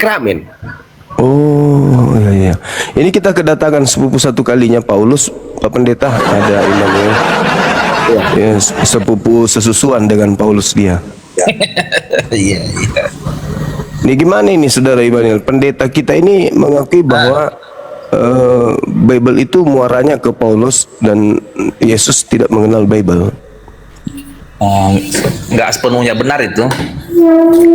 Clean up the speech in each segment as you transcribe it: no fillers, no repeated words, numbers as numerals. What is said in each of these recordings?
sakramen. Oh, iya, iya. Ini kita kedatangan sepupu satu kalinya Paulus, Pak Pendeta. Ada Immanuel. Ya, sepupu sesusuan dengan Paulus dia. Iya, iya. Ini gimana ini saudara Immanuel? Pendeta kita ini mengakui bahwa Bible itu muaranya ke Paulus dan Yesus tidak mengenal Bible. Nggak sepenuhnya benar itu.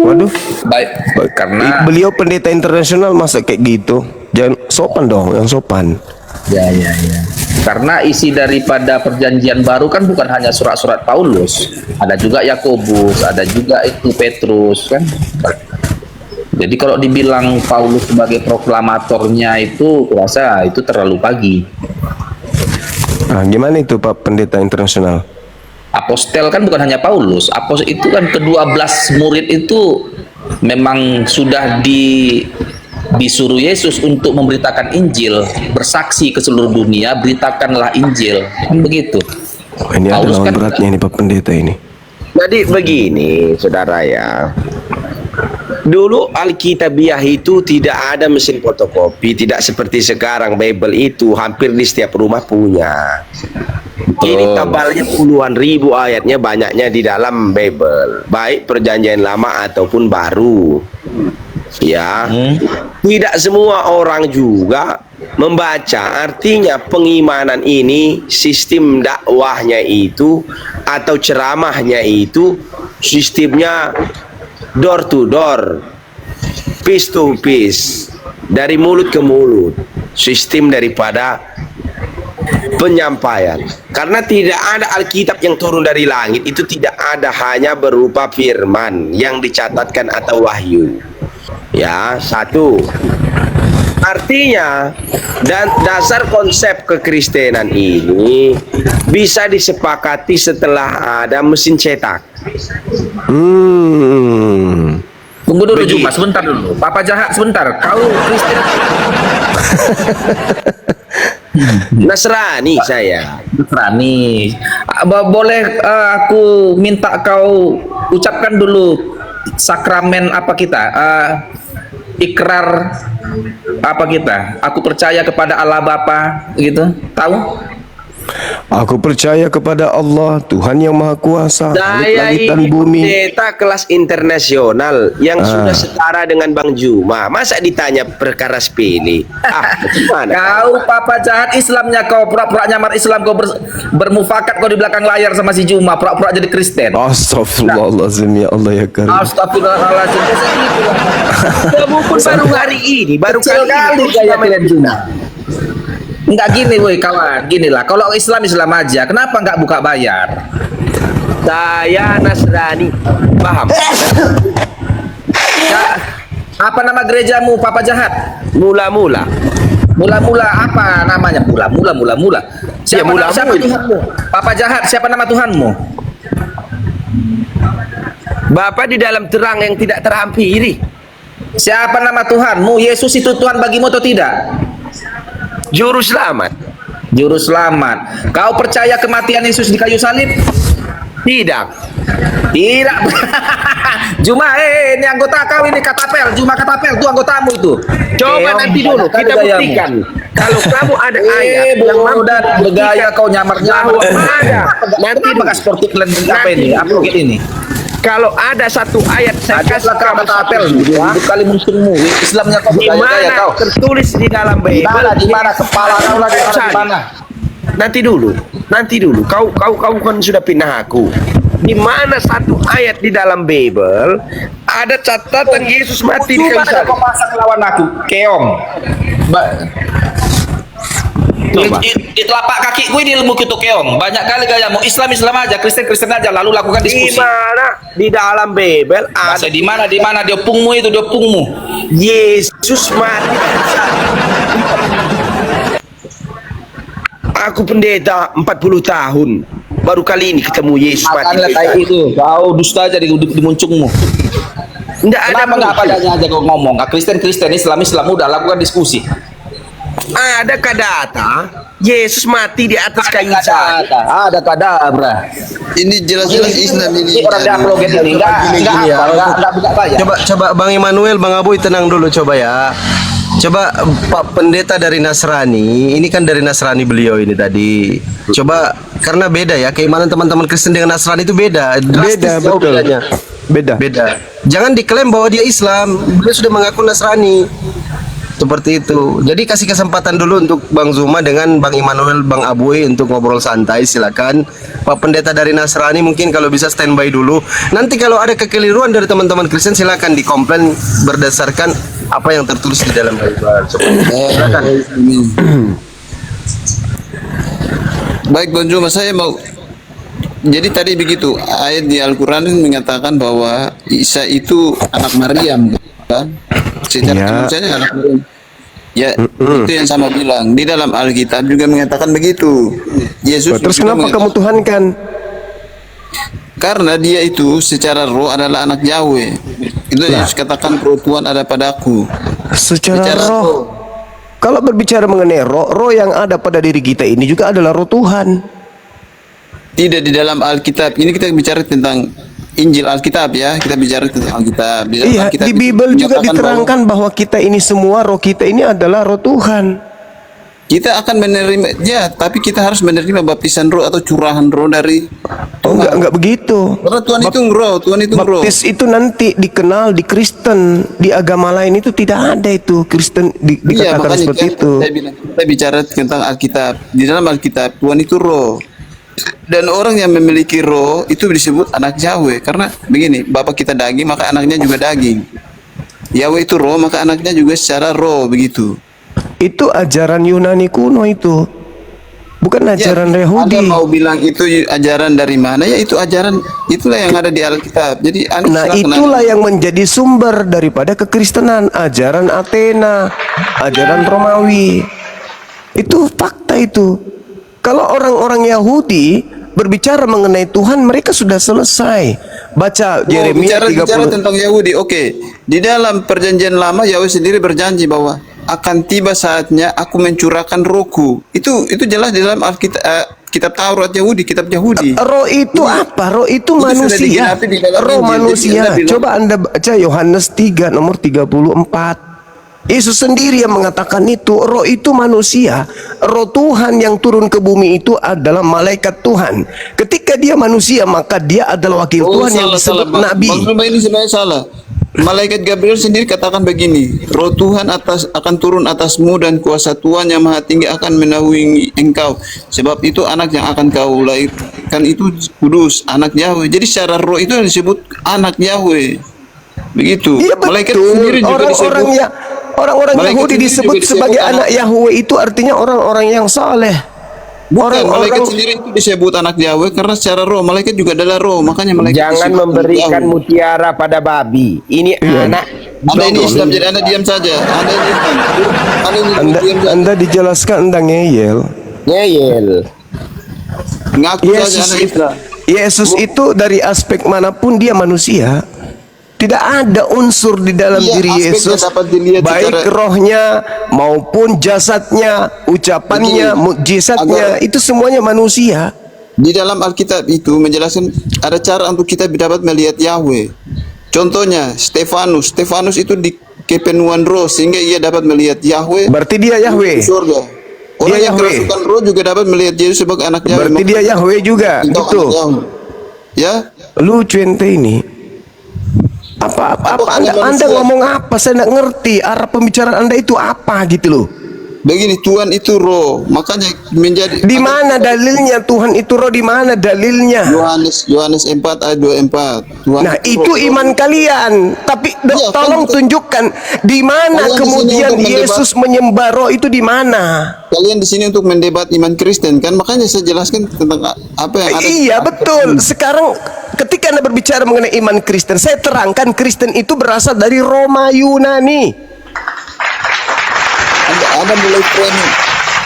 Waduh, Baik, karena beliau pendeta internasional masa kayak gitu? Jangan sopan dong, yang sopan. ya, ya, ya. Karena isi daripada perjanjian baru kan bukan hanya surat-surat Paulus, ada juga Yakobus, ada juga itu Petrus kan. Jadi kalau dibilang Paulus sebagai proklamatornya itu, kuasa itu terlalu pagi. Nah, gimana itu Pak Pendeta internasional? Apostel kan bukan hanya Paulus, apostel itu kan ke-12 murid itu memang sudah disuruh Yesus untuk memberitakan Injil, bersaksi ke seluruh dunia, beritakanlah Injil, kan begitu. Oh, ini ada Paulus lawan kan beratnya ini Pak Pendeta ini. Jadi begini, saudara ya. Dulu Alkitabiah itu tidak ada mesin fotokopi, tidak seperti sekarang Bible itu hampir di setiap rumah punya. Ini tebalnya puluhan ribu ayatnya, banyaknya di dalam Bible, baik perjanjian lama ataupun baru. Ya, tidak semua orang juga membaca. Artinya pengimanan ini, sistem dakwahnya itu atau ceramahnya itu sistemnya door to door, piece to piece, dari mulut ke mulut, sistem daripada penyampaian. Karena tidak ada Alkitab yang turun dari langit, itu tidak ada, hanya berupa firman yang dicatatkan atau wahyu. Ya, satu. Artinya, dan dasar konsep kekristenan ini bisa disepakati setelah ada mesin cetak. Tunggu dulu Juma, sebentar dulu. Papa Jahat sebentar. Kau Kristen? Nasrani saya. Nasrani. Boleh aku minta kau ucapkan dulu sakramen apa kita? Ikrar apa kita? Aku percaya kepada Allah Bapa, gitu. Tahu? Aku percaya kepada Allah, Tuhan yang Maha Kuasa, Saya langit dan ini bumi. pendeta kelas internasional yang sudah setara dengan Bang Juma. Masa ditanya perkara sepele? Gimana? Kau Papa Jahat Islamnya, kau pura-pura nyamar Islam, kau bermufakat kau di belakang layar sama si Juma, pura-pura jadi Kristen. Astagfirullahaladzim, ya Allah ya Karim. Astagfirullahaladzim. Kamu pun baru hari ini, baru Kecil kali ini gaya kalian Juma. Enggak gini woi kawan, gini lah. Kalau Islam aja, kenapa enggak buka bayar? saya Nasrani, paham? Ya, apa nama gerejamu Papa Jahat? Mula-mula. Mula-mula apa namanya? Mula. Siapa, mula-mula. siapa Tuhanmu? Papa Jahat, siapa nama Tuhanmu? Bapak di dalam terang yang tidak terhampiri. Siapa nama Tuhanmu? Yesus itu Tuhan bagimu atau tidak? Juru selamat. Juru selamat. Kau percaya kematian Yesus di kayu salib? Tidak. Tidak. Juma, ini anggota kau ini Katapel. Juma Katapel, itu anggotamu itu. Coba nanti dulu kita buktikan. Kalau kamu ada ayat yang udah bergaya kau nyamar-nyamar. ada. Nanti bekas sportif apa ini? Apa ini? Kalau ada satu ayat saya kasih kamu Katapel. Kali musuhmu. Islamnya kau di bergaya kau. mana tertulis di dalam Bible? Di mana kepala kau lagi di mana? Nanti dulu. Kau kan sudah pindah aku. Di mana satu ayat di dalam Bible ada catatan Yesus mati di kayu salib? Kau pasang lawan aku, keong. Di telapak kaki gue ini ilmu gitu keong. Banyak kali gayamu. Islam aja, Kristen aja. Lalu lakukan Di diskusi. mana di dalam Bible ada Di mana dia pungmu itu, dia pungmu. Yesus mati di kayu salib? Aku pendeta 40 tahun. Baru kali ini ketemu Yesus mati di kayu salib. Itu. Kau dusta aja di muncungmu. Enggak ada. Kenapa enggak padanya aja kau ngomong? Kristen, Islam udah lakukan diskusi. Adakah data Yesus mati di atas kayu salib. Ada kadabra. Ini jelas-jelas Islam ini. Orang dah apologet ini enggak bayar. Coba Bang Immanuel, Bang Aboy tenang dulu coba ya. Coba Pak Pendeta dari Nasrani, ini kan dari Nasrani beliau ini tadi. Coba karena beda ya, keimanan teman-teman Kristen dengan Nasrani itu beda. Drastis jauh betul. bedanya. Beda. Jangan diklaim bahwa dia Islam, beliau sudah mengaku Nasrani. Seperti itu. Jadi kasih kesempatan dulu untuk Bang Zuma dengan Bang Immanuel, Bang Aboy untuk ngobrol santai, silakan. Pak Pendeta dari Nasrani mungkin kalau bisa standby dulu. Nanti kalau ada kekeliruan dari teman-teman Kristen silakan dikomplain berdasarkan apa yang tertulis di dalam Bible. Silakan. Baik Bang Zuma, saya mau. Jadi tadi begitu ayat di Al-Quran mengatakan bahwa Isa itu anak Maryam, kan? Secara Ya. manusianya anak Maryam. Ya, itu yang sama bilang. Di dalam Alkitab juga mengatakan begitu. Yesus Terus juga kenapa kamu tuhankan? Karena dia itu secara roh adalah anak Yahweh. Itu Yesus katakan roh Tuhan ada padaku. Secara roh. Kalau berbicara mengenai roh yang ada pada diri kita ini juga adalah roh Tuhan. Tidak di dalam Alkitab. Ini kita bicara tentang Injil Alkitab ya. Kita bicara tentang Alkitab. Di dalam Iya, Alkitab di itu Bible juga dinyatakan diterangkan bahwa kita ini semua roh kita ini adalah roh Tuhan. kita akan menerima ya, tapi kita harus menerima baptisan roh atau curahan roh dari Oh, enggak begitu. karena Tuhan itu roh, Tuhan itu roh. Baptis itu nanti dikenal di Kristen, di agama lain itu tidak ada itu Kristen Iya, dikatakan makanya seperti kan itu. saya bilang, kita bicara tentang Alkitab. Di dalam Alkitab Tuhan itu roh. Dan orang yang memiliki roh itu disebut anak Yahweh. Karena begini, Bapak kita daging maka anaknya juga daging. Yahweh itu roh maka anaknya juga secara roh begitu. Itu ajaran Yunani kuno itu. Bukan ajaran Ya, Yahudi. Anda mau bilang itu ajaran dari mana? Ya itu ajaran, itulah yang ada di Alkitab. Jadi Anda Nah, silakan itulah yang menjadi sumber daripada kekristenan, ajaran Athena, ajaran Romawi. Itu fakta itu. Kalau orang-orang Yahudi berbicara mengenai Tuhan, mereka sudah selesai. Baca Yeremia bicara 30. tentang Yahudi. Oke. Di dalam perjanjian lama Yahweh sendiri berjanji bahwa akan tiba saatnya aku mencurahkan rohku. Itu jelas di dalam Alkitab, kitab Taurat Yahudi, kitab Yahudi. Roh itu apa? Roh itu sudah manusia. digenapi di dalam Roh Injil. Jadi manusia. Anda bilang- Coba Anda baca Yohanes 3 nomor 34. Yesus sendiri yang mengatakan itu. Roh itu manusia. Roh Tuhan yang turun ke bumi itu adalah malaikat Tuhan. Ketika dia manusia, maka dia adalah wakil Tuhan yang disebut nabi. Bang Zuma ini sebenarnya salah. Malaikat Gabriel sendiri katakan begini, roh Tuhan akan turun atasmu dan kuasa Tuhan yang maha tinggi akan menaungi engkau. Sebab itu anak yang akan kau lahirkan itu kudus, anak Yahweh. Jadi secara roh itu yang disebut anak Yahweh. Begitu. Iya Malaikat betul. sendiri juga disebut. Orang-orang Malaikat Yahudi sendiri disebut juga disebut sebagai anak- anak Yahweh itu artinya orang-orang yang saleh. Bukan, malaikat Orang-orang sendiri itu disebut anak Yahweh karena secara roh, malaikat juga adalah roh. Makanya malaikat Jangan disebut anak memberikan Yahweh. mutiara pada babi. Ini anak Anda ini Islam, jadi Anda diam saja. Anda ini Islam. Anda ini diam saja. Anda dijelaskan Anda ngeyel. ngeyel. Ngaku saja Anda Islam. Yesus itu dari aspek manapun dia manusia. Tidak ada unsur di dalam Iya, diri aspeknya Yesus, dapat dilihat baik secara- rohnya maupun jasadnya, ucapannya, Begini, mukjizatnya, itu semuanya manusia. Di dalam Alkitab itu menjelaskan ada cara untuk kita dapat melihat Yahweh. Contohnya Stefanus. Stefanus itu di kepenuhan roh sehingga ia dapat melihat Yahweh Berarti dia Yahweh. di surga. Orang Dia yang Yahweh. kerasukan roh juga dapat melihat Yesus sebagai anak Yahweh. Berarti dia Yahweh juga. Kita Betul. anak Yahweh. Ya, Lucu ente ini. Apa Apakah anda manusia? ngomong apa? Saya tidak ngerti arah pembicaraan Anda itu apa gitu loh. begini Tuhan itu roh, makanya menjadi Di mana dalilnya Tuhan itu roh? Di mana dalilnya? Yohanes 4 ayat 24. Tuhan Nah itu itu roh. iman kalian. Tapi Iya, tolong kan kita- tunjukkan di mana Kalian di sini kemudian untuk mendebat. Yesus menyembah roh itu di mana? Kalian di sini untuk mendebat iman Kristen kan, makanya saya jelaskan tentang apa yang ada. Iya betul. Sekarang ketika Anda berbicara mengenai iman Kristen, saya terangkan Kristen itu berasal dari Roma Yunani. Anda mulai framing.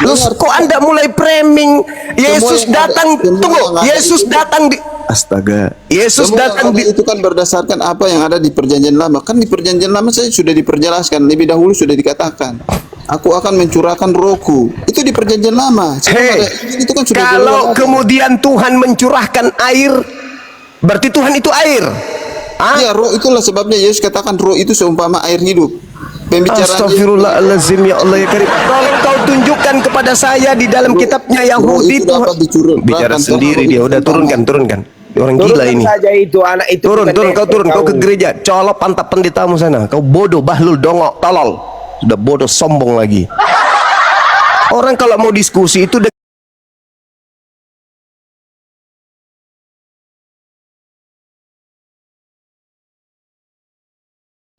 Loh, kok Anda mulai framing? Yesus yang ada- datang, semua tunggu. yang ada Yesus itu- datang di Astaga. Yesus Semua datang yang ada di itu kan berdasarkan apa yang ada di perjanjian lama. Kan di perjanjian lama saya sudah diperjelaskan lebih dahulu, sudah dikatakan Aku akan mencurahkan rohku. Itu di perjanjian lama. Hei, Itu kan sudah kalau jelas. kemudian Tuhan mencurahkan air, berarti Tuhan itu air. Ah? Ya, roh itulah sebabnya Yesus katakan roh itu seumpama air hidup. Pembicaraan Astagfirullahaladzim, ya Allah ya Karim. Tolong kau tunjukkan kepada saya di dalam kitabnya Yahudi itu dapat dicurahkan. bicara sendiri dia. Udah turunkan. Orang gila ini. saja itu anak itu. Turun, bukan turun. Kau ke kau. gereja. Colok pantat pendetamu sana. Kau bodoh, bahlul, dongok, tolol. Sudah bodoh, sombong lagi. Orang kalau mau diskusi itu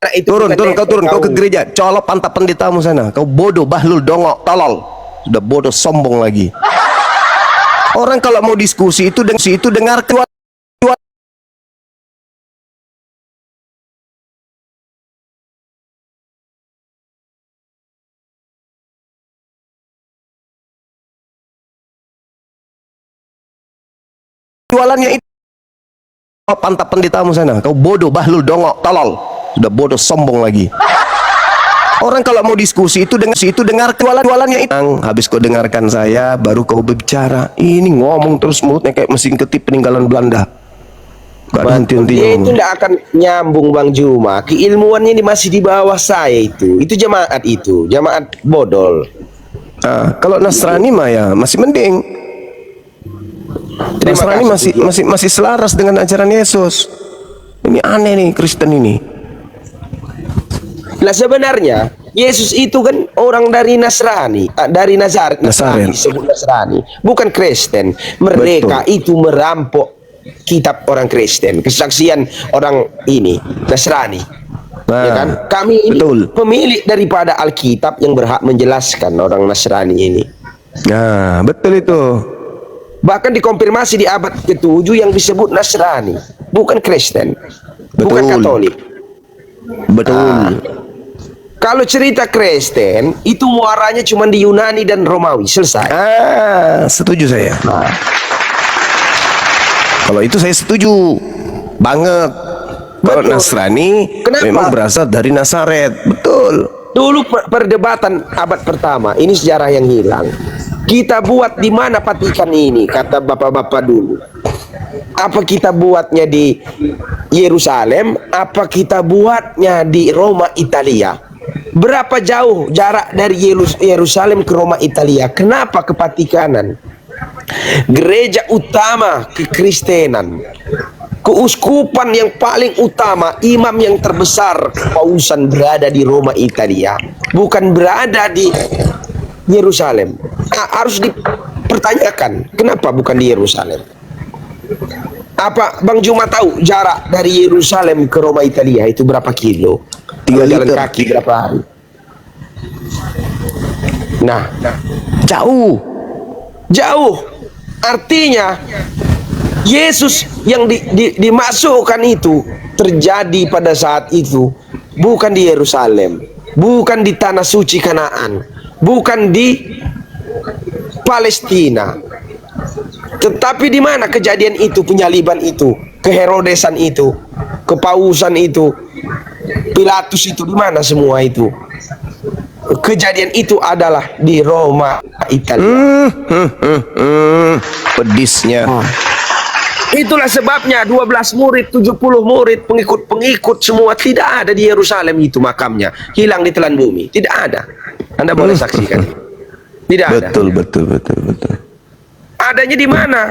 Anak itu turun, bukan kau turun, kau ke kau. gereja. Colok pantat pendetamu sana. Kau bodoh, bahlul, dongok, tolol. Sudah bodoh, sombong lagi. Orang kalau mau diskusi itu dengar keluar. Jualannya itu pantat pendetamu sana. Kau bodoh, bahlul, dongok, tolol. Sudah bodoh, sombong lagi. Orang kalau mau diskusi itu dengar jualannya itu. Habis kau dengarkan saya, baru kau berbicara. Ini ngomong terus mulutnya kayak mesin ketip peninggalan Belanda. Gak ada henti-hentinya. Dia itu tidak akan nyambung Bang Juma. Keilmuannya ini masih di bawah saya itu. Itu jemaat bodol. Nah, kalau Nasrani mah ya masih mending. Terima Nasrani kasih, masih selaras dengan ajaran Yesus. Ini aneh nih Kristen ini. Nah sebenarnya Yesus itu kan orang dari Nasrani, dari Nazaret, Nazaret. disebut Nasrani, bukan Kristen. Mereka itu merampok kitab orang Kristen, kesaksian orang ini Nasrani. Nah, Ya kan? Kami ini betul. pemilik daripada Alkitab yang berhak menjelaskan orang Nasrani ini. Nah, betul itu. Bahkan dikonfirmasi di abad ke-7 yang disebut Nasrani, bukan Kristen, bukan Betul. Katolik. Betul. Kalau cerita Kristen itu muaranya cuma di Yunani dan Romawi, selesai. Setuju saya. Kalau itu saya setuju banget. Kalau Betul. Nasrani Kenapa? memang berasal dari Nazaret. Betul. Dulu perdebatan abad pertama, ini sejarah yang hilang. Kita buat di mana Vatikan ini, kata bapak-bapak dulu. Apa kita buatnya di Yerusalem, apa kita buatnya di Roma, Italia? Berapa jauh jarak dari Yerusalem ke Roma, Italia? Kenapa ke Vatikanan? Gereja utama kekristenan, keuskupan yang paling utama, imam yang terbesar kepausan berada di Roma, Italia, bukan berada di Yerusalem. Harus dipertanyakan kenapa bukan di Yerusalem. Apa Bang Juma tahu jarak dari Yerusalem ke Roma, Italia itu berapa kilo? 3 Jalan liter. kaki berapa hari? Nah, jauh. Artinya Yesus yang dimasukkan itu terjadi pada saat itu bukan di Yerusalem, bukan di tanah suci Kanaan, bukan di Palestina, tetapi di mana kejadian itu, penyaliban itu, keherodesan itu, kepausan itu, Pilatus itu, di mana semua itu? Kejadian itu adalah di Roma, Italia. Pedisnya. Itulah sebabnya 12 murid, 70 murid, pengikut-pengikut semua tidak ada di Yerusalem itu makamnya. Hilang di telan bumi. Tidak ada. Anda boleh saksikan. Tidak ada. Betul. Adanya di mana?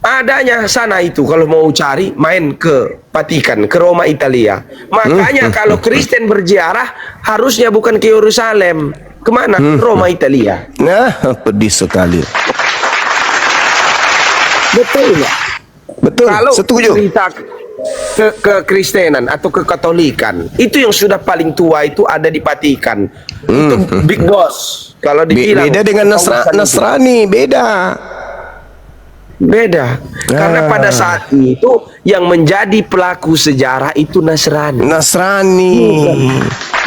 Adanya sana itu. Kalau mau cari, main ke Vatikan, ke Roma, Italia. Makanya kalau Kristen berziarah, harusnya bukan ke Yerusalem. Kemana? Roma, Italia. Nah, pedis sekali. Betul nggak? Betul, Kalau setuju. cerita kekristenan atau kekatolikan, itu yang sudah paling tua itu ada di Vatikan. Itu big boss. Kalau dibilang Beda dengan kekausan itu. Nasrani, beda. Beda. Karena pada saat itu yang menjadi pelaku sejarah itu Nasrani.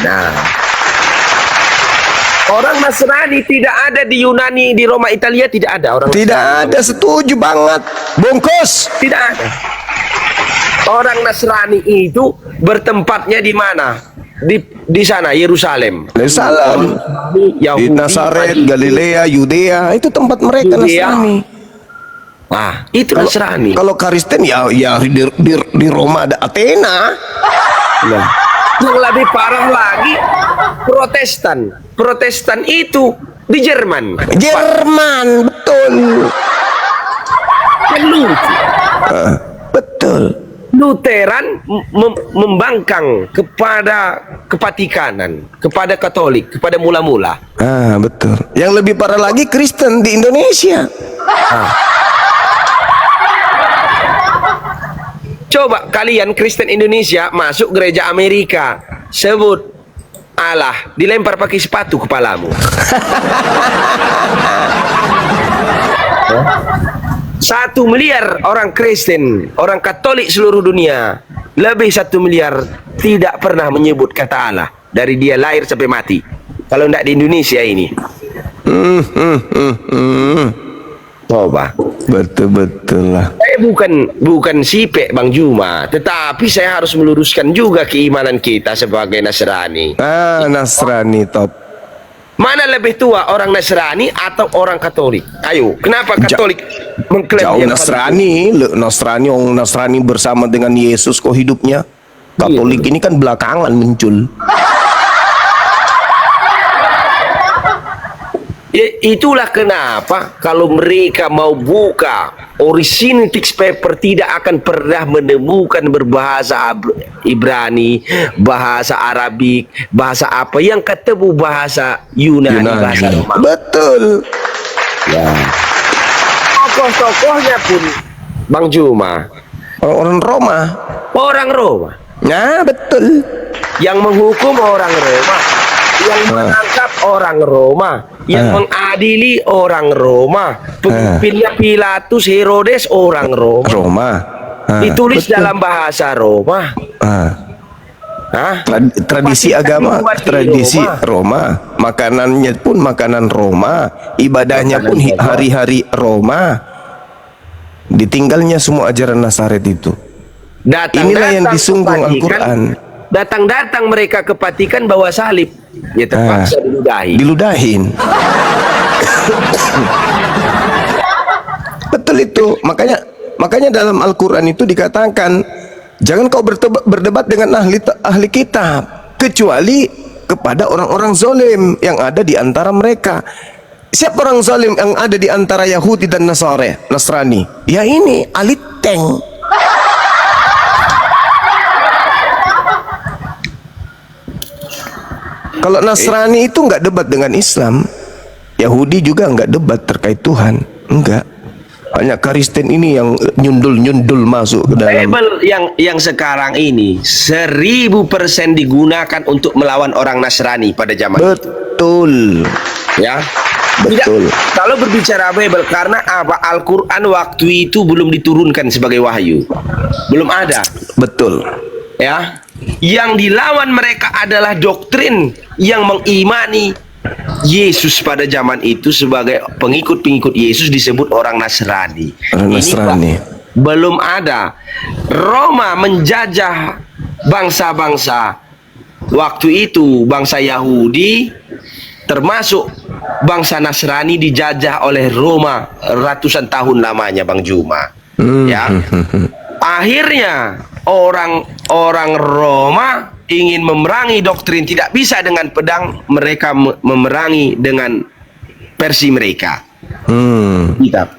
Nah, orang Nasrani tidak ada di Yunani, di Roma, Italia tidak ada orang. Tidak ada, setuju banget. Bungkus. Tidak ada. orang Nasrani itu bertempatnya di mana? Di sana Yerusalem. Yerusalem, di Yahudi, Nazaret, Galilea, Yudea, itu tempat mereka Yudea. Nasrani. Ah, itu Nasrani. Kalau Kristen ya di Roma ada Athena. Nah, yang lebih parah lagi Protestan. Protestan itu di Jerman. Jerman, betul. Kan lucu. Betul. Lutheran membangkang kepada kepatikanan, kepada Katolik, kepada mula-mula. Betul. Yang lebih parah lagi Kristen di Indonesia. Coba kalian Kristen Indonesia masuk gereja Amerika, sebut Allah, dilempar pakai sepatu kepalamu. 1 miliar orang Kristen, orang Katolik seluruh dunia, lebih 1 miliar tidak pernah menyebut kata Allah dari dia lahir sampai mati. Kalau tidak di Indonesia ini, coba. Betul lah. Saya bukan sipek Bang Juma, tetapi saya harus meluruskan juga keimanan kita sebagai Nasrani. Nasrani top. Mana lebih tua, orang Nasrani atau orang Katolik? Ayo, kenapa Katolik mengklaim Jauh yang Nasrani, orang Nasrani bersama dengan Yesus kok hidupnya. Katolik ini kan belakangan muncul. Itulah kenapa kalau mereka mau buka original text paper tidak akan pernah menemukan berbahasa Ibrani, bahasa Arabik, bahasa apa yang ketemu bahasa Yunani. Bahasa Romawi. Betul. Ya. Tokoh-tokohnya pun Bang Juma Orang Roma. orang Roma, Nah, betul. yang menghukum orang Roma, yang menangkap orang Roma, yang mengadili orang Roma, pemimpinnya Pilatus, Herodes orang Roma. Roma. Ditulis Betul. dalam bahasa Roma. Tradisi agama, tradisi Roma. Makanannya pun makanan Roma, ibadahnya pun hari-hari Roma. Ditinggalnya semua ajaran Nazaret itu. Inilah yang disunggung Al-Quran. Datang-datang mereka kepatikan bawa salib, ya terpaksa Diludahin. Betul itu. Makanya dalam Al-Quran itu dikatakan, jangan kau berdebat dengan ahli kitab, kecuali kepada orang-orang zalim yang ada di antara mereka. Siapa orang zalim yang ada di antara Yahudi dan Nasrani? Ya ini ahli tank. Kalau Nasrani itu nggak debat dengan Islam, Yahudi juga nggak debat terkait Tuhan, enggak. Hanya Kristen ini yang nyundul masuk ke dalam. Bible yang sekarang ini 1000% digunakan untuk melawan orang Nasrani pada zaman Betul. ya. Betul. Tidak, kalau berbicara Bible, karena apa? Al-Quran waktu itu belum diturunkan sebagai wahyu, belum ada. Betul. Ya, yang dilawan mereka adalah doktrin yang mengimani Yesus pada zaman itu sebagai pengikut-pengikut Yesus disebut orang Nasrani. Orang Nasrani. Belum ada. Roma menjajah bangsa-bangsa waktu itu, bangsa Yahudi termasuk bangsa Nasrani dijajah oleh Roma ratusan tahun lamanya, Bang Juma. Ya. Akhirnya orang Roma ingin memerangi doktrin, tidak bisa dengan pedang, mereka memerangi dengan versi mereka. Kitab.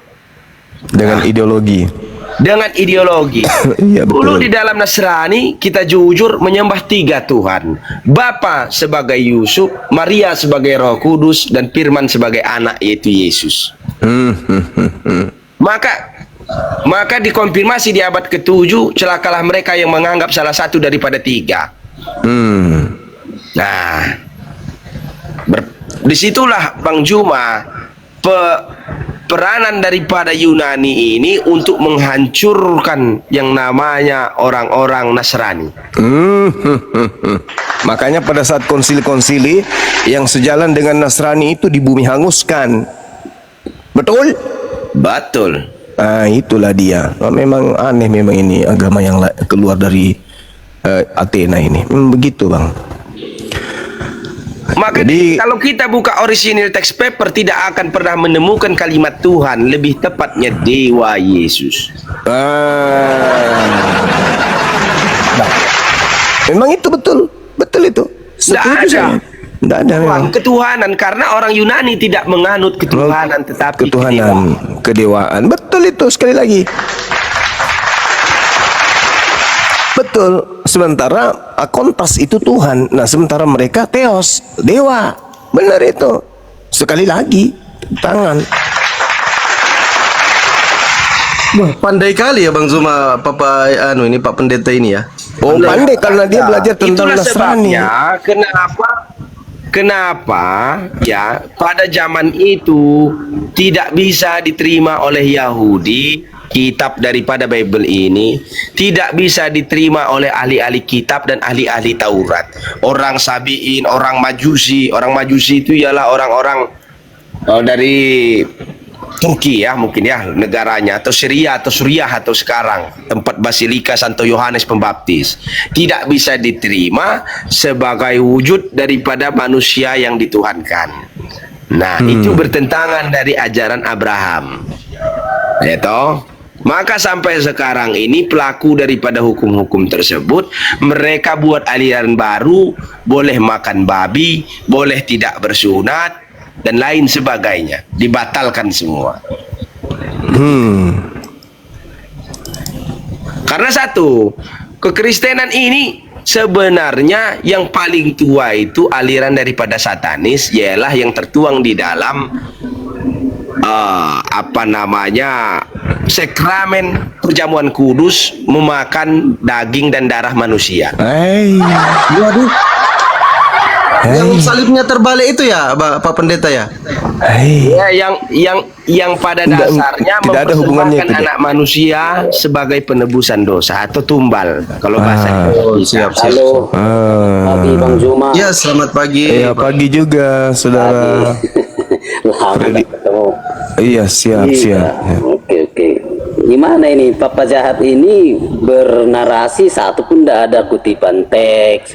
Dengan ideologi. Dengan ideologi. Iya, betul. Dulu di dalam Nasrani kita jujur menyembah 3 Tuhan. Bapa sebagai Yusuf, Maria sebagai Roh Kudus, dan Firman sebagai anak, yaitu Yesus. Maka dikonfirmasi di abad ke-7, celakalah mereka yang menganggap salah satu daripada 3. Nah, disitulah Bang Juma peranan daripada Yunani ini untuk menghancurkan yang namanya orang-orang Nasrani. Makanya pada saat konsili-konsili yang sejalan dengan Nasrani itu di bumi hanguskan. Betul? Betul. Itulah dia. Memang aneh memang ini agama yang keluar dari Athena ini. Begitu bang. Maka kalau kita buka original text paper tidak akan pernah menemukan kalimat Tuhan, lebih tepatnya Dewa Yesus. Memang itu betul itu. Setuju saya. Tidak ada memang. Ketuhanan, karena orang Yunani tidak menganut ketuhanan tetapi ketuhanan, kedewaan. Betul itu sekali lagi. Betul. Sementara Akontas itu Tuhan. Nah, sementara mereka Theos, dewa. Benar itu. Sekali lagi, tangan. Wah, pandai kali ya Bang Zuma, Pak Pendeta ini ya. Oh, pandai karena dia belajar tentang itulah Nasrani. sebabnya kenapa ya pada zaman itu tidak bisa diterima oleh Yahudi kitab daripada Bible ini, tidak bisa diterima oleh ahli-ahli kitab dan ahli-ahli Taurat. Orang Sabiin, orang Majusi itu ialah orang-orang dari Turki ya, mungkin ya negaranya, atau Syria atau Suriah atau sekarang tempat Basilika Santo Yohanes Pembaptis, tidak bisa diterima sebagai wujud daripada manusia yang dituhankan. Nah, itu bertentangan dari ajaran Abraham. Ya toh? Maka sampai sekarang ini pelaku daripada hukum-hukum tersebut, mereka buat aliran baru, boleh makan babi, boleh tidak bersunat, dan lain sebagainya, dibatalkan semua. Karena satu, kekristenan ini sebenarnya yang paling tua itu aliran daripada Satanis, ialah yang tertuang di dalam sakramen perjamuan kudus, memakan daging dan darah manusia. Waduh. Yang salibnya terbalik itu ya, Pak Pendeta ya? Ya, yang pada dasarnya tidak ada hubungannya mempersembahkan anak manusia sebagai penebusan dosa atau tumbal kalau bahasa Indonesia. Siap. Halo, pagi Bang Zuma. Ya, selamat pagi. Iya, pagi juga, saudara. Lama nggak ketemu. Iya, siap. Oke. Gimana ini Papa Jahat ini bernarasi satu pun tidak ada kutipan teks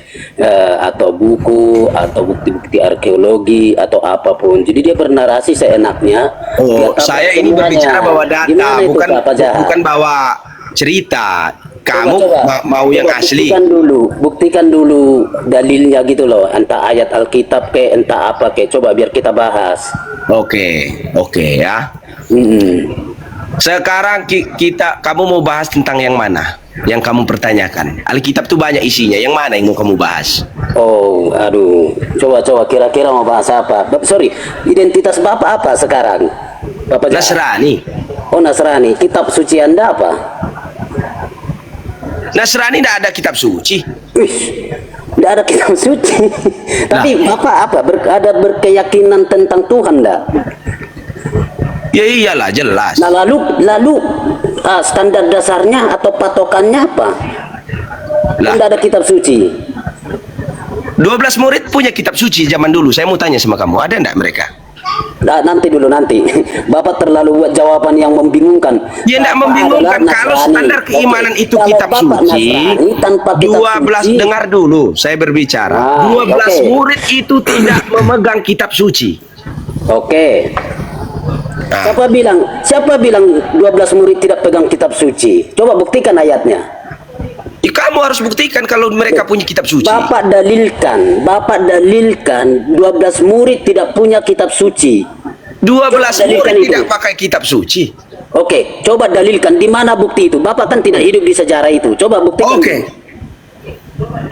atau buku atau bukti-bukti arkeologi atau apapun. Jadi dia bernarasi seenaknya. Oh, saya ini berbicara bawa data, bukan bawa cerita. Kamu mau yang asli. Buktikan dulu dalilnya gitu loh. Entah ayat Alkitab ke, entah apa ke. Coba biar kita bahas. Oke ya. Sekarang kamu mau bahas tentang yang mana? Yang kamu pertanyakan. Alkitab tuh banyak isinya. Yang mana yang mau kamu bahas? Oh, aduh. Coba kira-kira mau bahas apa? Sorry, identitas Bapak apa sekarang? Bapak Nasrani. Oh, Nasrani. Kitab suci Anda apa? Nasrani tidak ada kitab suci. Wih, tidak ada kitab suci. Tapi Bapak apa? Ada berkeyakinan tentang Tuhan enggak? Ya iyalah, jelas. Nah, lalu standar dasarnya atau patokannya apa? Tidak ada kitab suci. 12 murid punya kitab suci zaman dulu. Saya mau tanya sama kamu, ada enggak mereka? Nah, nanti. Bapak terlalu buat jawaban yang membingungkan. Ya enggak membingungkan. Kalau standar keimanan itu kitab suci, 12 dengar dulu saya berbicara. 12 murid itu tidak memegang kitab suci. Oke. Siapa bilang 12 murid tidak pegang kitab suci? Coba buktikan ayatnya. Ya, kamu harus buktikan kalau mereka punya kitab suci. Bapak dalilkan 12 murid tidak punya kitab suci. 12 murid tidak pakai kitab suci. Oke, coba dalilkan di mana bukti itu. Bapak kan tidak hidup di sejarah itu. Coba buktikan. Oke.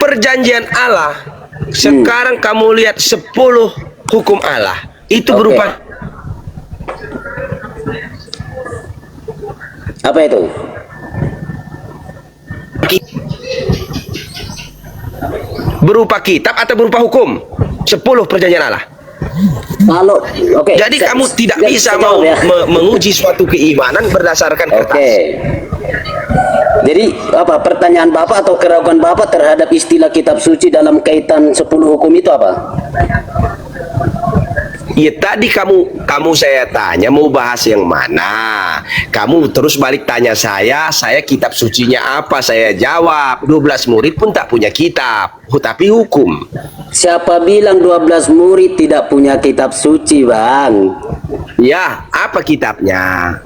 Perjanjian Allah. Sekarang kamu lihat 10 hukum Allah. Itu berupa apa itu? Berupa kitab atau berupa hukum? 10 perjanjian Allah. Kalau jadi kamu tidak bisa menguji suatu keimanan berdasarkan kertas. Jadi apa pertanyaan Bapak atau keraguan Bapak terhadap istilah kitab suci dalam kaitan 10 hukum itu apa? Ya tadi kamu saya tanya mau bahas yang mana. Kamu terus balik tanya saya kitab sucinya apa? Saya jawab, 12 murid pun tak punya kitab, tapi hukum. Siapa bilang 12 murid tidak punya kitab suci, Bang? Ya, apa kitabnya?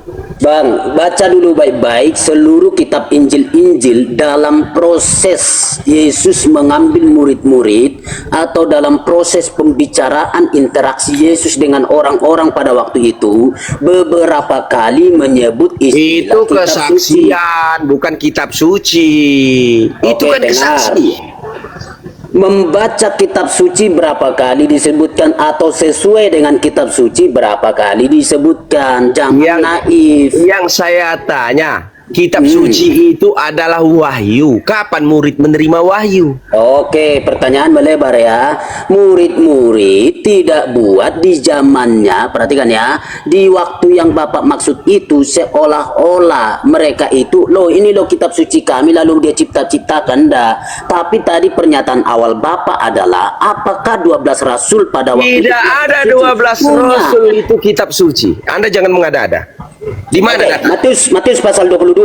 Bang, baca dulu baik-baik seluruh kitab Injil-Injil dalam proses Yesus mengambil murid-murid atau dalam proses pembicaraan interaksi Yesus dengan orang-orang pada waktu itu beberapa kali menyebut istilah Itu kitab suci. kesaksian, bukan kitab suci. Itu Oke, kan dengar. kesaksian. Membaca kitab suci berapa kali disebutkan atau sesuai dengan kitab suci berapa kali disebutkan. Jangan naif. Yang saya tanya, kitab suci itu adalah wahyu. Kapan murid menerima wahyu? Oke, pertanyaan melebar ya. Murid-murid tidak buat di zamannya, perhatikan ya, di waktu yang Bapak maksud itu seolah-olah mereka itu, loh ini loh kitab suci kami lalu dia cipta-ciptakan, enggak. Tapi tadi pernyataan awal Bapak adalah apakah 12 rasul pada waktu Tidak ada 12 rasul itu kitab suci. Anda jangan mengada-ada. Di mana Oke, data? Matius pasal 22.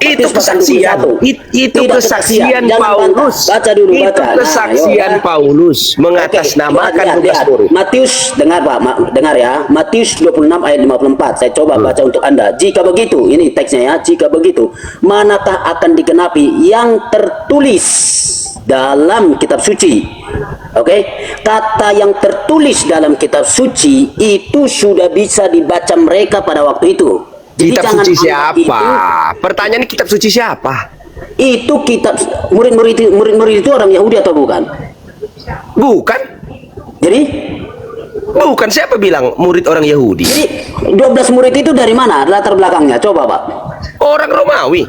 Itu Matius pasal kesaksian. 21. Itu Tidak kesaksian Jangan Paulus. bantah. Baca dulu, Itu baca. kesaksian yuk, ya. Paulus mengatasnamakan Oke, 12 murid. Matius, dengar Pak, dengar ya. Matius 26 ayat 54. Saya coba baca untuk Anda. Jika begitu, ini teksnya ya. Jika begitu, manakah akan digenapi yang tertulis dalam kitab suci? Oke, kata yang tertulis dalam kitab suci itu sudah bisa dibaca mereka pada waktu itu. Jadi Kitab jangan suci anggap siapa? Pertanyaan ini kitab suci siapa? Itu kitab murid-murid itu orang Yahudi atau bukan? Bukan. Jadi Bukan, siapa bilang murid orang Yahudi? Jadi 12 murid itu dari mana latar belakangnya? Coba Pak. Orang Romawi.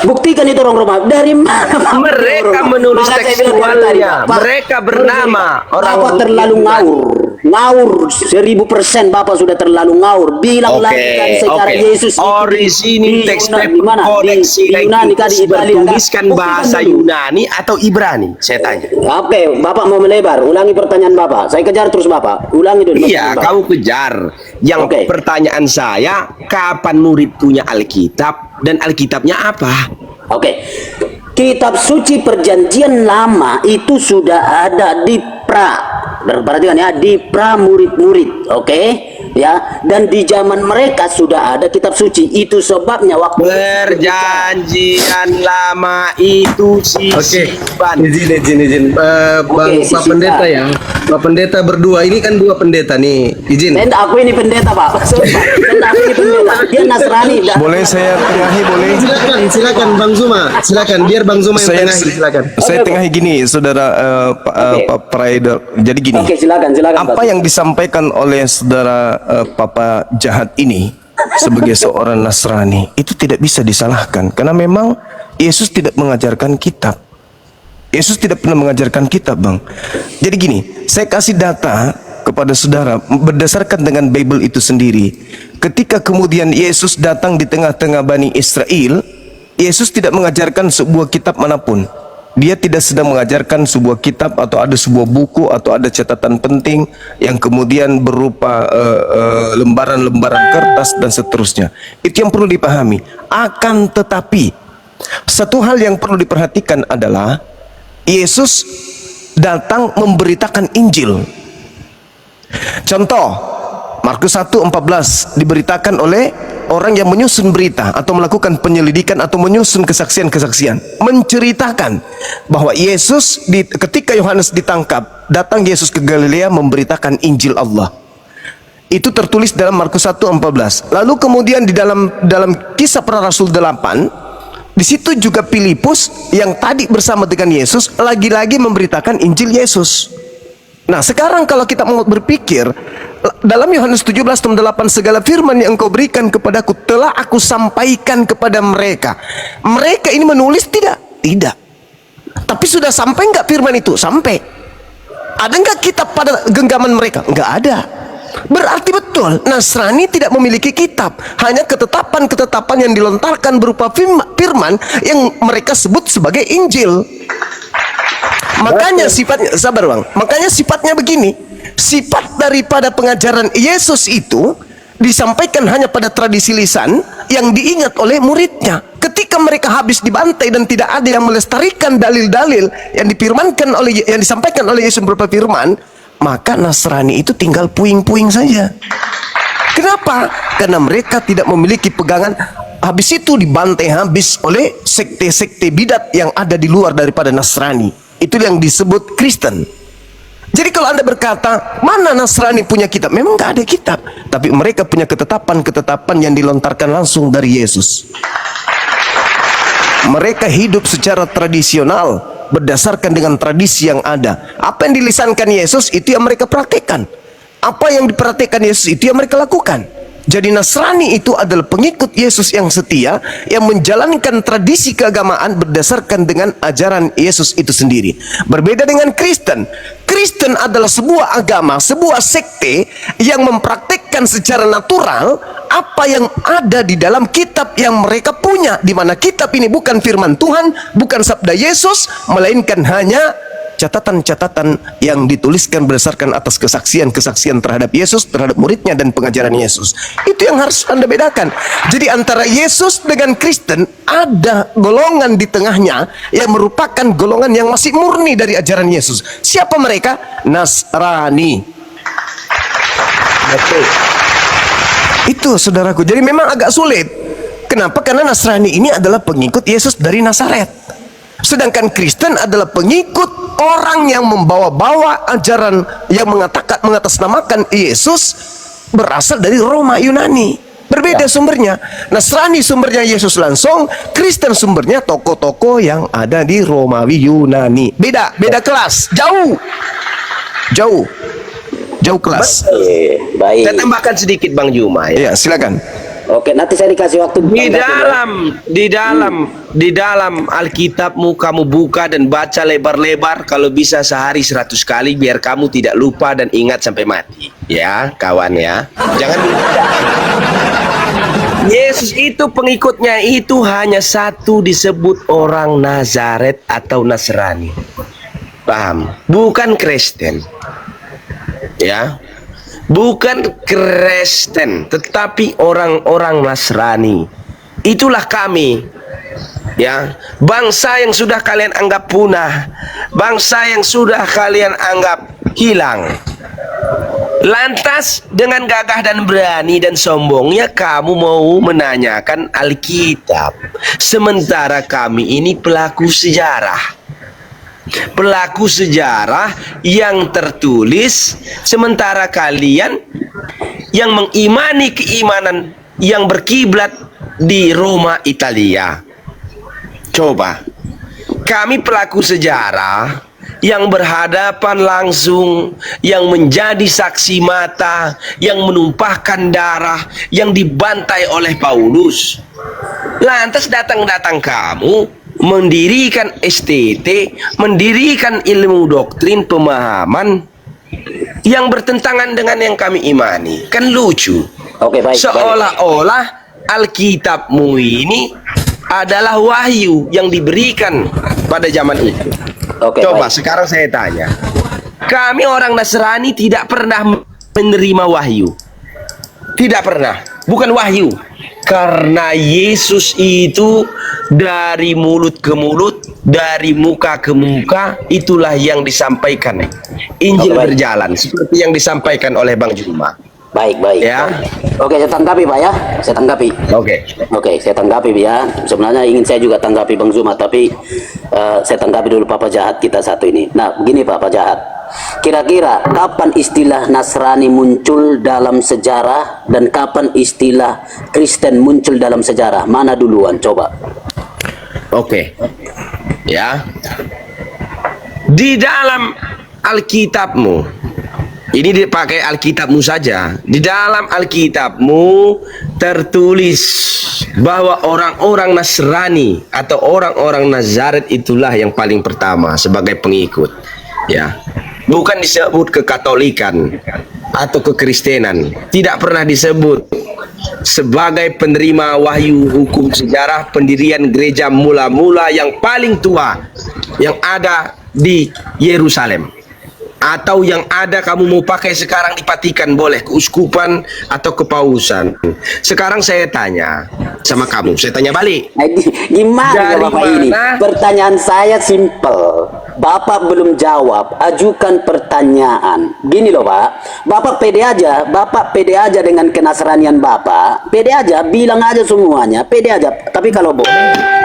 Buktikan itu orang Romawi. Dari mana Pak? Mereka menulis Maka saya bilang dari tadi, tekstualnya. Pak, Mereka bernama orang Bapak terlalu ngawur. Ngawur 1000% Bapak sudah terlalu ngawur. Bilang Oke, lagi kan secara oke. Yesus itu Original di teks Yunani, di mana? Codex Di Yunani kan, di Italia kan? bertuliskan Buktikan bahasa dulu. Yunani atau Ibrani? Saya tanya. Oke, Bapak mau melebar. Ulangi pertanyaan Bapak. Saya kejar terus Bapak. Ulangi dulu. Iya, pertanyaan Bapak. kamu kejar. Yang Oke. pertanyaan saya, kapan murid punya Alkitab dan Alkitabnya apa? Oke, kitab suci perjanjian lama itu sudah ada di perhatikan ya, di murid-murid, oke ya, dan di zaman mereka sudah ada kitab suci. Itu sebabnya waktu Perjanjian lama itu Oke, sisipan. izin. Bang, Oke, Pak Pendeta ya. Pak Pendeta berdua, ini kan dua pendeta nih. Izin. saya aku ini pendeta Pak. Sorry, Pak. Saya aku ini pendeta. Dia Nasrani. Boleh saya tengahi, boleh? Silakan Bang Zuma. Silakan biar Bang Zuma yang Saya tengahi, silakan. saya Oke. tengahi gini, saudara Oke. Pak Praeder. Jadi gini. Oke, silakan Apa Pak. yang disampaikan oleh saudara Papa Jahat ini sebagai seorang Nasrani itu tidak bisa disalahkan karena memang Yesus tidak mengajarkan kitab. Yesus tidak pernah mengajarkan kitab, Bang. Jadi gini, saya kasih data kepada saudara berdasarkan dengan Bible itu sendiri. Ketika kemudian Yesus datang di tengah-tengah Bani Israel, Yesus tidak mengajarkan sebuah kitab manapun. Dia tidak sedang mengajarkan sebuah kitab atau ada sebuah buku atau ada catatan penting yang kemudian berupa lembaran-lembaran kertas dan seterusnya. Itu yang perlu dipahami. Akan tetapi, satu hal yang perlu diperhatikan adalah Yesus datang memberitakan Injil. Contoh, Markus 1:14 diberitakan oleh orang yang menyusun berita atau melakukan penyelidikan atau menyusun kesaksian-kesaksian, menceritakan bahwa Yesus ketika Yohanes ditangkap, datang Yesus ke Galilea memberitakan Injil Allah. Itu tertulis dalam Markus 1:14. Lalu kemudian di dalam Kisah Para Rasul 8, di situ juga Filipus yang tadi bersama dengan Yesus lagi-lagi memberitakan Injil Yesus. Nah, sekarang kalau kita mau berpikir dalam Yohanes 17:8, segala firman yang engkau berikan kepadaku telah aku sampaikan kepada mereka. Mereka ini menulis tidak? Tidak. Tapi sudah sampai enggak firman itu? Sampai. Ada enggak kitab pada genggaman mereka? Enggak ada. Berarti betul Nasrani tidak memiliki kitab, hanya ketetapan-ketetapan yang dilontarkan berupa firman yang mereka sebut sebagai Injil. Makanya sifatnya, sabar Bang, makanya sifatnya begini. sifat daripada pengajaran Yesus itu disampaikan hanya pada tradisi lisan yang diingat oleh muridnya. Ketika mereka habis dibantai dan tidak ada yang melestarikan dalil-dalil yang yang disampaikan oleh Yesus berupa firman, maka Nasrani itu tinggal puing-puing saja. Kenapa? Karena mereka tidak memiliki pegangan. Habis itu dibantai habis oleh sekte-sekte bidat yang ada di luar daripada Nasrani. Itu yang disebut Kristen. Jadi kalau Anda berkata, mana Nasrani punya kitab? Memang nggak ada kitab. Tapi mereka punya ketetapan-ketetapan yang dilontarkan langsung dari Yesus. Mereka hidup secara tradisional, berdasarkan dengan tradisi yang ada. Apa yang dilisankan Yesus, itu yang mereka praktekkan. Apa yang diperhatikan Yesus, itu yang mereka lakukan. Jadi Nasrani itu adalah pengikut Yesus yang setia, yang menjalankan tradisi keagamaan berdasarkan dengan ajaran Yesus itu sendiri. Berbeda dengan Kristen. Kristen adalah sebuah agama, sebuah sekte yang mempraktikkan secara natural apa yang ada di dalam kitab yang mereka punya, di mana kitab ini bukan firman Tuhan, bukan sabda Yesus, melainkan hanya catatan-catatan yang dituliskan berdasarkan atas kesaksian-kesaksian terhadap Yesus, terhadap muridnya dan pengajaran Yesus. Itu yang harus Anda bedakan. Jadi antara Yesus dengan Kristen ada golongan di tengahnya yang merupakan golongan yang masih murni dari ajaran Yesus. Siapa mereka? Nasrani. Betul. Itu saudaraku. Jadi memang agak sulit. Kenapa? Karena Nasrani ini adalah pengikut Yesus dari Nazaret. Sedangkan Kristen adalah pengikut orang yang membawa-bawa ajaran yang mengatasnamakan Yesus berasal dari Roma Yunani. Berbeda sumbernya. Nasrani sumbernya Yesus langsung, Kristen sumbernya tokoh-tokoh yang ada di Romawi Yunani. Beda kelas, jauh kelas. Baik. Saya tambahkan sedikit Bang Juma ya. Ya, silakan. Oke, nanti saya dikasih waktu. Di dalam Alkitabmu kamu buka dan baca lebar-lebar, kalau bisa sehari 100 kali biar kamu tidak lupa dan ingat sampai mati. Ya, kawan ya. Jangan lupa. Yesus itu pengikutnya itu hanya satu, disebut orang Nazaret atau Nasrani. Paham? Bukan Kristen. Ya. Bukan Kristen, tetapi orang-orang Nasrani. Itulah kami, ya, bangsa yang sudah kalian anggap punah, bangsa yang sudah kalian anggap hilang. Lantas dengan gagah dan berani dan sombongnya kamu mau menanyakan Alkitab, sementara kami ini pelaku sejarah. Pelaku sejarah yang tertulis, sementara kalian yang mengimani keimanan yang berkiblat di Roma Italia. Coba, kami pelaku sejarah yang berhadapan langsung, yang menjadi saksi mata, yang menumpahkan darah, yang dibantai oleh Paulus. Lantas datang kamu mendirikan STT, mendirikan ilmu doktrin pemahaman yang bertentangan dengan yang kami imani. Kan lucu. Oke, baik. Seolah-olah Alkitabmu ini adalah wahyu yang diberikan pada zaman itu. Oke, Coba baik. sekarang saya tanya. Kami orang Nasrani tidak pernah menerima wahyu. Tidak pernah. Bukan wahyu. Karena Yesus itu dari mulut ke mulut, dari muka ke muka, itulah yang disampaikan. Injil berjalan seperti yang disampaikan oleh Bang Juma. Baik. Ya. Oke, saya tanggapi Pak ya. Saya tanggapi. Oke, saya tanggapi ya. Sebenarnya ingin saya juga tanggapi Bang Zuma, tapi saya tanggapi dulu Papa Jahat kita satu ini. Nah, begini Papa Jahat. Kira-kira kapan istilah Nasrani muncul dalam sejarah dan kapan istilah Kristen muncul dalam sejarah? Mana duluan? Coba. Oke. Ya. Di dalam Alkitabmu, ini dipakai Alkitabmu saja. Di dalam Alkitabmu tertulis bahwa orang-orang Nasrani atau orang-orang Nazaret itulah yang paling pertama sebagai pengikut. Ya. Bukan disebut kekatolikan atau kekristenan. Tidak pernah disebut sebagai penerima wahyu hukum sejarah pendirian gereja mula-mula yang paling tua yang ada di Yerusalem. atau yang ada kamu mau pakai sekarang dipatikan, boleh keuskupan atau kepausan. Sekarang saya tanya sama kamu, saya tanya balik. Nah, gimana Dari Bapak ini? mana? Pertanyaan saya simpel. Bapak belum jawab, ajukan pertanyaan. Gini loh Pak, Bapak pede aja dengan kenasranian Bapak. Pede aja, bilang aja semuanya, pede aja. Tapi kalau boleh,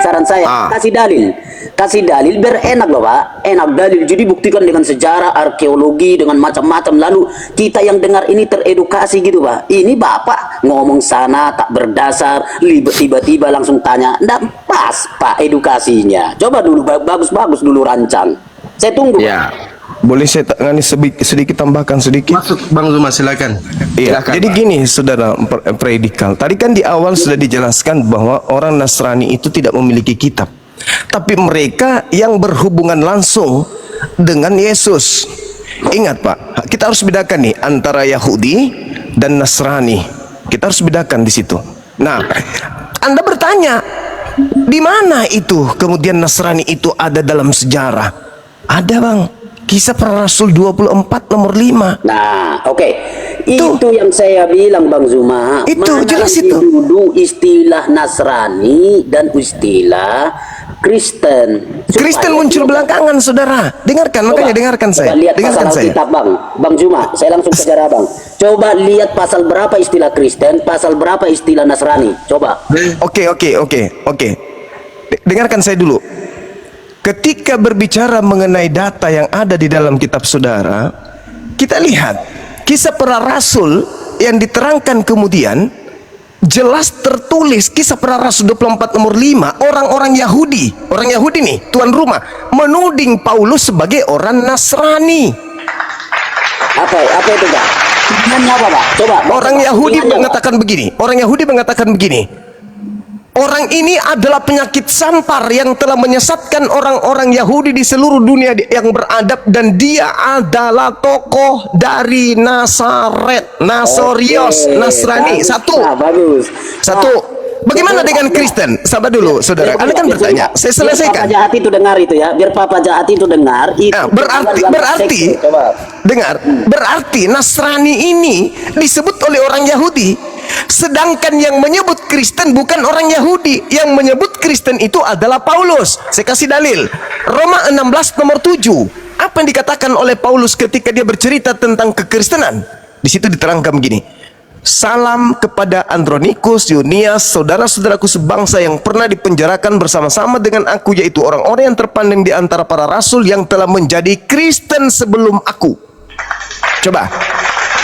saran saya, kasih dalil biar enak loh Pak. Enak dalil, jadi buktikan dengan sejarah, arkeologi, dengan macam-macam. Lalu kita yang dengar ini teredukasi gitu Pak. Ini Bapak ngomong sana tak berdasar, tiba-tiba langsung tanya. Nggak pas Pak edukasinya. Coba dulu, bagus-bagus dulu rancang. Saya tunggu. Ya. Boleh saya tangani sedikit, tambahkan sedikit? Masuk Bang Zuma, silakan. Iya, Silakan, jadi Pak. gini saudara predikal. Tadi kan di awal sudah dijelaskan bahwa orang Nasrani itu tidak memiliki kitab. Tapi mereka yang berhubungan langsung dengan Yesus. Ingat Pak, kita harus bedakan nih antara Yahudi dan Nasrani. Kita harus bedakan di situ. Nah, Anda bertanya, di mana itu kemudian Nasrani itu ada dalam sejarah? Ada Bang, Kisah Para Rasul 24 nomor 5. Nah, oke. Itu yang saya bilang Bang Zuma. Itu, Mana jelas lebih itu. dulu istilah Nasrani dan istilah Kristen. Kristen muncul belakangan saudara. Dengarkan, makanya dengarkan saya. Coba lihat Dengarkan pasal saya. Alkitab Bang Zuma, saya langsung kejar Abang. Coba lihat pasal berapa istilah Kristen, pasal berapa istilah Nasrani. Coba. Oke. Dengarkan saya dulu. Ketika berbicara mengenai data yang ada di dalam kitab saudara, kita lihat Kisah Para Rasul yang diterangkan kemudian jelas tertulis. Kisah Para Rasul 24 nomor 5, orang Yahudi nih, tuan rumah, menuding Paulus sebagai orang Nasrani. Apa itu Pak? Tujuannya apa Pak? Coba. Orang Yahudi Tujuannya, Pak. mengatakan begini. Orang ini adalah penyakit sampar yang telah menyesatkan orang-orang Yahudi di seluruh dunia yang beradab, dan dia adalah tokoh dari Nasaret, Nasorios, Oke, Nasrani. bagus. Satu. Nah, bagus. Satu. Bagaimana dengan Kristen? Sabar dulu, saudara. Anda kan bertanya. Saya selesaikan. Biar Papa Jahat itu dengar itu ya. Biar Papa Jahat itu dengar. Itu Nah, berarti Coba. dengar, berarti Nasrani ini disebut oleh orang Yahudi, sedangkan yang menyebut Kristen bukan orang Yahudi. Yang menyebut Kristen itu adalah Paulus. Saya kasih dalil. Roma 16 nomor 7. Apa yang dikatakan oleh Paulus ketika dia bercerita tentang kekristenan? Di situ diterangkan begini. Salam kepada Andronikus, Yunias, saudara-saudaraku sebangsa yang pernah dipenjarakan bersama-sama dengan aku, yaitu orang-orang yang terpandang di antara para rasul yang telah menjadi Kristen sebelum aku. Coba,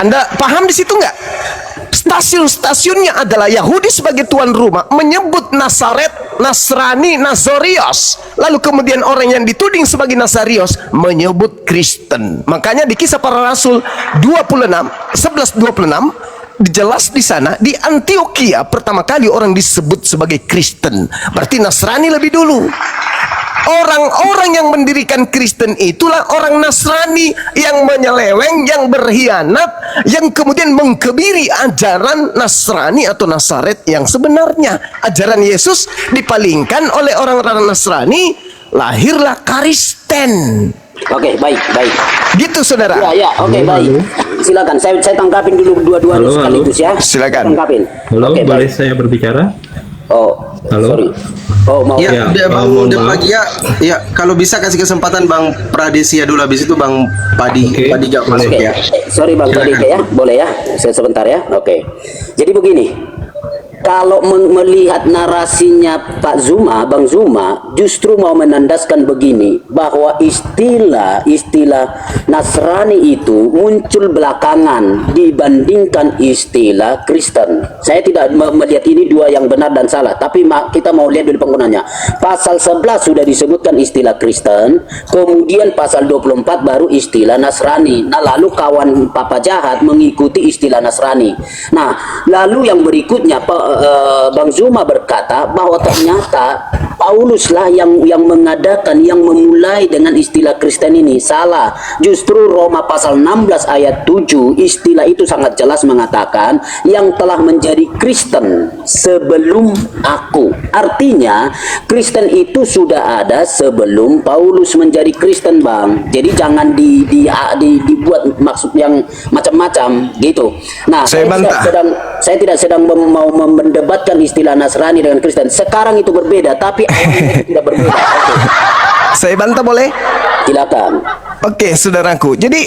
Anda paham di situ nggak? Stasiun-stasiunnya adalah Yahudi sebagai tuan rumah menyebut Nasaret, Nasrani, Nazorios. Lalu kemudian orang yang dituding sebagai Nazarios menyebut Kristen. Makanya di Kisah Para Rasul 11:26 jelas di sana, di Antioquia pertama kali orang disebut sebagai Kristen. Berarti Nasrani lebih dulu. Orang-orang yang mendirikan Kristen itulah orang Nasrani yang menyeleweng, yang berkhianat, yang kemudian mengkebiri ajaran Nasrani atau Nasaret yang sebenarnya. Ajaran Yesus dipalingkan oleh orang-orang Nasrani, lahirlah Kristen. Oke, baik. Gitu saudara. Ya, oke, baik. Silakan, saya tangkapin dulu dua-duanya sekaligus ya. Silakan. Tangkapin. Halo, Oke, boleh baik. saya berbicara? Oh, Halo? sorry. Oh, mau. Ya, Bang mohon Depagi ya, kalau bisa kasih kesempatan Bang Pradesia dulu, habis itu Bang Padi jawab masuk Oke, ya. sorry Bang Silakan. Tadike ya, boleh ya, saya sebentar ya. Oke, jadi begini, kalau melihat narasinya Pak Zuma, Bang Zuma, justru mau menandaskan begini, bahwa istilah Nasrani itu muncul belakangan dibandingkan istilah Kristen. Saya tidak melihat ini dua yang benar dan salah, tapi kita mau lihat dulu penggunanya. Pasal 11 sudah disebutkan istilah Kristen, kemudian pasal 24 baru istilah Nasrani. Nah, lalu kawan Papa Jahat mengikuti istilah Nasrani. Nah, lalu yang berikutnya Bang Zuma berkata bahwa ternyata Pauluslah yang mengadakan, yang memulai dengan istilah Kristen ini. Salah. Justru Roma pasal 16 ayat 7 istilah itu sangat jelas mengatakan yang telah menjadi Kristen sebelum aku. Artinya Kristen itu sudah ada sebelum Paulus menjadi Kristen, Bang. Jadi jangan dibuat maksud yang macam-macam gitu. Nah, saya tidak sedang mau mendebatkan istilah Nasrani dengan Kristen. Sekarang itu berbeda, tapi awalnya itu tidak berbeda. Oke. Saya bantah boleh? Silakan. Oke, saudaraku. Jadi,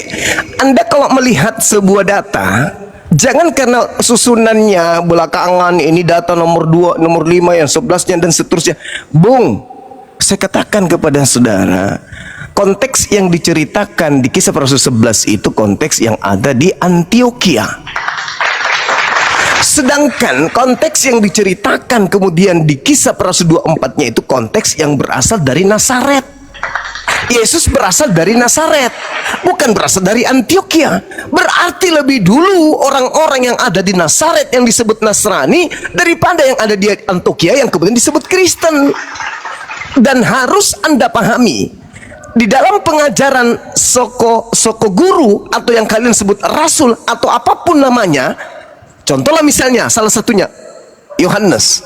Anda kalau melihat sebuah data, jangan karena susunannya belakangan ini data nomor 2, nomor 5, yang 11-nya dan seterusnya. Bung, saya katakan kepada saudara, konteks yang diceritakan di Kisah Para Rasul 11 itu konteks yang ada di Antioquia. Sedangkan konteks yang diceritakan kemudian di Kisah Para Rasul 24-nya itu konteks yang berasal dari Nazaret. Yesus berasal dari Nazaret, bukan berasal dari Antioquia. Berarti lebih dulu orang-orang yang ada di Nazaret yang disebut Nasrani daripada yang ada di Antioquia yang kemudian disebut Kristen. Dan harus Anda pahami, di dalam pengajaran soko guru atau yang kalian sebut rasul atau apapun namanya, contohlah misalnya salah satunya Yohanes.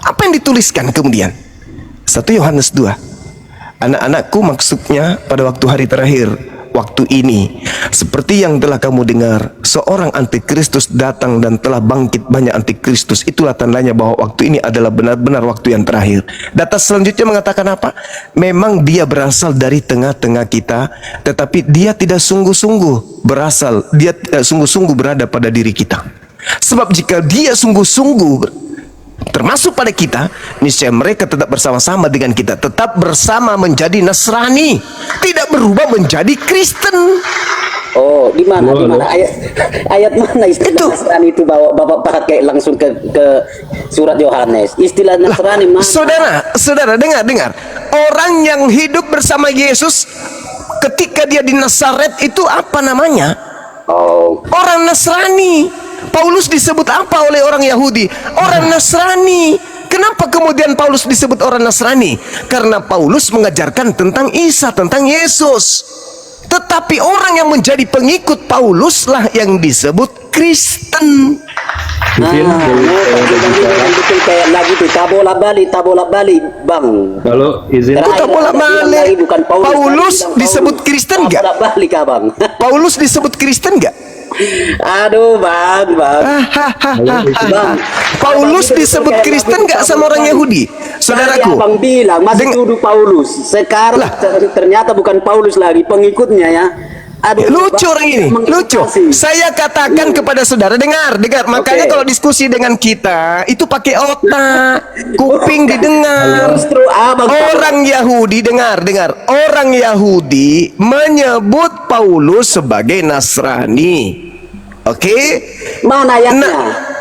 Apa yang dituliskan kemudian? 1 Yohanes 2. Anak-anakku, maksudnya pada waktu hari terakhir, waktu ini, seperti yang telah kamu dengar, seorang antikristus datang dan telah bangkit banyak antikristus. Itulah tandanya bahwa waktu ini adalah benar-benar waktu yang terakhir. Data selanjutnya mengatakan apa? Memang dia berasal dari tengah-tengah kita, tetapi dia tidak sungguh-sungguh berasal, dia tidak sungguh-sungguh berada pada diri kita. Sebab jika dia sungguh-sungguh termasuk pada kita, niscaya mereka tetap bersama-sama dengan kita, tetap bersama menjadi Nasrani, tidak berubah menjadi Kristen. Oh, di mana ayat mana istilah Itu. Nasrani itu Bapak pakai langsung ke surat Yohanes. Istilah Nasrani mana? Saudara dengar. Orang yang hidup bersama Yesus ketika dia di Nazaret itu apa namanya? Oh, Orang Nasrani. Paulus disebut apa oleh orang Yahudi? Orang Nasrani. Kenapa kemudian Paulus disebut orang Nasrani? Karena Paulus mengajarkan tentang Isa, tentang Yesus. Tetapi orang yang menjadi pengikut Paulus lah yang disebut Kristen. betul kayak lagi tuh tabola bali, Bang. Kalau izin Kok bolak-balik? Bukan Paulus disebut Kristen nggak? Tabola bali kah, Bang? Paulus disebut Kristen nggak? Aduh, Bang. Paulus disebut Kristen nggak sama orang Yahudi? Saudaraku, Bang bilang masih tuduh Paulus. Sekarang ternyata bukan Paulus lagi pengikutnya ya. Aduh, lucu Bang, orang ini, lucu. Saya katakan kepada saudara, dengar. Makanya kalau diskusi dengan kita itu pakai otak, kuping didengar. Justru Abang Orang Yahudi, dengar. Orang Yahudi menyebut Paulus sebagai Nasrani. Oke? mana ayatnya?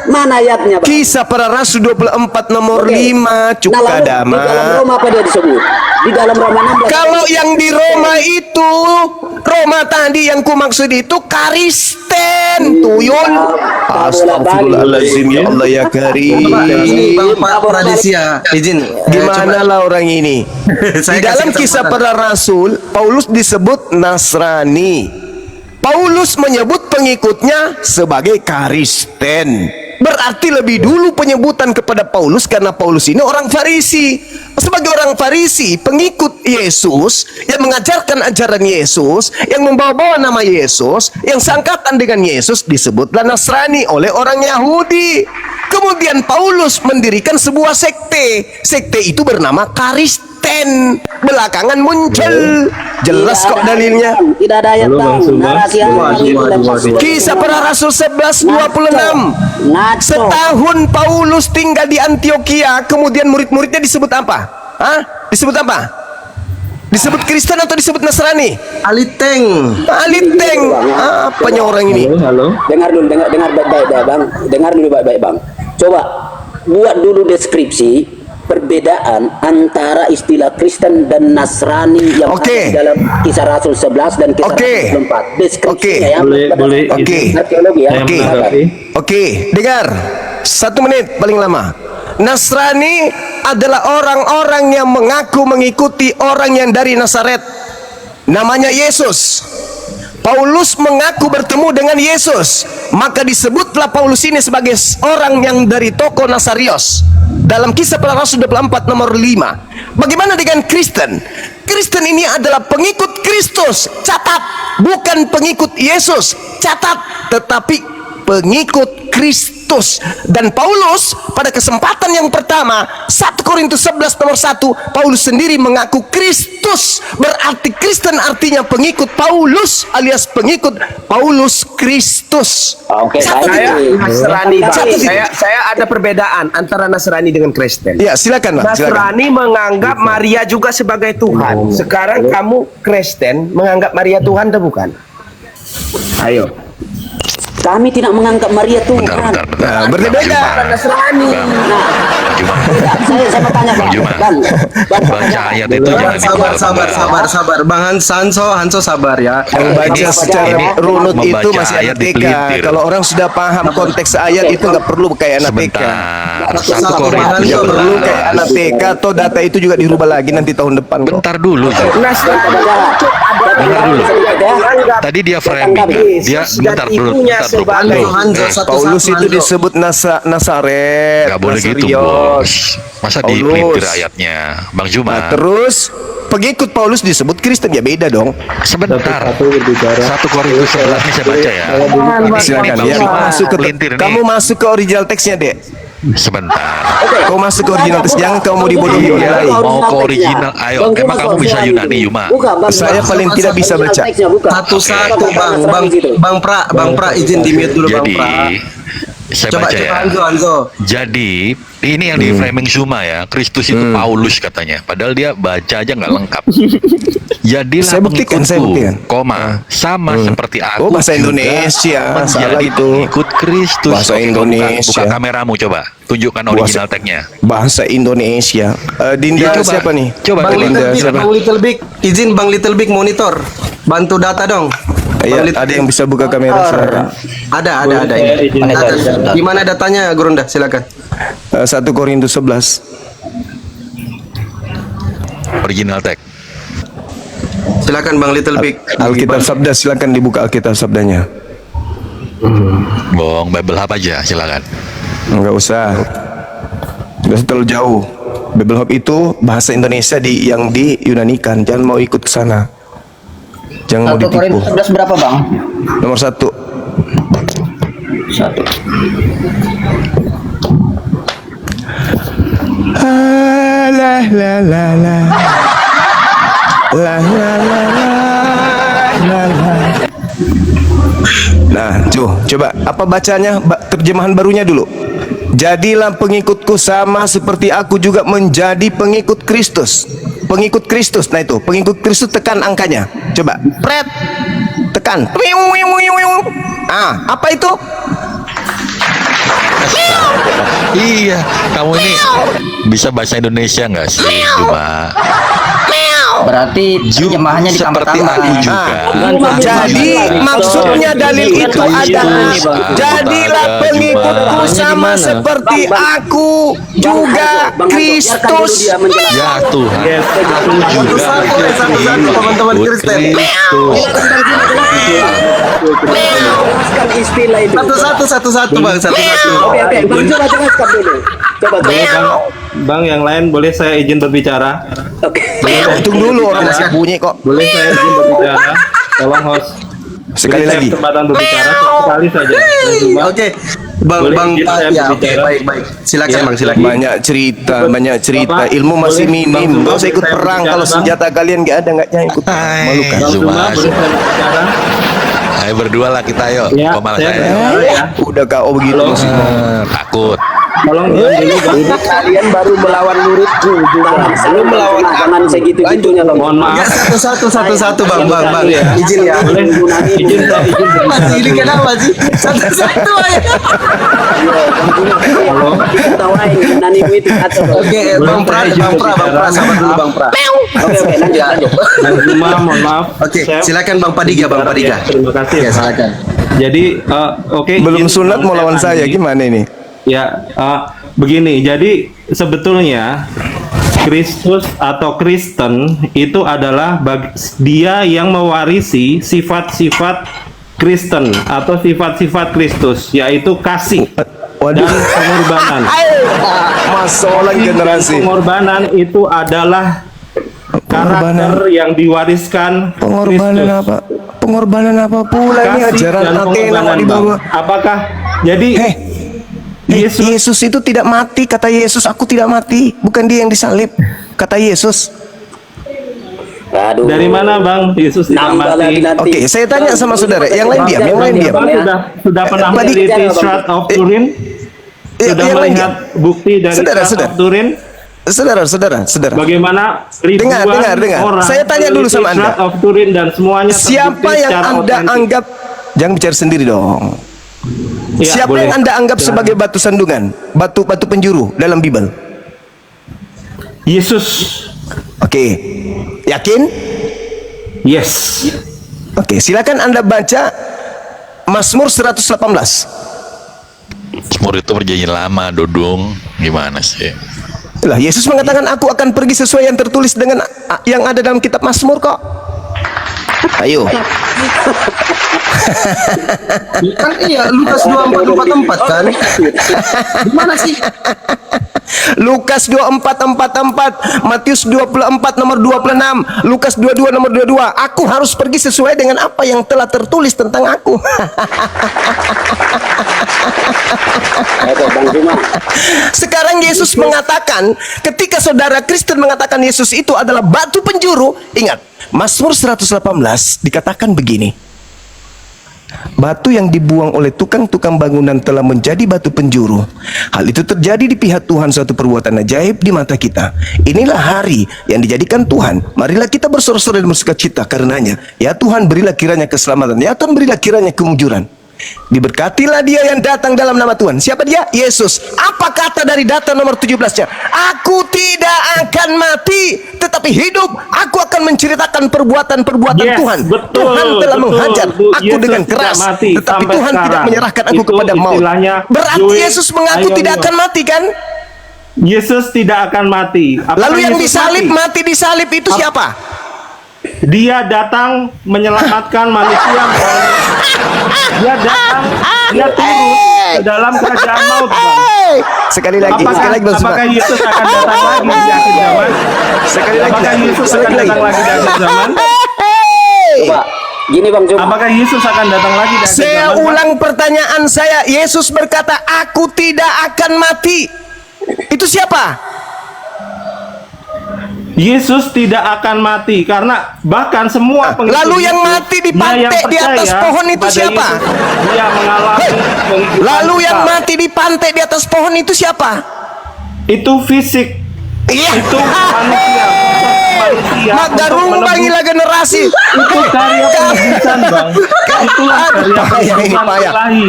Mana ayatnya, Bang? Kisah Para Rasul 24 nomor 5 Di dalam Cukadama. Roma apa dia disebut? Di dalam Roma 16. Kalau yang di Roma itu, Roma tadi yang ku maksud itu Kristen, tuyul. Astagfirullahaladzim, ya Allah ya Karim. Pak Pradesia, izin. Gimana lah orang ini? Di dalam Kisah Para Rasul, Paulus disebut Nasrani. Paulus menyebut pengikutnya sebagai Kristen. Berarti lebih dulu penyebutan kepada Paulus karena Paulus ini orang Farisi. Sebagai orang Farisi, pengikut Yesus yang mengajarkan ajaran Yesus, yang membawa-bawa nama Yesus, yang sangkatan dengan Yesus disebutlah Nasrani oleh orang Yahudi. Kemudian Paulus mendirikan sebuah sekte. Sekte itu bernama Kristen. Belakangan muncul. Jelas kok dalilnya. Tidak ada ayat, Halo, Bang Bang. Suma. Narasi yang Waduh. Kisah Para Rasul 11:26. Ngaco. Setahun Paulus tinggal di Antioquia, kemudian murid-muridnya disebut apa? Hah? Disebut apa? Disebut Kristen atau disebut Nasrani? Aliteng. Aliteng. Apanya orang ini? halo. Dengar dulu, dengar baik-baik, Bang. Dengar dulu baik-baik, Bang. Coba buat dulu deskripsi perbedaan antara istilah Kristen dan Nasrani yang Oke. ada di dalam Kisah Rasul 11 dan Kisah Oke. Rasul 24. Deskripsinya Oke. ya. Boleh Oke. izin. Arkeologi ya. Saya Oke. menanggapi. Oke, dengar. 1 menit paling lama. Nasrani adalah orang-orang yang mengaku mengikuti orang yang dari Nazaret, namanya Yesus. Paulus mengaku bertemu dengan Yesus, maka disebutlah Paulus ini sebagai orang yang dari toko Nasarios. Dalam Kisah Para Rasul 24 nomor 5. Bagaimana dengan Kristen? Kristen ini adalah pengikut Kristus, catat, bukan pengikut Yesus, catat, tetapi pengikut Kristus. Dan Paulus pada kesempatan yang pertama 1 Korintus 11 nomor 1, Paulus sendiri mengaku Kristus. Berarti Kristen artinya pengikut Paulus alias pengikut Paulus Kristus. Oke, Catat baik. itu. Nasrani, Bang. Catat itu. Saya ada perbedaan antara Nasrani dengan Kristen. Ya, silakan Bang, silakan. Nasrani menganggap Maria juga sebagai Tuhan. Sekarang kamu Kristen menganggap Maria Tuhan atau bukan? Ayo. Kami tidak menganggap Maria Tuhan. Nah, berbeda. Nasrani. Saya mau tanya Bang. Baca ayat itu jangan Sabar. Bang Hanso sabar ya. Yang baca secara Ini runut membaca itu masih ayat anak TK. dipelintir. Kalau orang sudah paham konteks ayat itu nggak perlu kayak anak TK. Sebentar. 1 Korintus Nggak perlu kayak 11. anak TK atau data itu juga dirubah lagi nanti tahun depan kok. Bentar dulu. Nasrani Dengar dulu. Tadi dia framing kan? Dia bentar dulu. sebagai Paulus itu disebut Nazaret. Gak boleh gitu, Nasarios. Bos. Masa Paulus. dipelintir ayatnya, Bang Nah, Juma? terus pengikut Paulus disebut Kristen, ya beda dong. Sebentar. Satu berbicara. 1 Korintus 11 ini saya baca ya. Silakan Bang ya, Juma masuk ke pelintir nih. kamu masuk ke original teksnya, Dek. Sebentar. Kau masuk ke original teks, jangan kau mau dibodohi oleh lain. Mau ke original. Ayo, emang kamu bisa Yunani, Yuma? Saya paling tidak bisa baca. Satu-satu Bang Pra izin di mute dulu Bang Jadi, Pra. saya Coba baca ya. Hanzo. Jadi ini yang di framing Zuma ya, Kristus itu Paulus katanya, padahal dia baca aja nggak lengkap. Jadilah Saya buktikan, saya buktikan. koma sama seperti aku. Oh, bahasa juga Indonesia, salah menjadi itu. pengikut Kristus. Bahasa Oke, Indonesia. Buka kameramu coba, tunjukkan original tagnya. Bahasa Indonesia. Dinda Ya, coba. siapa nih? Coba Bang coba. Little Big, siapa? Bang Little Big, izin Bang Little Big monitor. Bantu data dong. Ya, Bang Little ada Big. yang bisa buka kamera sekarang. Ada Saya ini. izin Data. Gimana datanya Gurunda? Silakan. 1 Korintus 11. Original tag. Silakan Bang Little Big. Alkitab Sabda, silakan dibuka Alkitab Sabdanya. Bohong, Bible Hub aja, silakan. Enggak usah. Enggak usah terlalu jauh. Bible Hub itu bahasa Indonesia yang diyunanikan. Jangan mau ikut ke sana. Jangan mau 1 ditipu. Korintus 11 berapa Bang? Nomor 1. 1. La la la la. La la la la la. Nah, coba apa bacanya? Terjemahan barunya dulu. Jadilah pengikutku sama seperti aku juga menjadi pengikut Kristus. Pengikut Kristus. Nah itu, pengikut Kristus, tekan angkanya. Coba, pret. Tekan. Apa itu? Iya, kamu ini bisa bahasa Indonesia nggak sih, Juma? Berarti terjemahannya Seperti ditambah-tambah. aku juga. Jadi maksudnya dalil itu adalah jadilah pengikutku sama seperti aku juga Kristus. Ya Tuhan, aku juga Satu-satu teman-teman Kristen. Jelaskan istilah itu. Satu-satu Bang, satu-satu. Oke, Bang coba jelaskan dulu. Coba. Bang, yang lain boleh saya izin berbicara? Oke. Tunggu dulu, orang masih bunyi kok. Boleh saya izin berbicara? Tolong host. Sekali Beri saya lagi. kesempatan berbicara sekali saja. Cuma Oke. Bang Boleh Bang izin saya ya, oke, berbicara? baik. Silakan Ya. Bang, silakan. Banyak cerita, Bapak, ilmu masih boleh minim. Bang Gak usah ikut saya perang berbicara, kalau Bang? senjata kalian gak ada, nggak ikut. Malukan. Bang Zuma, Zuma, boleh saya berbicara? Ayo berdua lah kita, yuk. Ya, Kok malah saya saya? berbicara ya. Udah KO begitu. Takut. Tolong diam dulu Bang. Ini kalian baru melawan muridku juga. Belum melawan Jangan segitu-gitunya loh. Mohon maaf. Ya, satu-satu Bang. Izin ya. Boleh izin saya izin Masih berbicara. ini kenapa sih? Satu-satu aja. Halo. Tawain nanimu itu kacau. Oke, Bang Pra, sabar dulu Bang Pra. Oke, lanjut. Dan Zuma, mohon maaf. Oke, Saya- silakan Bang Padiga, Bang Padiga. Ya, terima kasih. Ya, silakan. Jadi, oke. Belum izin sunat mau lawan tanya saya, ini. gimana ini? Ya, begini. Jadi sebetulnya Kristus atau Kristen itu adalah dia yang mewarisi sifat-sifat Kristen atau sifat-sifat Kristus, yaitu kasih dan pengorbanan. Masalah generasi. Pengorbanan itu adalah karakter yang diwariskan Pengorbanan Kristus. apa? Pengorbanan apa pula ini Kasih ajaran dan Athena pengorbanan, di bawah. Bang. Apakah jadi Yesus itu tidak mati, kata Yesus, aku tidak mati. Bukan dia yang disalib, kata Yesus. Aduh. dari mana Bang Yesus tidak Nambah lagi mati? nanti. Oke, saya tanya sama saudara, yang lain diam, yang lain diam. Bang sudah pernah meneliti Shroud of Turin? Sudah yang lain melihat bukti dari Saudara, Shroud saudara. of Turin? Saudara. Bagaimana ribuan Dengar. orang Saya tanya dulu sama Anda. Shroud of Turin dan semuanya Siapa terbukti yang secara Anda otentik. anggap, jangan bicara sendiri dong. Ya, Siapa boleh. yang Anda anggap sebagai batu sandungan, batu penjuru dalam Bible? Yesus. Oke, yakin? Yes. Oke, silakan Anda baca Mazmur 118. Mazmur itu perjanjian lama, Dodong. Gimana sih? Lah, Yesus mengatakan aku akan pergi sesuai yang tertulis dengan yang ada dalam kitab Mazmur kok. Ayo. Kan iya, Lukas 24:44 kan? Gimana sih? Lukas 24:44, Matius 24 nomor 26, Lukas 22 nomor 22. Aku harus pergi sesuai dengan apa yang telah tertulis tentang aku. Sekarang Yesus mengatakan, ketika saudara Kristen mengatakan Yesus itu adalah batu penjuru, ingat, Mazmur 118 dikatakan begini. Batu yang dibuang oleh tukang-tukang bangunan telah menjadi batu penjuru. Hal itu terjadi di pihak Tuhan, suatu perbuatan ajaib di mata kita. Inilah hari yang dijadikan Tuhan. Marilah kita bersorak-sorai dan bersukacita karenanya. Ya Tuhan, berilah kiranya keselamatan. Ya Tuhan, berilah kiranya kemujuran. Diberkatilah dia yang datang dalam nama Tuhan. Siapa dia? Yesus. Apa kata dari data nomor 17-nya? Aku tidak akan mati, tetapi hidup. Aku akan menceritakan perbuatan-perbuatan Yes, Tuhan. betul, Tuhan telah betul. menghajar aku Yesus dengan tidak keras, mati tetapi sampai Tuhan tidak sekarang. menyerahkan aku Itu kepada maut. istilahnya Berarti Joel Yesus mengaku Ayonio. tidak akan mati kan? Yesus tidak akan mati. Apakah Lalu yang Yesus disalib, mati? mati disalib itu siapa? Dia datang menyelamatkan manusia. Dia datang, dia turun ke dalam kerajaan maut. Bang. Sekali lagi, Apakah Yesus akan datang lagi di akhir zaman? Sekali lagi, Apakah Yesus akan sekali lagi. datang lagi di akhir zaman? Coba, gini Bang, coba. Apakah Yesus akan datang lagi di akhir zaman? Saya Bang? ulang pertanyaan saya. Yesus berkata, aku tidak akan mati. Itu siapa? Yesus tidak akan mati karena bahkan semua pengikut Lalu yang Yesus, mati di dia pantai yang di atas percaya pohon itu kepada siapa? Yesus, dia mengalami kehidupan Lalu yang kekal. mati di pantai di atas pohon itu siapa? Itu fisik, Iya. itu manusia, manusia Maka untuk rumbangilah menebus. generasi. Itu karya penebusan, Bang. Itulah karya Payah ini, penebusan payah. ilahi.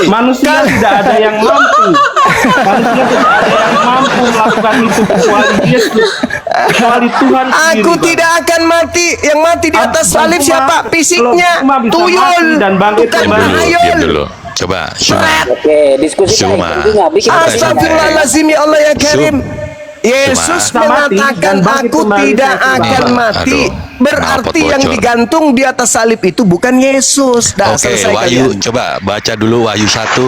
Manusia tidak ada yang mampu. Manusia tidak ada yang mampu melakukan itu kecuali Yesus, kecuali Tuhan sendiri. Aku Bang. tidak akan mati. Yang mati di atas Bang, salib cuma- siapa? Fisiknya cuma bisa tuyul, mati dan bangkit bukan kembali. Diam tahayul. dulu. Coba, Syuma. Oke, diskusi Cuma. bikin Astagfirullahaladzim, ya Allah ya Karim. Yesus Cuma. mengatakan Dan bangkit aku kembali tidak saya akan Nih, mati. aduh, Berarti knalpot yang bocor. digantung di atas salib itu bukan Yesus. Dah Oke, selesai Wahyu, kalian. coba baca dulu Wahyu 1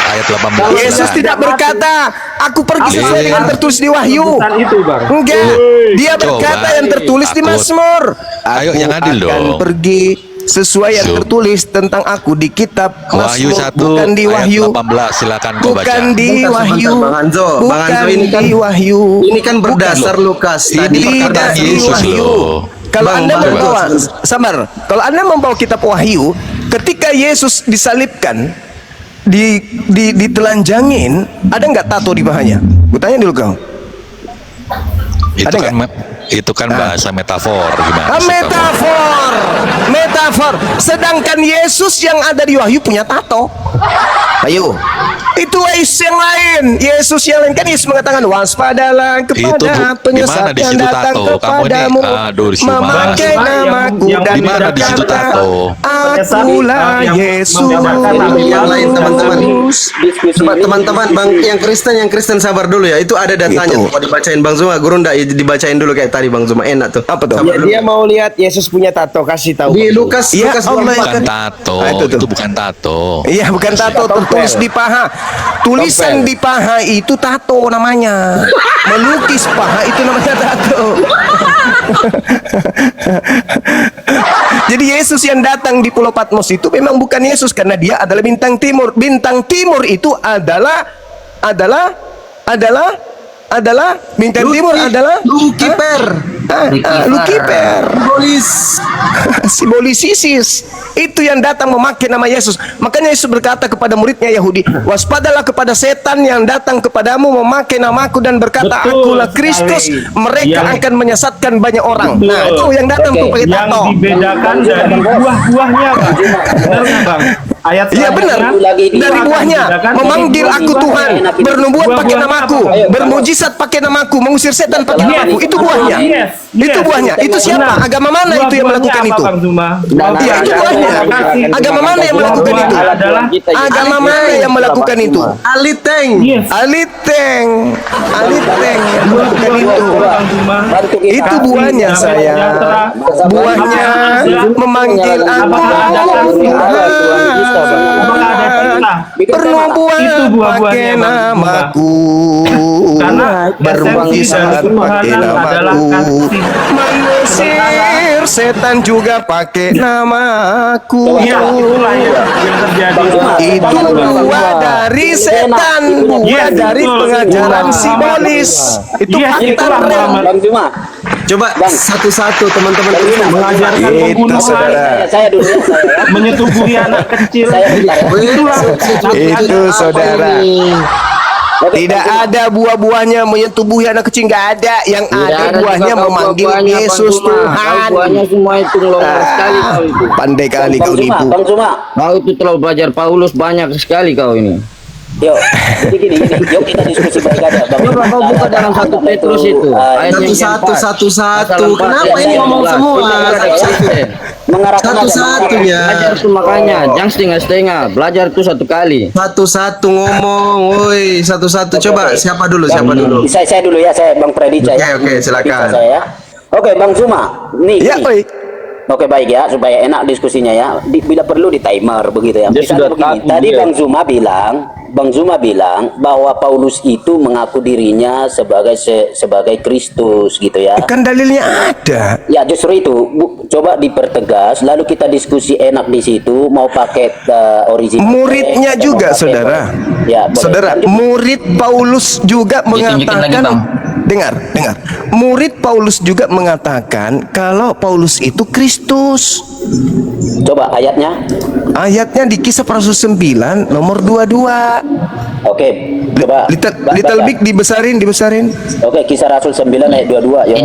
ayat 18. Yesus silakan. tidak berkata, aku pergi sesuai dengan tertulis di Wahyu. Penebusan itu, Bang. Enggak, dia Coba. berkata yang tertulis di Takut. Mazmur. Ayo, Aku yang adil akan dong. pergi sesuai yang Zoom. tertulis tentang aku di kitab Wahyu Mazmur, 1 bukan di ayat Wahyu. 18, silakan kau baca. Bukan di Sebentar, Wahyu. Bang Anzo. Bang Bukan Anzo, ini kan- di Wahyu. Ini kan berdasar Lukas tadi. Tidak perkataan di Yesus Wahyu. loh. Kalau Bang, Anda Bang, membawa, sabar. Kalau Anda membawa kitab Wahyu, ketika Yesus disalibkan, ditelanjangin, ada nggak tato di pahanya? Gue tanya dulu kau. Itu Ada kan itu kan bahasa metafor gimana Ah, sih kamu? metafor. Sedangkan Yesus yang ada di Wahyu punya tato. Ayo, Itu Yesus yang lain. Yesus yang lain kan Yesus mengatakan waspadalah kepada penyesat yang datang kepadamu, memakai namaku dan berkata, akulah Yesus. Yang lain teman-teman. Coba teman-teman Bang yang Kristen sabar dulu ya. Itu ada datanya Gitu. tuh. Mau dibacain Bang Zuma, guru ndak dibacain dulu kayak tadi Bang Zuma. Enak tuh. Apa tuh? Sabar dulu. Dia mau lihat Yesus punya tato, kasih tahu. Di Lukas Ya Lukas Allah, 24. Bukan tato, itu tuh. itu bukan tato. Iya, bukan tato, tertulis di paha. Tulisan di paha itu tato namanya. Melukis paha itu namanya tato. Jadi Yesus yang datang di Pulau Patmos itu memang bukan Yesus karena dia adalah bintang timur. Bintang timur itu adalah bintang timur adalah Lucifer. Lucifer. Simbolis. Simbolis Isis. Itu yang datang memakai nama Yesus. Makanya Yesus berkata kepada muridnya Yahudi, waspadalah kepada setan yang datang kepadamu memakai namaku dan berkata, Betul akulah Kristus. sekali. Mereka Yang- akan menyesatkan banyak orang. Betul. Nah, itu yang datang tuh pakai Yang tato. dibedakan dari buah-buahnya, Bang. Benar nggak, Bang? Ayat Iya benar. selanjutnya, Dari buahnya dibedakan memanggil dari aku Tuhan, bernubuat pakai Buah-buahnya namaku, apa? bermujizat pakai namaku, mengusir setan pakai Yes. namaku. Itu buahnya. Yes. Itu buahnya. Itu siapa? Benar. Agama mana itu yang Buah-buahnya melakukan apa, itu? Bang Zuma? Iya, itu buahnya. Agama mana yang melakukan itu? Adalah Agama mana yang melakukan itu? Aliteng. yes. Aliteng yang melakukan itu. Bang Zuma. Itu buahnya saya. Buahnya memanggil aku Tuhan. Pernubuat Itu buah-buahnya, pakai Bang. namaku. Karena Bermujizat esensi dari pakai ketuhanan adalah namaku. kasih. Mengusir setan juga pakai namaku. Iya, itulah yang terjadi. Itu buah dari setan, buah Yes, dari betul. pengajaran Muhammad. simbolis. Itu Yes, fakta itulah real. Muhammad. Bang Zuma, Coba satu-satu teman-teman Kristen Mengajarkan Itu pembunuhan, saudara. saya dulu ya, saya ya. menyetubuhi anak kecil. Saya bentar ya. Itulah. Itu saudara. Oke, Tidak Bang Zuma. ada buah-buahnya menyetubuhi anak kecil, nggak ada. Yang ada buahnya memanggil Yesus Tuhan. Buahnya semua itu ngelonggar sekali kau itu. Pandai kali Bang kau Zuma, nipu. Bang Zuma. Kau itu terlalu belajar Paulus banyak sekali kau ini. Yuk, jadi gini, yuk kita diskusi baik aja. Bang. Coba kau buka dalam 1 Petrus itu. Ayat yang satu-satu. keempat. Kenapa Pasal ini 4, ngomong ayat semua? 16. Mengarahkan aja, Satu-satunya. Belajar tuh makanya, jangan setengah-setengah. Belajar tuh 1 kali. Satu-satu ngomong. Woi, satu-satu. Coba siapa dulu? Siapa dulu? Saya dulu ya, saya Bang Freddy ya. Oke, silakan. Bisa saya ya. Oke, Bang Zuma. Nih. Ya, nih. oi. Oke, baik ya, supaya enak diskusinya ya. Bila perlu di timer begitu ya. Dia Misalnya sudah begini, tahu, tadi dia. Bang Zuma bilang bahwa Paulus itu mengaku dirinya sebagai Kristus gitu ya. Kan dalilnya ada. Ya justru itu, coba dipertegas, lalu kita diskusi enak di situ, mau pakai original. Muridnya atau juga, mau pakai- saudara. Ya, boleh. Saudara, Lanjut. murid Paulus juga Ditunjukin lagi, mengatakan, Bang. dengar. Murid Paulus juga mengatakan kalau Paulus itu Kristus. Coba ayatnya. Ayatnya di Kisah para Rasul 9 nomor 22. Oke, coba. Little baca. big dibesarin. Oke, Kisah Rasul 9 ayat 22. Yuk.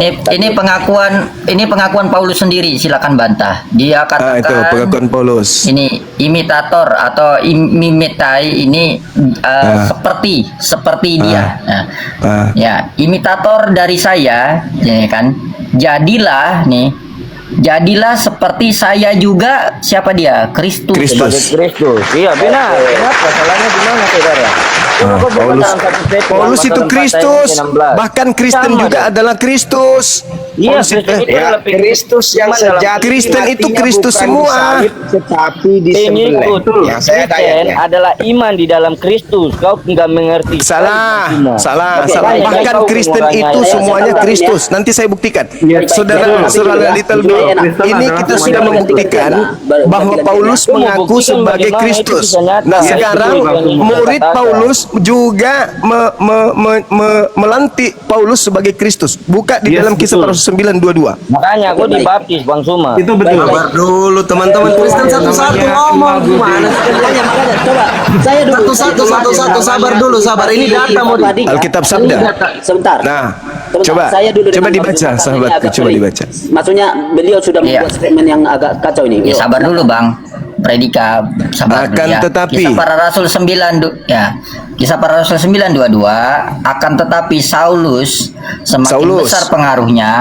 Ini pengakuan Paulus sendiri, silakan bantah. Dia katakan Itu pengakuan Paulus. ini imitator atau mimitai ini seperti dia. Nah, ya, imitator dari saya, ya kan. Jadilah seperti saya juga. Siapa dia? Kristus. Kristus. Kristus. Iya benar. Kenapa? Salahnya di mana, saudara? Paulus itu Kristus. Bahkan Kristen juga adalah Kristus. Iya, Paulus itu- Ya, Kristus yang sejati. Kristen itu artinya Kristus bukan semua. disalib, tetapi disembelih. Yang saya ada ayatnya. adalah iman di dalam Kristus. Kau nggak mengerti. Salah. Oke, Bahkan baik. Kristen itu Saya semuanya sebentar, Kristus. Nanti saya buktikan. Baik, Saudara ya. Little Ini Big, enak. ini kita sudah membuktikan bahwa Paulus mengaku sebagai Kristus. Nah, sekarang murid Paulus juga melantik Paulus sebagai Kristus. Buka di Yes, dalam Kisah betul. para Rasul 9:22. Makanya aku Baik. dibaptis, Bang Suma. Itu betul. Sabar dulu teman-teman Kristen satu-satu ngomong. Gimana sih? Makanya, coba. Saya dulu. Satu-satu. Sabar dulu, sabar. Ini data mau di. Alkitab Sabda. Sebentar. Nah, Sebentar, coba saya dulu coba dengan dibaca, Bang Zuma, sahabatku, agak coba pelik. dibaca. Maksudnya beliau sudah Iya. membuat statement yang agak kacau ini. Ya Yuk. sabar dulu, Bang. predika sabar dulu Akan ya. tetapi. Kisah Para Rasul 9 ya. Kisah Para Rasul 9:22, akan tetapi Saulus semakin besar pengaruhnya,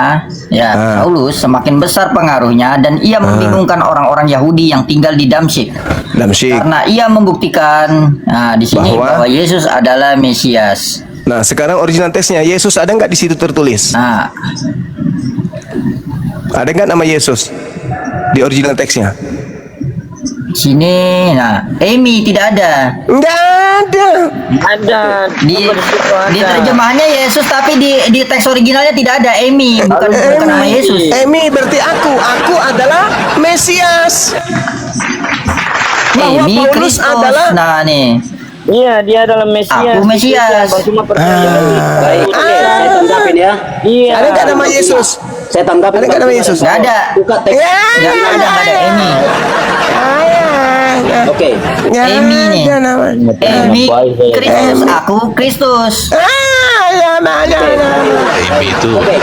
ya, Saulus semakin besar pengaruhnya dan ia membingungkan orang-orang Yahudi yang tinggal di Damsyik. Karena ia membuktikan di sini bahwa Yesus adalah Mesias. Nah, sekarang original teksnya Yesus ada nggak di situ tertulis? Nah, ada nggak nama Yesus di original teksnya? Sini, nah, Amy tidak ada. Nggak ada. Ada. Di terjemahannya Yesus, tapi di teks originalnya tidak ada Amy, bukan nama Yesus. Amy berarti aku adalah Mesias. Bahwa Amy Paulus Kristus. adalah Nah, nih. Iya, dia adalah Mesias. Aku Mesias. Cuma percaya. Baik, oke, saya tanggapin ya. Iya. Ada nggak nama Yesus? Saya tanggapin. Ada nggak nama Yesus? Nggak ada. Buka teks. Nggak ada Amy. Oke. Amy nih. Amy Kristus, aku Kristus.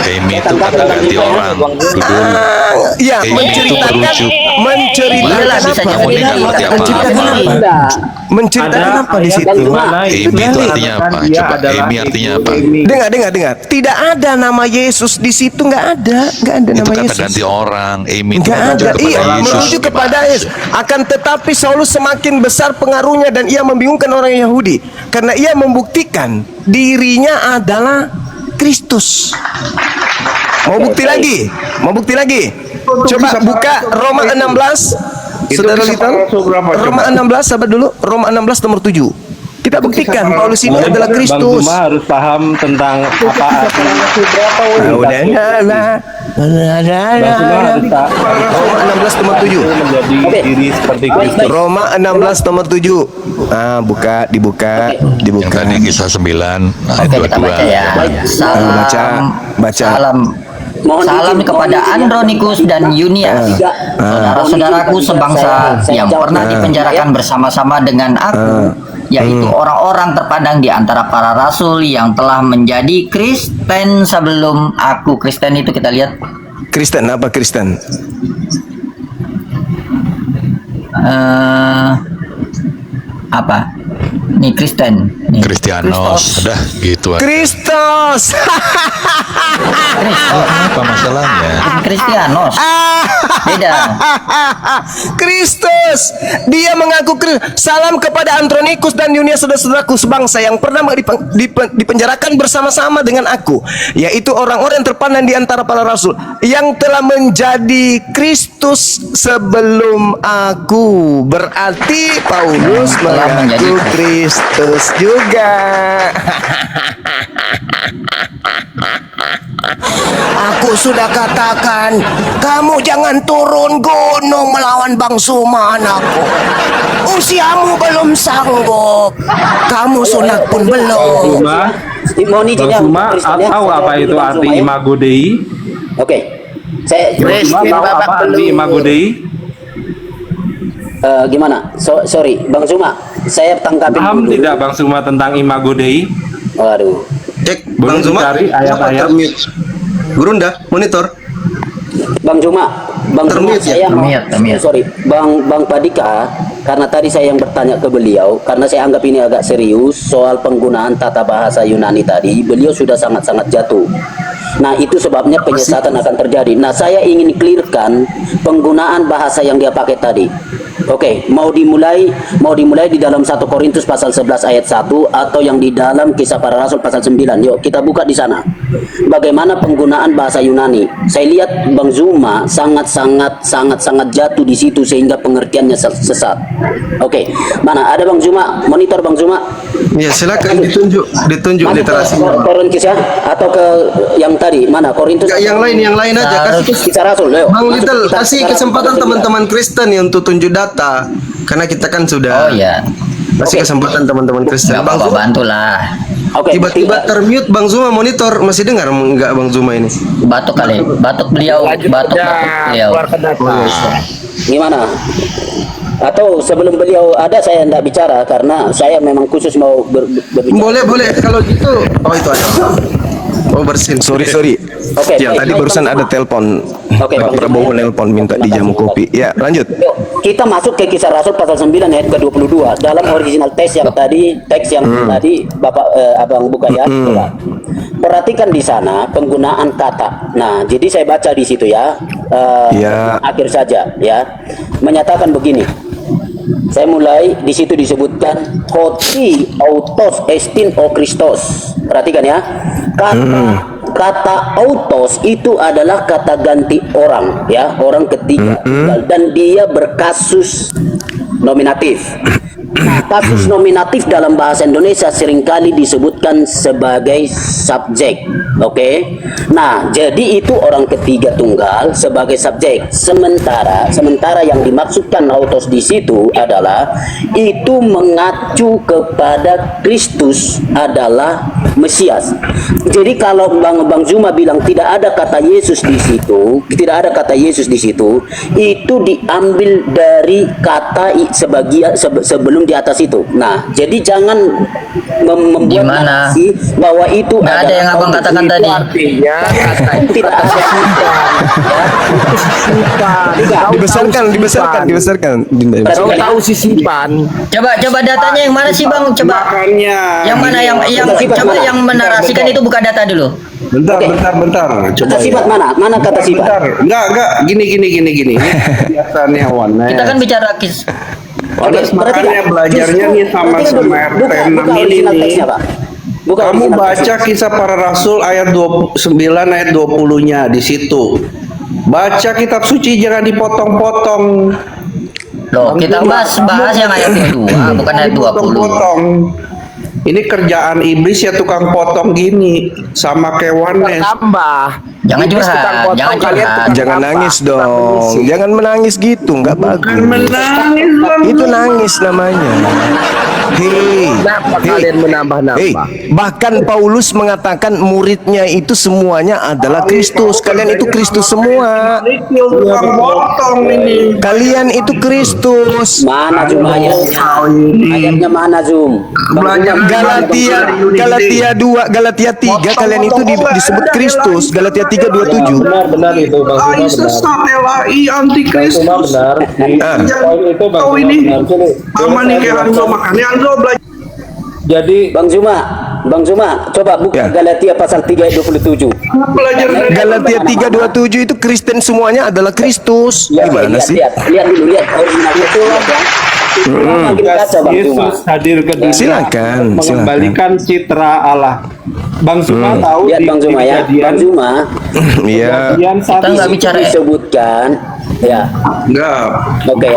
Amy itu kata ganti orang dulu. Ya, Amy itu merujuk. Iyalah, bisa Kamu jadi. tidak ngerti apa? Menceritakan apa di situ? Amy itu artinya apa? Coba Amy artinya apa? Dengar. Tidak ada nama Yesus di situ, nggak ada Itu nama kata Yesus. ganti orang. Amy itu Nggak merujuk ada. kepada Iya, Yesus. merujuk kepada Yesus. Akan tetapi Saulus semakin besar pengaruhnya dan ia membingungkan orang Yahudi karena ia membuktikan dirinya adalah Kristus. Mau bukti lagi? Coba buka Roma 16. Saudara Litan, Roma 16, sahabat dulu. Roma 16 nomor 7. Kita buktikan Paulus ini adalah Bang Kristus. Zuma harus paham tentang apa arti. Roma 16 nomor 7. Menjadi diri seperti Kristus. Roma 16 nomor 7. Dibuka. Yang tadi kisah 9 ayat Oke, kita baca 22. ya. Baca. Salam kepada Andronikus dan Yunias, saudara-saudaraku sebangsa yang pernah dipenjarakan bersama-sama dengan aku, yaitu orang-orang terpandang di antara para rasul yang telah menjadi Kristen sebelum aku. Kristen itu kita lihat Kristen apa Kristen? apa? Nih Kristen. Nih, Kristianos, udah gitu aja. Kristus. Apa masalahnya? Kristianos. Beda. Kristus. Dia mengaku salam kepada Andronikus dan Yunias, saudara-saudaraku sebangsa yang pernah dipenjarakan bersama-sama dengan aku, yaitu orang-orang yang terpandang di antara para rasul yang telah menjadi Kristus sebelum aku. Berarti Paulus mengaku Kristus juga. Aku sudah katakan, kamu jangan turun gunung melawan Bang Zuma, anakku. Usiamu belum sanggup. Kamu sunat pun belum. Bang Zuma tahu apa itu arti imago Dei? Oke. Saya Bang Zuma tahu apa arti imago Dei? Gimana? Sorry, Bang Zuma, saya tangkapin Paham dulu. tidak Bang Zuma tentang imago Dei? Waduh. Cek Boleh Bang Zuma. dicari ayat-ayat. Gurunda, monitor. Bang Zuma, Termute ya? Termute. Sorry, Bang Padika, karena tadi saya yang bertanya ke beliau, karena saya anggap ini agak serius soal penggunaan tata bahasa Yunani tadi, beliau sudah sangat-sangat jatuh. Nah, itu sebabnya penyesatan akan terjadi. Nah, saya ingin clearkan penggunaan bahasa yang dia pakai tadi. Oke, mau dimulai di dalam 1 Korintus pasal 11 ayat 1 atau yang di dalam Kisah Para Rasul pasal 9. Yuk, kita buka di sana. Bagaimana penggunaan bahasa Yunani? Saya lihat Bang Zuma sangat jatuh di situ sehingga pengertiannya sesat. Oke, mana ada Bang Zuma? Monitor Bang Zuma. Ya, silakan ditunjuk literasinya. Korintus ya atau ke yang tadi mana Korintus? Yang lain aja. Kisah Rasul. Ayo. Bang Masuk Little, kita kasih sekarang. kesempatan teman-teman Kristen nih untuk tunjuk data, karena kita kan sudah. Oh ya, Kasih kesempatan teman-teman Kristen. nggak Bang apa-apa, Zuma, bantulah. Oke. tiba-tiba termute Bang Zuma monitor, masih dengar enggak Bang Zuma ini? Batuk kali, batuk beliau. Gimana? Atau sebelum beliau ada saya tidak bicara karena saya memang khusus mau berbicara. Boleh kalau gitu. Oh, itu ada. Oh, bersin. Sorry. Oke, Yang baik, tadi baik, barusan Bang ada Zuma. telepon. Oke, Pak Bang Prabowo Zuma. nelpon minta Terima dijamu kasih. kopi. Ya, lanjut. Yuk, kita masuk ke Kisah Rasul pasal 9 ayat ke-22 dalam original teks yang tadi tadi Bapak Abang buka ya. Coba. Perhatikan di sana penggunaan kata. Nah, jadi saya baca di situ ya. Ya. Akhir saja ya. Menyatakan begini. Saya mulai di situ disebutkan hoti autos estin o Christos. Perhatikan ya. Kata autos itu adalah kata ganti orang ya, orang ketiga dan dia berkasus nominatif. Nah, kasus nominatif dalam bahasa Indonesia seringkali disebutkan sebagai subjek. Oke. Nah, jadi itu orang ketiga tunggal sebagai subjek. Sementara yang dimaksudkan autos di situ adalah itu mengacu kepada Kristus adalah Mesias. Jadi kalau Bang Zuma bilang tidak ada kata Yesus di situ, itu diambil dari kata sebagian sebelum di atas itu. Nah, jadi jangan membuat Gimana? narasi bahwa itu Nggak ada yang abang katakan tadi. Artinya kata itu tidak ada Dibesarkan. tahu sisipan. Coba datanya yang mana sih Bang? Coba. Makanya Yang mana yang menarasikan itu buka data dulu. bentar. Coba kata sifat mana? Mana kata sifat? bentar. Enggak. Gini. Ini biasanya Wan. Kita kan bicara Ones, makanya belajarnya nih sama RT 6 ini nih. Kamu baca Kisah Para Rasul ayat 9 ayat 20-nya di situ. Baca kitab suci, jangan dipotong-potong. Loh, kita bahas yang ayat 22, bukan ayat 20. Potong. Ini kerjaan iblis ya, tukang potong gini sama kewanes. Tambah. Jangan Iblis curhat, tukang potong, jangan kalian curhat. tukang Jangan tambah. nangis dong. Jangan menangis gitu, nggak bagus. Menangis Bang. Itu nangis namanya. Kenapa kalian menambah-nambah? Bahkan Paulus mengatakan muridnya itu semuanya adalah Kristus. Kalian itu Kristus semua. Tukang potong ini. Kalian itu Kristus. Mana Zoom ayatnya mana Zoom? Belajar Galatia 2, Galatia 3 kalian itu disebut Kristus. Galatia 3:27. Benar itu Bang Zuma benar. Satelai antikristus. Benar. Poin itu Bang Kau Zuma ini benar. Sini. sama nih kayak Hanzo, makanya Hanzo belajar. Jadi Bang Zuma, coba buka Ya. Galatia pasal 3 ayat 27. Belajar dari Galatia 3:27 itu Kristen semuanya adalah Kristus. Ya, Gimana sih? lihat dulu original itu ya. Makin kaca Bang Zuma. Yesus hadir ke dunia. Silakan, Mengembalikan citra Allah. Bang Zuma tahu Lihat Bang Zuma ya. Bang Zuma Iya. kejadian Kita nggak itu bicara disebutkan ya. enggak. Oke, ya.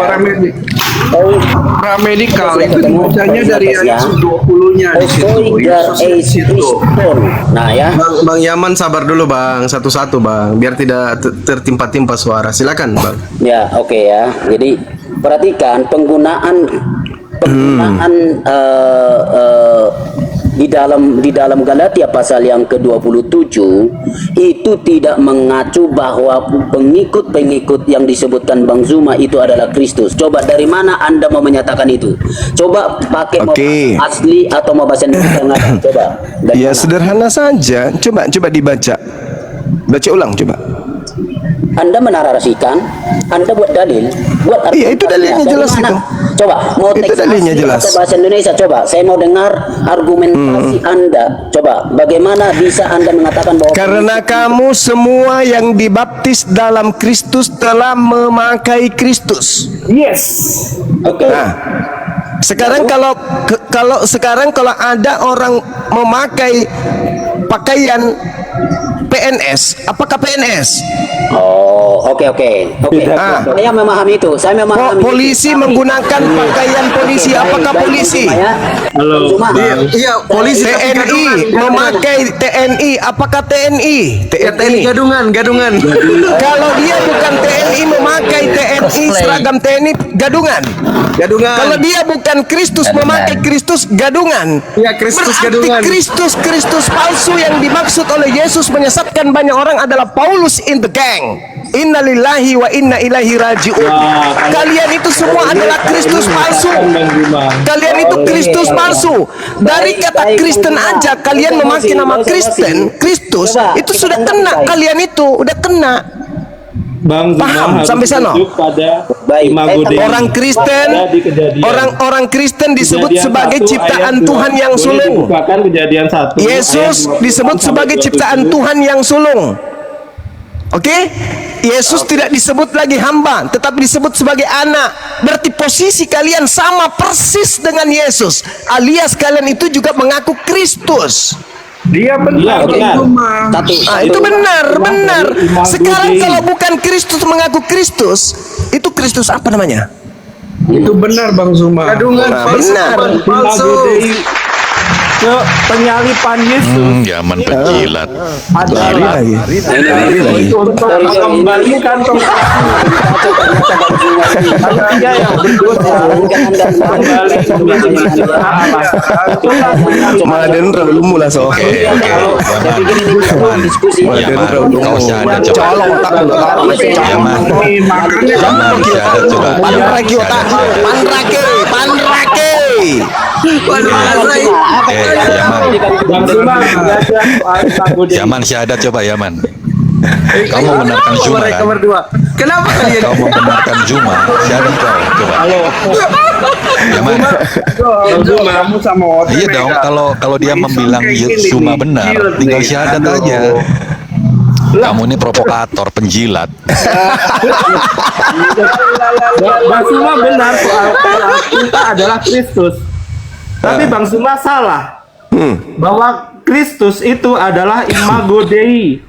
Paramedikal itu Ketemu dibacanya dari ya. ayat 20-nya di situ. Otoigar Yesus di situ. Kriston. Nah ya. Bang Yaman sabar dulu Bang, satu-satu Bang, biar tidak tertimpa-timpa suara. Silakan Bang. Ya, oke ya. Jadi perhatikan penggunaan di dalam Galatia pasal yang ke-27 itu tidak mengacu bahwa pengikut-pengikut yang disebutkan Bang Zuma itu adalah Kristus. Coba dari mana Anda mau menyatakan itu? Coba pakai mau Oke. asli atau mau bahasa Indonesia yang ada. Coba. Dari Ya mana? sederhana saja. Coba dibaca. Baca ulang coba. Anda menarasikan, Anda buat dalil, buat Iya, itu dalilnya Dari jelas mana? itu. Coba, mau Itu teks dalilnya asli jelas. atau bahasa Indonesia, coba. Saya mau dengar argumentasi Anda. Coba, bagaimana bisa Anda mengatakan bahwa Karena kamu semua yang dibaptis dalam Kristus telah memakai Kristus. Oke. Nah, sekarang kalau ada orang memakai pakaian PNS, apakah PNS? Oh, oke. Ah. Saya memahami itu. Polisi menggunakan pakaian polisi, apakah polisi? Halo. Iya, polisi TNI memakai TNI, apakah TNI? TNI gadungan. Kalau dia bukan TNI memakai TNI Cosplay. seragam TNI gadungan. Kalau dia bukan Kristus Gadungan. memakai Kristus gadungan. Iya, Kristus Berarti gadungan. Kristus palsu yang dimaksud oleh Yesus menyesatkan banyak orang adalah Paulus in the gang. Innalillahi wa inna ilaihi raji'un. Kalian itu semua adalah Kristus palsu. Kalian itu Kristus palsu. Dari kata Kristen aja kalian memakai nama Kristen, Kristus, itu sudah kena. Kalian itu udah kena. Bang Zuma Paham harus sampai sana? rujuk pada imago Dei. Orang Kristen, Ada di Kejadian. orang Kristen disebut Kejadian sebagai 1 ciptaan ayat 2. Tuhan yang Boleh sulung. dibukakan Kejadian 1 Yesus ayat 26 disebut sampai sebagai 27. ciptaan Tuhan yang sulung. Oke? Yesus tidak disebut lagi hamba, tetapi disebut sebagai anak. Berarti posisi kalian sama persis dengan Yesus. Alias kalian itu juga mengaku Kristus. Dia benar. Itu benar. Sekarang kalau bukan Kristus mengaku Kristus, itu Kristus apa namanya? Itu benar Bang Zuma. Benar. Palsu. Ke penyalipan Yesus. Zaman penjilat. Adalah untuk mengembalikan manusia yang berdosa kembali menjadi cipta Allah. Malah dan terlalu mula so. Oke. Yaman, kau syahadat coba. Colong otak lu. Yaman. Yaman syahadat coba. Panrake otak. Panrake. Yaman. Bang Zuma belajar soal imago Dei. Yaman syahadat coba Yaman. Kau membenarkan Zuma kan? Kenapa kalian? Kau membenarkan Zuma, syahadat kau coba. Yaman. Kamu sama Otis Iya dong, kalau dia membilang Zuma benar, tinggal syahadat aja. Kamu ini provokator, penjilat. Bang Zuma benar soal kita adalah Kristus. Tapi Bang Zuma salah. Bahwa Kristus itu adalah imago Dei.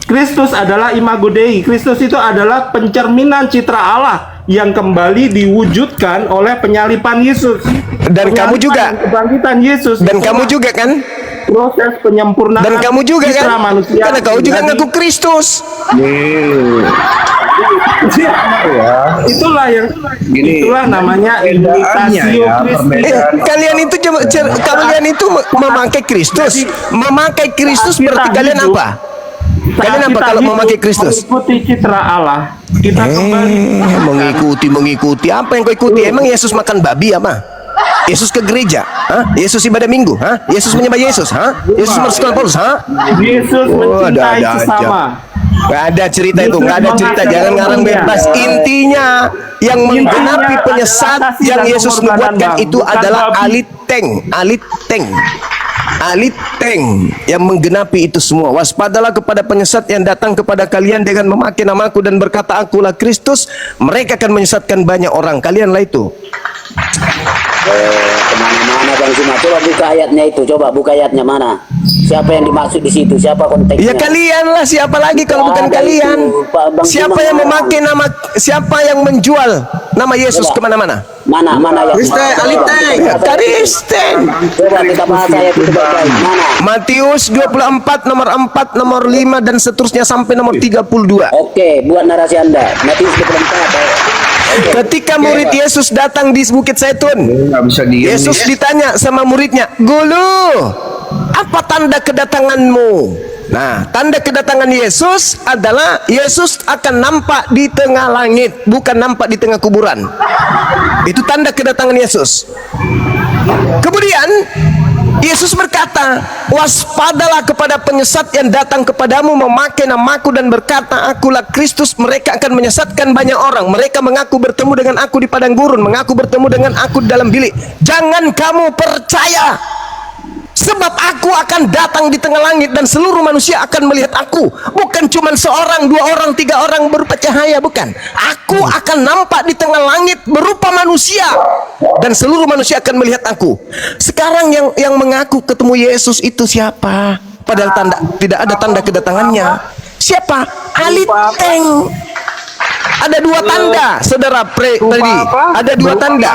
Kristus adalah imago Dei. Kristus itu adalah pencerminan citra Allah yang kembali diwujudkan oleh penyalipan Yesus. Dan kamu juga. Kebangkitan Yesus. Dan kamu juga kan? Proses penyempurnaan. Dan kamu juga citra kan? manusia. Karena kau juga ngaku Kristus. Itulah namanya imitasio Kristus. Kalian itu kalian itu memakai Kristus. Memakai Kristus berarti kalian apa? Kalian apa kalau memakai Kristus? Mengikuti citra Allah. Kita kembali Mengikuti apa yang kau ikuti? Emang Yesus makan babi apa? Yesus ke gereja? Hah? Yesus ibadah minggu? Hah? Yesus menyembah Yesus? Hah? Yesus masuk sekolah Paulus? Hah? Yesus mencintai sesama. Gak ada cerita itu, gak ada cerita. Jangan ngarang bebas. Intinya yang menggenapi penyesat yang Yesus nubuatkan itu adalah aliteng yang menggenapi itu semua. Waspadalah kepada penyesat yang datang kepada kalian dengan memakai namaku dan berkata akulah Kristus. Mereka akan menyesatkan banyak orang. Kalianlah itu. Kemana-mana Bang Zuma, coba buka ayatnya itu, coba buka ayatnya mana? Siapa yang dimaksud di situ? Siapa konteksnya? Ya kalian lah, siapa lagi kalau bukan kalian? Siapa yang memakai nama, siapa yang menjual nama Yesus kemana-mana? Mana yang Kristen, Aliteng, Kristen. Coba kita bahas ayat itu baik-baik. Mana? Matius 24 nomor 4 nomor 5 dan seterusnya sampai nomor 32. Oke, buat narasi Anda. Matius 24. Ketika murid Yesus datang di Bukit Zaitun, Yesus ditanya sama muridnya, "Guru, apa tanda kedatanganmu?" Nah, tanda kedatangan Yesus adalah Yesus akan nampak di tengah langit, bukan nampak di tengah kuburan. Itu tanda kedatangan Yesus. Kemudian Yesus berkata, waspadalah kepada penyesat yang datang kepadamu memakai namaku dan berkata akulah Kristus. Mereka akan menyesatkan banyak orang. Mereka mengaku bertemu dengan aku di padang gurun, mengaku bertemu dengan aku di dalam bilik. Jangan kamu percaya, sebab aku akan datang di tengah langit dan seluruh manusia akan melihat aku. Bukan cuma seorang, dua orang, tiga orang berupa cahaya, bukan. Aku akan nampak di tengah langit berupa manusia dan seluruh manusia akan melihat aku. Sekarang yang mengaku ketemu Yesus itu siapa? Padahal tidak ada tanda kedatangannya. Siapa? Aliteng. Ada dua tanda, saudara Freddy. Ada dua tanda.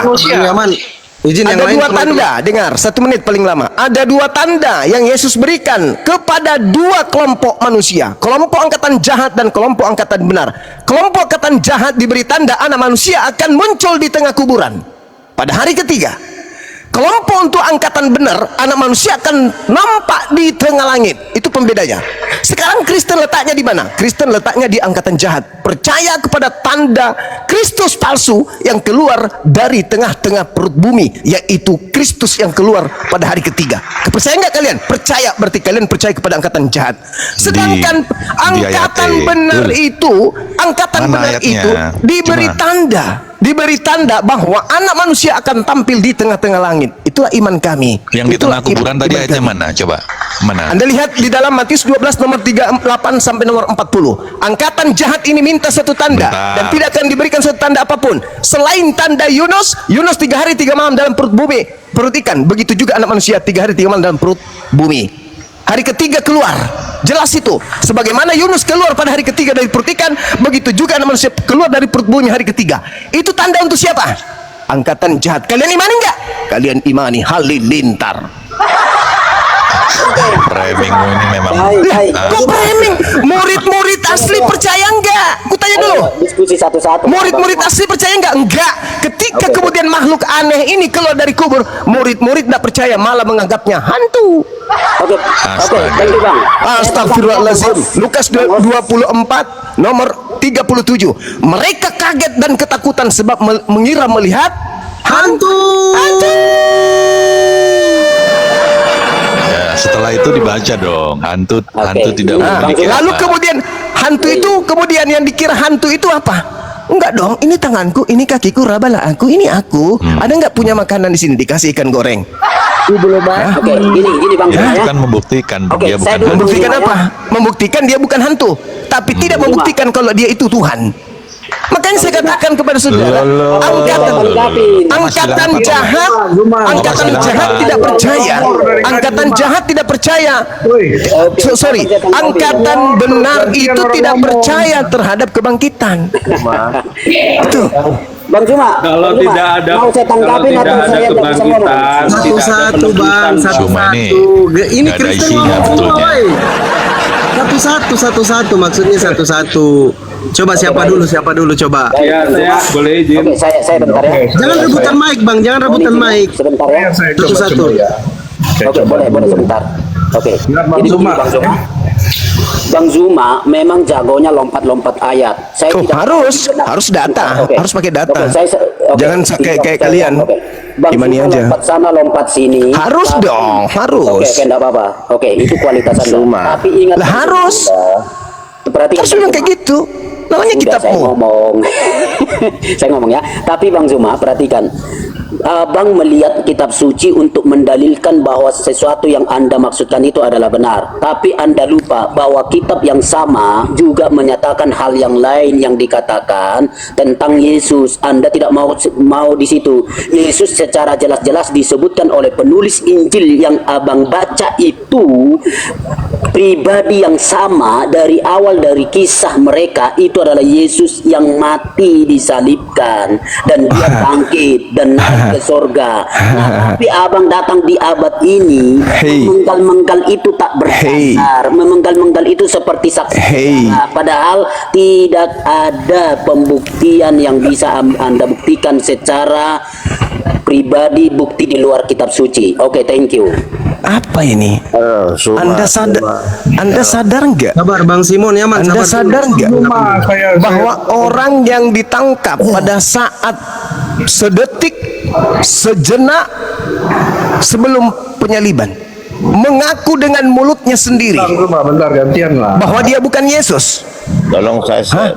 Ada dua tanda, dengar, 1 menit paling lama. Ada dua tanda yang Yesus berikan kepada dua kelompok manusia, kelompok angkatan jahat dan kelompok angkatan benar. Kelompok angkatan jahat diberi tanda anak manusia akan muncul di tengah kuburan pada hari ketiga. Kelompok untuk angkatan benar, anak manusia akan nampak di tengah langit. Itu pembedanya. Sekarang Sekarang Kristen letaknya di mana? Kristen letaknya di angkatan jahat. Percaya kepada tanda Kristus palsu yang keluar dari tengah-tengah perut bumi, yaitu Kristus yang keluar pada hari ketiga. Percaya nggak kalian? Percaya, berarti kalian percaya kepada angkatan jahat. Sedangkan angkatan benar itu, angkatan benar itu diberi tanda bahwa anak manusia akan tampil di tengah-tengah langit. Itulah iman kami. Yang di tengah kuburan tadi ayatnya mana? Coba. Mana? Anda lihat di dalam Matius 12 nomor 38 sampai nomor 40. Angkatan jahat ini minta satu tanda dan tidak akan diberikan satu tanda apapun selain tanda Yunus 3 hari 3 malam dalam perut bumi, perut ikan. Begitu juga anak manusia 3 hari 3 malam dalam perut bumi. Hari ketiga keluar. Jelas itu. Sebagaimana Yunus keluar pada hari ketiga dari perut ikan, begitu juga anak manusia keluar dari perut bumi hari ketiga. Itu tanda untuk siapa? Angkatan jahat. Kalian imani enggak? Kalian imani halilintar. Framing ini memang. Kok framing? Murid-murid asli percaya enggak? Ku tanya dulu. Diskusi satu-satu. Murid-murid asli percaya enggak? Enggak. Ketika kemudian makhluk aneh ini keluar dari kubur, murid-murid enggak percaya, malah menganggapnya hantu. Oke, thank you, Bang. Astagfirullahaladzim. Lukas 24 nomor 37. Mereka kaget dan ketakutan sebab mengira melihat hantu. Ya, setelah itu dibaca dong. Hantu tidak memiliki Lalu apa. kemudian hantu itu, kemudian yang dikira hantu itu apa? Enggak dong, ini tanganku, ini kakiku, rabalah aku, ini aku. Ada nggak punya makanan di sini? Dikasih ikan goreng. Belum. Oke, gini Bang. Ya, itu kan membuktikan dia bukan hantu. Membuktikan apa? Membuktikan dia bukan hantu, tapi tidak membuktikan kalau dia itu Tuhan. Makanya saya katakan kepada saudara, angkatan jahat tidak percaya. Angkatan jahat tidak percaya. Angkatan benar itu tidak percaya terhadap kebangkitan. Itu. Bang Juma, Kalau tidak ada, mau saya tanggapin atau tidak ada saya nggak bisa ngomong? kebangkitan, Satu-satu bang, Cuma satu-satu. Ini nggak ada Kristen isinya ngomong semua, betulnya. woy. Satu-satu, maksudnya satu-satu. Coba siapa dulu coba. saya boleh izin. Oke, saya bentar ya. Jangan rebutan mic bang, jangan rebutan mic. Sebentar ya. Satu-satu. Oke, boleh sebentar. Oke. Bang Jadi Zuma. Bang Zuma memang jagonya lompat-lompat ayat. Saya Oh, tidak- harus data, Oke. harus pakai data. Oke, Jangan kayak kalian. Oke. Bang Imani Zuma aja. lompat sana lompat sini. Harus dong, harus. Oke, enggak apa-apa. Oke, itu kualitas Anda. Tapi ingat Lah, harus. Perhatikan. Harus bilang kayak gitu. Namanya Udah, saya kitabmu. ngomong. Saya ngomong ya. Tapi Bang Zuma, perhatikan. Abang melihat kitab suci untuk mendalilkan bahwa sesuatu yang Anda maksudkan itu adalah benar. Tapi Anda lupa bahwa kitab yang sama juga menyatakan hal yang lain yang dikatakan tentang Yesus. Anda tidak mau di situ. Yesus secara jelas-jelas disebutkan oleh penulis Injil yang Abang baca itu pribadi yang sama dari awal dari kisah mereka itu adalah Yesus yang mati disalibkan dan dia bangkit dan naik ke sorga. Nah, tapi abang datang di abad ini memenggal-menggal itu tak berdasar, memenggal-menggal itu seperti saksi. Nah, padahal tidak ada pembuktian yang bisa anda buktikan secara pribadi, bukti di luar kitab suci. Oke, thank you. Apa ini? Anda sadar nggak? Sabar Bang Simon ya man. Anda sadar nggak bahwa orang yang ditangkap pada saat sedetik, sejenak sebelum penyaliban mengaku dengan mulutnya sendiri Bentar gantian lah. bahwa dia bukan Yesus. Tolong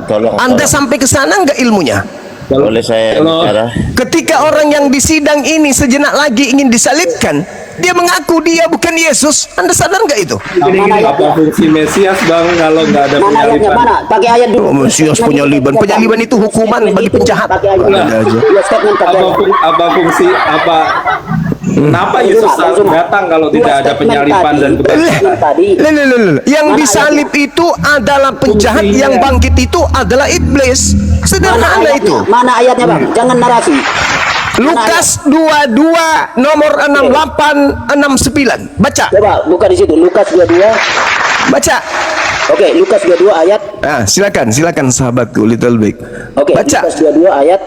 tolong. Anda sampai ke sana nggak ilmunya? Boleh saya bicara? Ketika orang yang disidang ini sejenak lagi ingin disalibkan, dia mengaku dia bukan Yesus. Anda sadar nggak itu? Apa fungsi Mesias Bang kalau nggak ada Mana ayatnya? penyaliban? Mana? Pakai ayat dulu. Oh, Mesias penyaliban. Penyaliban itu hukuman bagi penjahat. Pakai ayat. Ada aja. Dua statement pakai ayat. Apa fungsi apa? Kenapa Yesus datang kalau tidak ada penyaliban dan kebangkitan? Tadi Yang disalib itu adalah penjahat, yang bangkit itu adalah iblis. Sederhana itu. Mana ayatnya Bang? Jangan narasi. Lukas 22 nomor 6869. Baca. Coba buka di situ. Lukas 22. Baca. Oke, Lukas 22 ayat. Ah, silakan sahabatku Little Big. Oke, Baca. Lukas 22 ayat.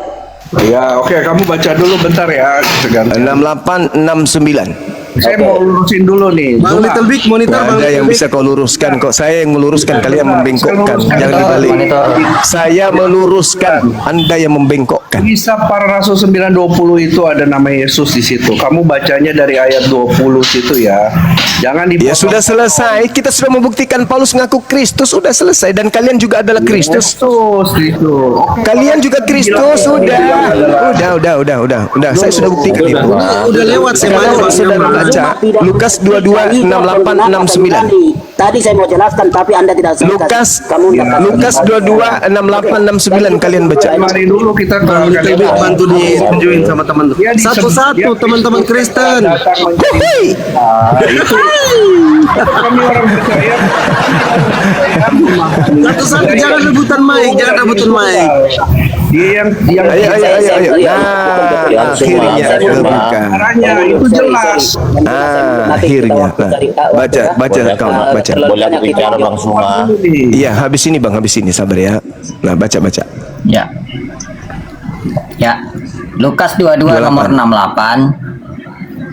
Ya, oke, kamu baca dulu bentar ya. 6869. Saya mau lurusin dulu nih. Bang Zuma. Little Big monitor Bang. Ada yang bisa kau luruskan kok. Saya yang meluruskan, kalian membengkokkan. Jangan dibalik. Saya meluruskan, Anda yang membengkokkan. Kisah para Rasul 9:20 itu ada nama Yesus di situ. Kamu bacanya dari ayat 20 situ ya. Jangan dipotong. Ya sudah selesai. Kita sudah membuktikan Paulus ngaku Kristus, sudah selesai, dan kalian juga adalah Kristus. Itu. Kalian juga Kristus, sudah. Udah. Saya sudah buktikan itu. Udah lewat saya Kalau saudara baca Lukas 22:68-69. Tadi saya mau jelaskan tapi Anda tidak selesai. Lukas 22:68-69 kalian baca. Mari dulu kita Bang Little Big bantu ditunjukin sama teman-teman. Satu-satu teman-teman Kristen. Kami orang percaya. Satu-satu, jangan rebutan mic. Dia yang Ayo. Nah, akhirnya terbuka. caranya itu jelas. Akhirnya. Baca kau, baca. Boleh aku bicara Bang Suma? Iya, habis ini Bang, habis ini, sabar ya. Nah, baca. Ya. Lukas 22 nomor 68.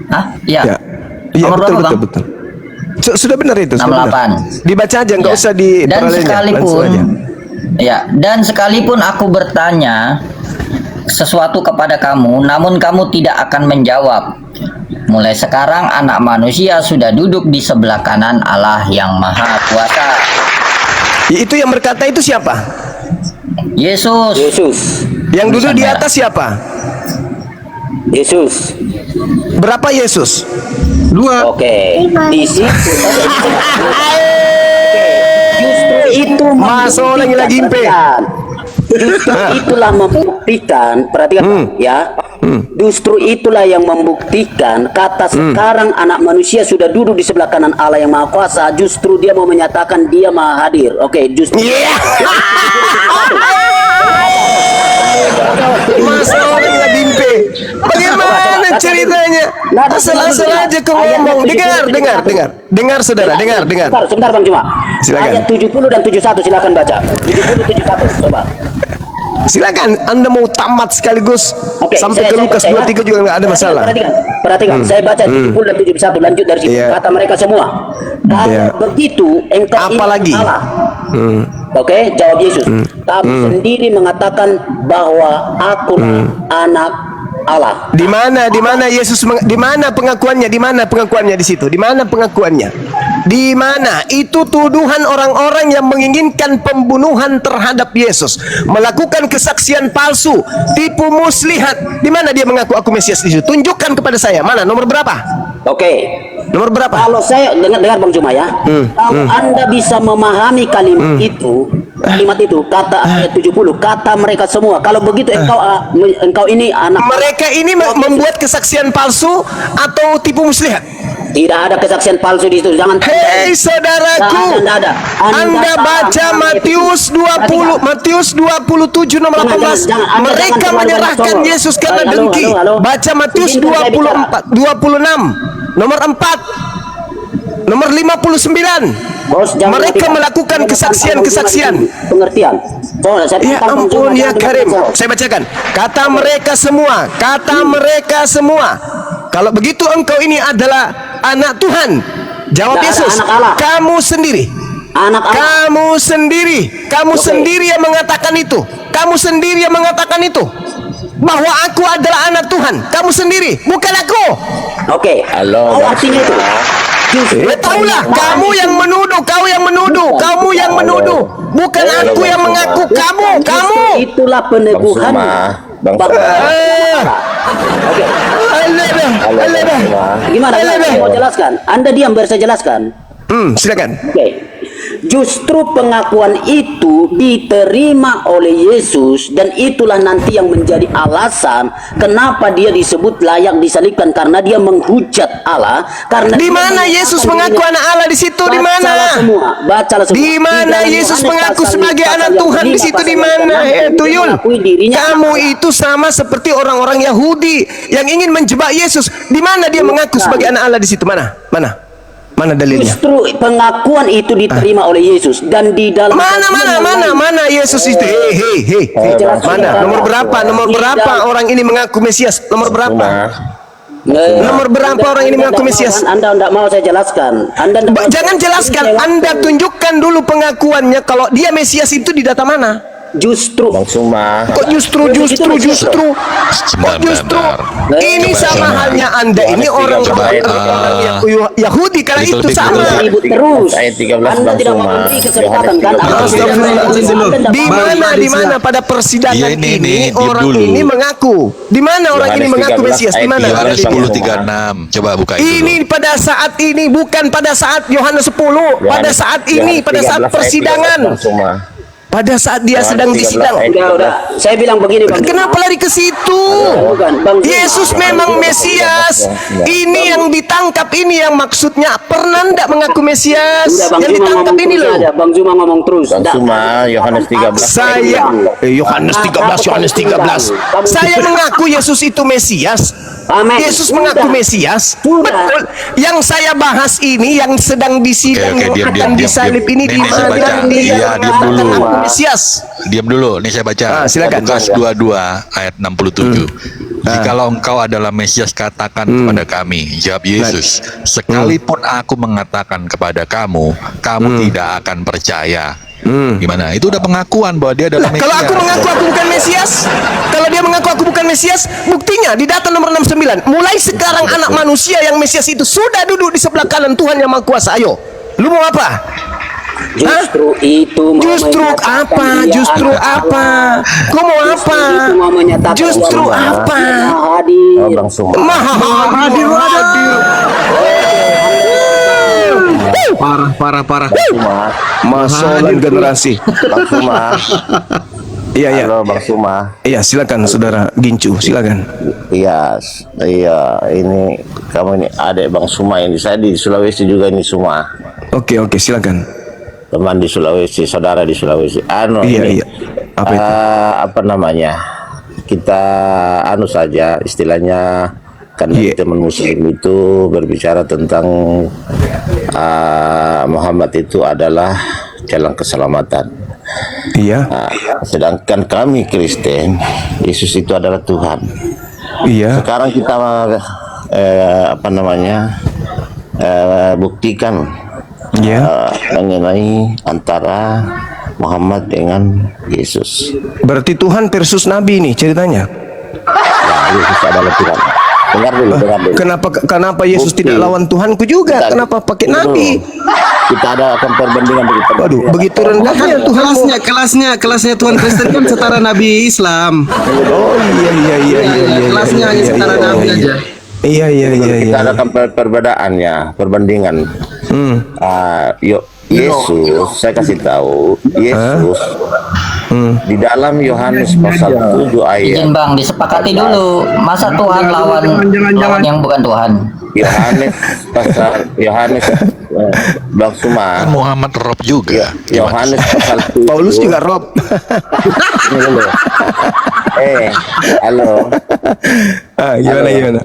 Hah? Iya. Iya, Nomor berapa, Bang? betul. Sudah benar itu, sudah 68. benar. Dibaca aja, nggak usah di Dan paralelnya, langsung aja. dan sekalipun aku bertanya sesuatu kepada kamu, namun kamu tidak akan menjawab. Mulai sekarang anak manusia sudah duduk di sebelah kanan Allah yang Maha Kuasa. Itu yang berkata itu siapa? Yesus. Yang duduk di atas siapa? Yesus. Berapa Yesus? 2. Oke. Di situ. Justru itu Masuk lagi impe. Justru itulah membuktikan, perhatikan ya. Justru itulah yang membuktikan kata sekarang anak manusia sudah duduk di sebelah kanan Allah yang Maha Kuasa. Justru dia mau menyatakan dia Maha Hadir. Oke, justru. Masuk lagi impe. Bagaimana ceritanya? Asal-asal aja kau ngomong. Dengar saudara, dengar. Sebentar Bang Juma. Silakan. Ayat 70 dan 71 silakan baca. 70 71 coba. Silakan, Anda mau tamat sekaligus sampai ke Lukas 23 juga nggak ada masalah. Perhatikan, saya baca 70 dan 71 lanjut dari situ. Kata mereka semua. Kalau begitu engkau apalagi Allah. Oke, jawab Yesus. Kamu sendiri mengatakan bahwa aku anak Allah. Di mana Yesus di mana pengakuannya? Di mana pengakuannya di situ? Di mana pengakuannya? Di mana? Itu tuduhan orang-orang yang menginginkan pembunuhan terhadap Yesus, melakukan kesaksian palsu, tipu muslihat. Di mana dia mengaku aku Mesias di situ? Tunjukkan kepada saya. Mana? Nomor berapa? Oke. Nomor berapa? Kalau saya dengar Bang Juma ya. Kalau Anda bisa memahami kalimat itu, kata ayat 70, kata mereka semua. Kalau begitu engkau ini anak. Mereka ini membuat kesaksian palsu atau tipu muslihat? Tidak ada kesaksian palsu di situ. Jangan. Hei saudaraku, Anda baca Matius 20, Matius 27 nomor 18. Mereka menyerahkan Yesus karena dengki. Baca Matius 26 nomor 4, nomor 59. Mereka melakukan kesaksian-kesaksian. Pengertian. Ya ampun ya Karim. Saya bacakan. Kata mereka semua. Kalau begitu engkau ini adalah anak Tuhan. Jawab Yesus. Kamu sendiri. Kamu sendiri yang mengatakan itu. Bahwa aku adalah anak Tuhan. Kamu sendiri, bukan aku. Oke. Halo. Artinya itu. Tahulah, kamu yang menuduh. Bukan aku yang mengaku, kamu. Itulah peneguhan. Oke. Gimana? Saya mau jelaskan. Anda diam biar saya jelaskan. Silakan. Oke. Justru pengakuan itu diterima oleh Yesus dan itulah nanti yang menjadi alasan kenapa dia disebut layak disalibkan, karena dia menghujat Allah. Karena di mana Yesus mengaku anak Allah di situ? Di mana? Bacalah semua. Di mana Yesus mengaku sebagai anak Tuhan di situ? Di mana? Tuyul. Kamu itu sama seperti orang-orang Yahudi yang ingin menjebak Yesus. Di mana dia mengaku sebagai anak Allah di situ? Mana dalilnya? Justru pengakuan itu diterima oleh Yesus dan di dalam mana Yesus itu? Mana? Nomor berapa orang ini mengaku Mesias? Nomor berapa? Nomor berapa orang ini mengaku Mesias? Anda tidak mau saya jelaskan. Jangan jelaskan, Anda tunjukkan dulu pengakuannya kalau dia Mesias itu di data mana? Justru Bang Suma. Kok justru? Kok justru? Ini sama halnya Anda ini orang Yahudi kala itu sama. Terus Ayat 13 Anda Bang tidak mau Suma. memberi kesempatan kan? Di mana pada persidangan ini orang ini mengaku? Di mana orang ini mengaku Mesias? Di mana? Yohanes 10:36. Coba buka itu. Ini pada saat ini, bukan pada saat Yohanes 10, pada saat ini, pada saat persidangan. Pada saat dia sedang disidang. Udah. Saya bilang begini, Bang. Kenapa lari ke situ? Yesus memang Mesias. Ini yang ditangkap ini yang maksudnya pernah ndak mengaku Mesias? Yang ditangkap ini loh. Bang Zuma ngomong terus. Bang Suma, Yohanes 13. Yohanes 13. Saya mengaku Yesus itu Mesias. Amen. Yesus mengaku Mesias. Betul. Yang saya bahas ini yang sedang disidang yang akan disalib ini di mana dia mengaku Mesias. Diam dulu, ini saya baca. Silakan. Lukas 22 ayat 67. Jikalau engkau adalah Mesias, katakan kepada kami. Jawab Yesus, sekalipun aku mengatakan kepada kamu, kamu tidak akan percaya. Gimana? Itu udah pengakuan bahwa dia adalah Mesias. Kalau aku mengaku aku bukan Mesias, kalau dia mengaku aku bukan Mesias, buktinya di data nomor 69. Mulai sekarang anak manusia yang Mesias itu sudah duduk di sebelah kanan Tuhan yang Maha Kuasa. Ayo, lu mau apa? Justru itu Justru apa? Justru apa? Kau mau apa? Justru apa? Oh, Bang Suma. Hadir. Parah. Masalah generasi. Bang Suma. Iya. Halo Bang Suma. Iya, silakan Saudara Gincu, silakan. Iya, ini kamu ini adik Bang Suma ini. Saya di Sulawesi juga ini Suma. Oke, silakan. Teman di Sulawesi, saudara di Sulawesi. Iya. Apa itu? Apa namanya? Kita saja istilahnya karena teman muslim itu berbicara tentang Muhammad itu adalah jalan keselamatan. Iya. Sedangkan kami Kristen, Yesus itu adalah Tuhan. Iya. Sekarang kita buktikan mengenai antara Muhammad dengan Yesus. Berarti Tuhan versus Nabi nih ceritanya. Ya, Yesus adalah Tuhan. Dengar dulu. Kenapa Yesus tidak lawan Tuhanku juga? Kenapa pakai Nabi? Kita akan perbandingan begitu. Waduh, begitu rendahnya Tuhan. Kelasnya Tuhan Kristen kan setara Nabi Islam. Oh iya. Kelasnya hanya setara Nabi aja. Iya. Kita akan perbedaannya, perbandingan. Yesus, saya kasih tahu, Yesus di dalam Yohanes pasal 7 ayat. Izin Bang, disepakati dulu. Masa Tuhan lawan yang bukan Tuhan? Yohanes Bang Suma. Muhammad Rob juga. Yohanes pasal 7. Paulus juga Rob. Halo. Gimana?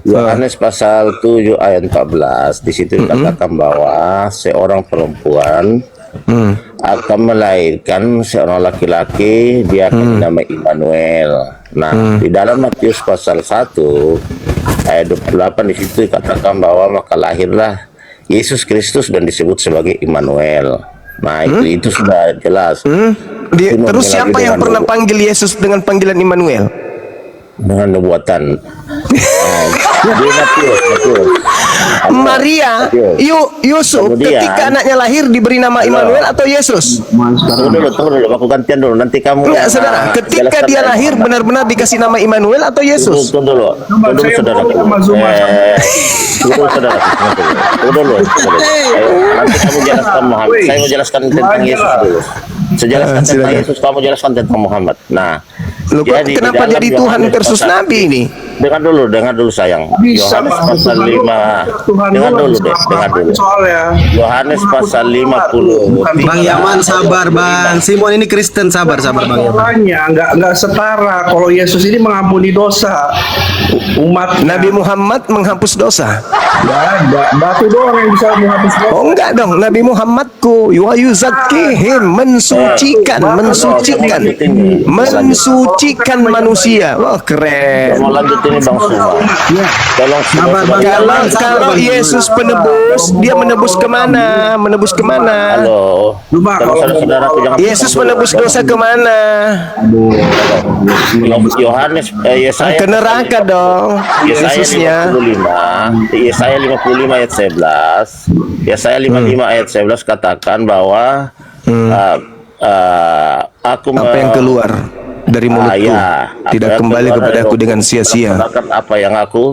Yohanes pasal 7 ayat 14 di situ dikatakan bahwa seorang perempuan akan melahirkan seorang laki-laki, dia akan dinamai Immanuel. Nah, di dalam Matius pasal 1 ayat 28 di situ dikatakan bahwa maka lahirlah Yesus Kristus dan disebut sebagai Immanuel. Nah, itu sudah jelas. Terus siapa yang pernah panggil Yesus dengan panggilan Immanuel? Dengan nubuatan. Matius. Maria, Yusuf ketika anaknya lahir diberi nama Immanuel atau Yesus? Tunggu dulu, aku gantian dulu. Nanti kamu. Enggak, saudara. Ketika dia lahir benar-benar dikasih nama Immanuel atau Yesus? Tunggu dulu, saudara. Tunggu dulu. Nanti kamu jelaskan Muhammad. Saya mau jelaskan tentang Yesus dulu. Saya jelaskan tentang Yesus, kamu jelaskan tentang Muhammad. Nah, kenapa jadi Tuhan versus Nabi ini? Dengar dulu sayang. Yohanes pasal 5. Dengar dulu. Yohanes pasal 50. Bang Yaman sabar Bang. Simon ini Kristen sabar Bang Yaman. Makanya enggak setara. Kalau Yesus ini mengampuni dosa umat. Nabi Muhammad menghapus dosa. Enggak ada. Batu doang yang bisa menghapus dosa. Oh enggak dong, Nabi Muhammadku yuzakkihim, mensucikan manusia. Wah, keren. ini Bang Suma. Tolong Kalau Yesus penebus, dia menebus kemana? Menebus kemana? Halo. Saudara-saudaraku jangan Yesus menebus dosa kemana? Yohanes Yesaya Ke neraka dong. Yesusnya. Yesaya 55 ayat 11. Yesaya 55 ayat 11 katakan bahwa aku apa yang keluar dari mulutku tidak kembali kepadaku dengan sia-sia. Apa yang aku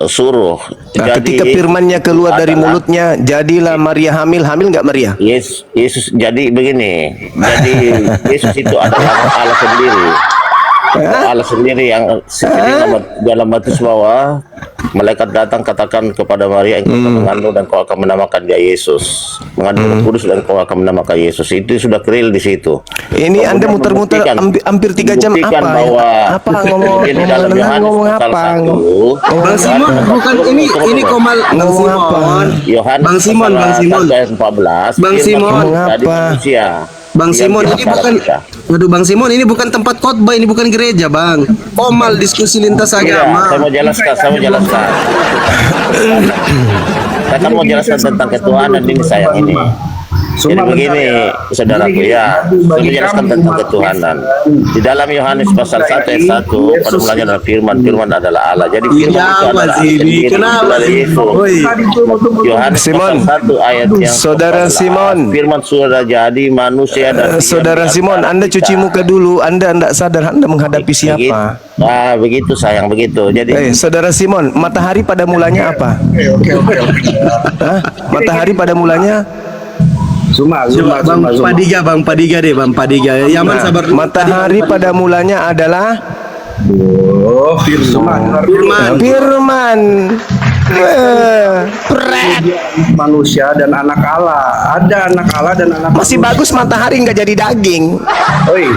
suruh. Nah, ketika firman-Nya keluar dari mulutnya, jadilah Maria hamil. Hamil nggak Maria? Yesus jadi begini. Jadi Yesus itu adalah Allah sendiri. Allah sendiri yang dalam batas bahwa malaikat datang katakan kepada Maria, engkau akan mengandung dan kau akan menamakan dia Yesus. Mengandung Roh Kudus dan kau akan menamakan Yesus. Itu sudah real di situ. Ini kemudian Anda muter-muter hampir 3 jam apa? Bahwa apa ngomong apa? Bang Simon bukan ini Komal ngomong apa? Bang Simon 14. Bang Simon tadi manusia. Bang Simon ini bukan waduh Bang Simon ini bukan tempat khotbah, ini bukan gereja, Bang. Komal diskusi lintas agama. Saya mau jelaskan. Saya mau jelaskan tentang ketuhanan ini sayang ini. Jadi begini, saudaraku ya, saya menjelaskan tentang ketuhanan. Di dalam Yohanes pasal 1 ayat 1, pada mulanya adalah firman, firman adalah Allah. Jadi firman itu adalah Allah Yesus. Yohanes pasal 1 ayat yang Saudara Simon, firman sudah jadi manusia dan Saudara Simon, Anda cuci muka dulu. Anda tidak sadar Anda menghadapi siapa? Begitu sayang, begitu. Jadi Saudara Simon, matahari pada mulanya apa? Matahari pada mulanya Bang Padiga deh, Bang Padiga. Yaman sabar. Matahari pada mulanya adalah Firman. Manusia dan anak Allah. Ada anak Allah dan anak Masih bagus matahari nggak jadi daging. Oi,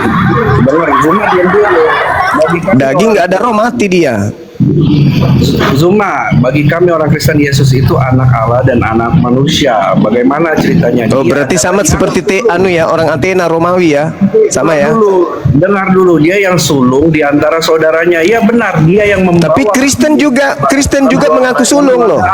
benar. Zuma diam dulu. Daging nggak ada roh, mati dia. Zuma, bagi kami orang Kristen Yesus itu anak Allah dan anak manusia. Bagaimana ceritanya? Oh, berarti sama seperti orang Athena Romawi ya. Sama ya. Dengar dulu, dia yang sulung di antara saudaranya. Iya benar, dia yang membawa. Tapi Kristen juga mengaku sulung loh.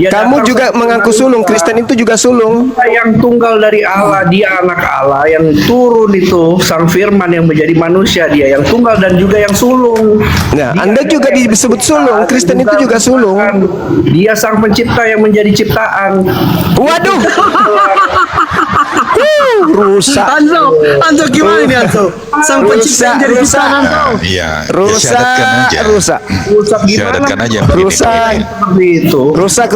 Kamu juga mengaku sulung. Kristen itu juga sulung. Yang tunggal dari Allah, dia anak Allah yang turun itu sang firman yang menjadi manusia, dia yang tunggal dan juga yang sulung. Nah, Anda juga disebut sulung. Kristen itu juga sulung. Dia sang pencipta yang menjadi ciptaan. Waduh. Rusak. Anto gimana ini Anto? Sang pencipta jadi ciptaan Anto. Iya. Rusak. Syahadatkan aja. Rusak.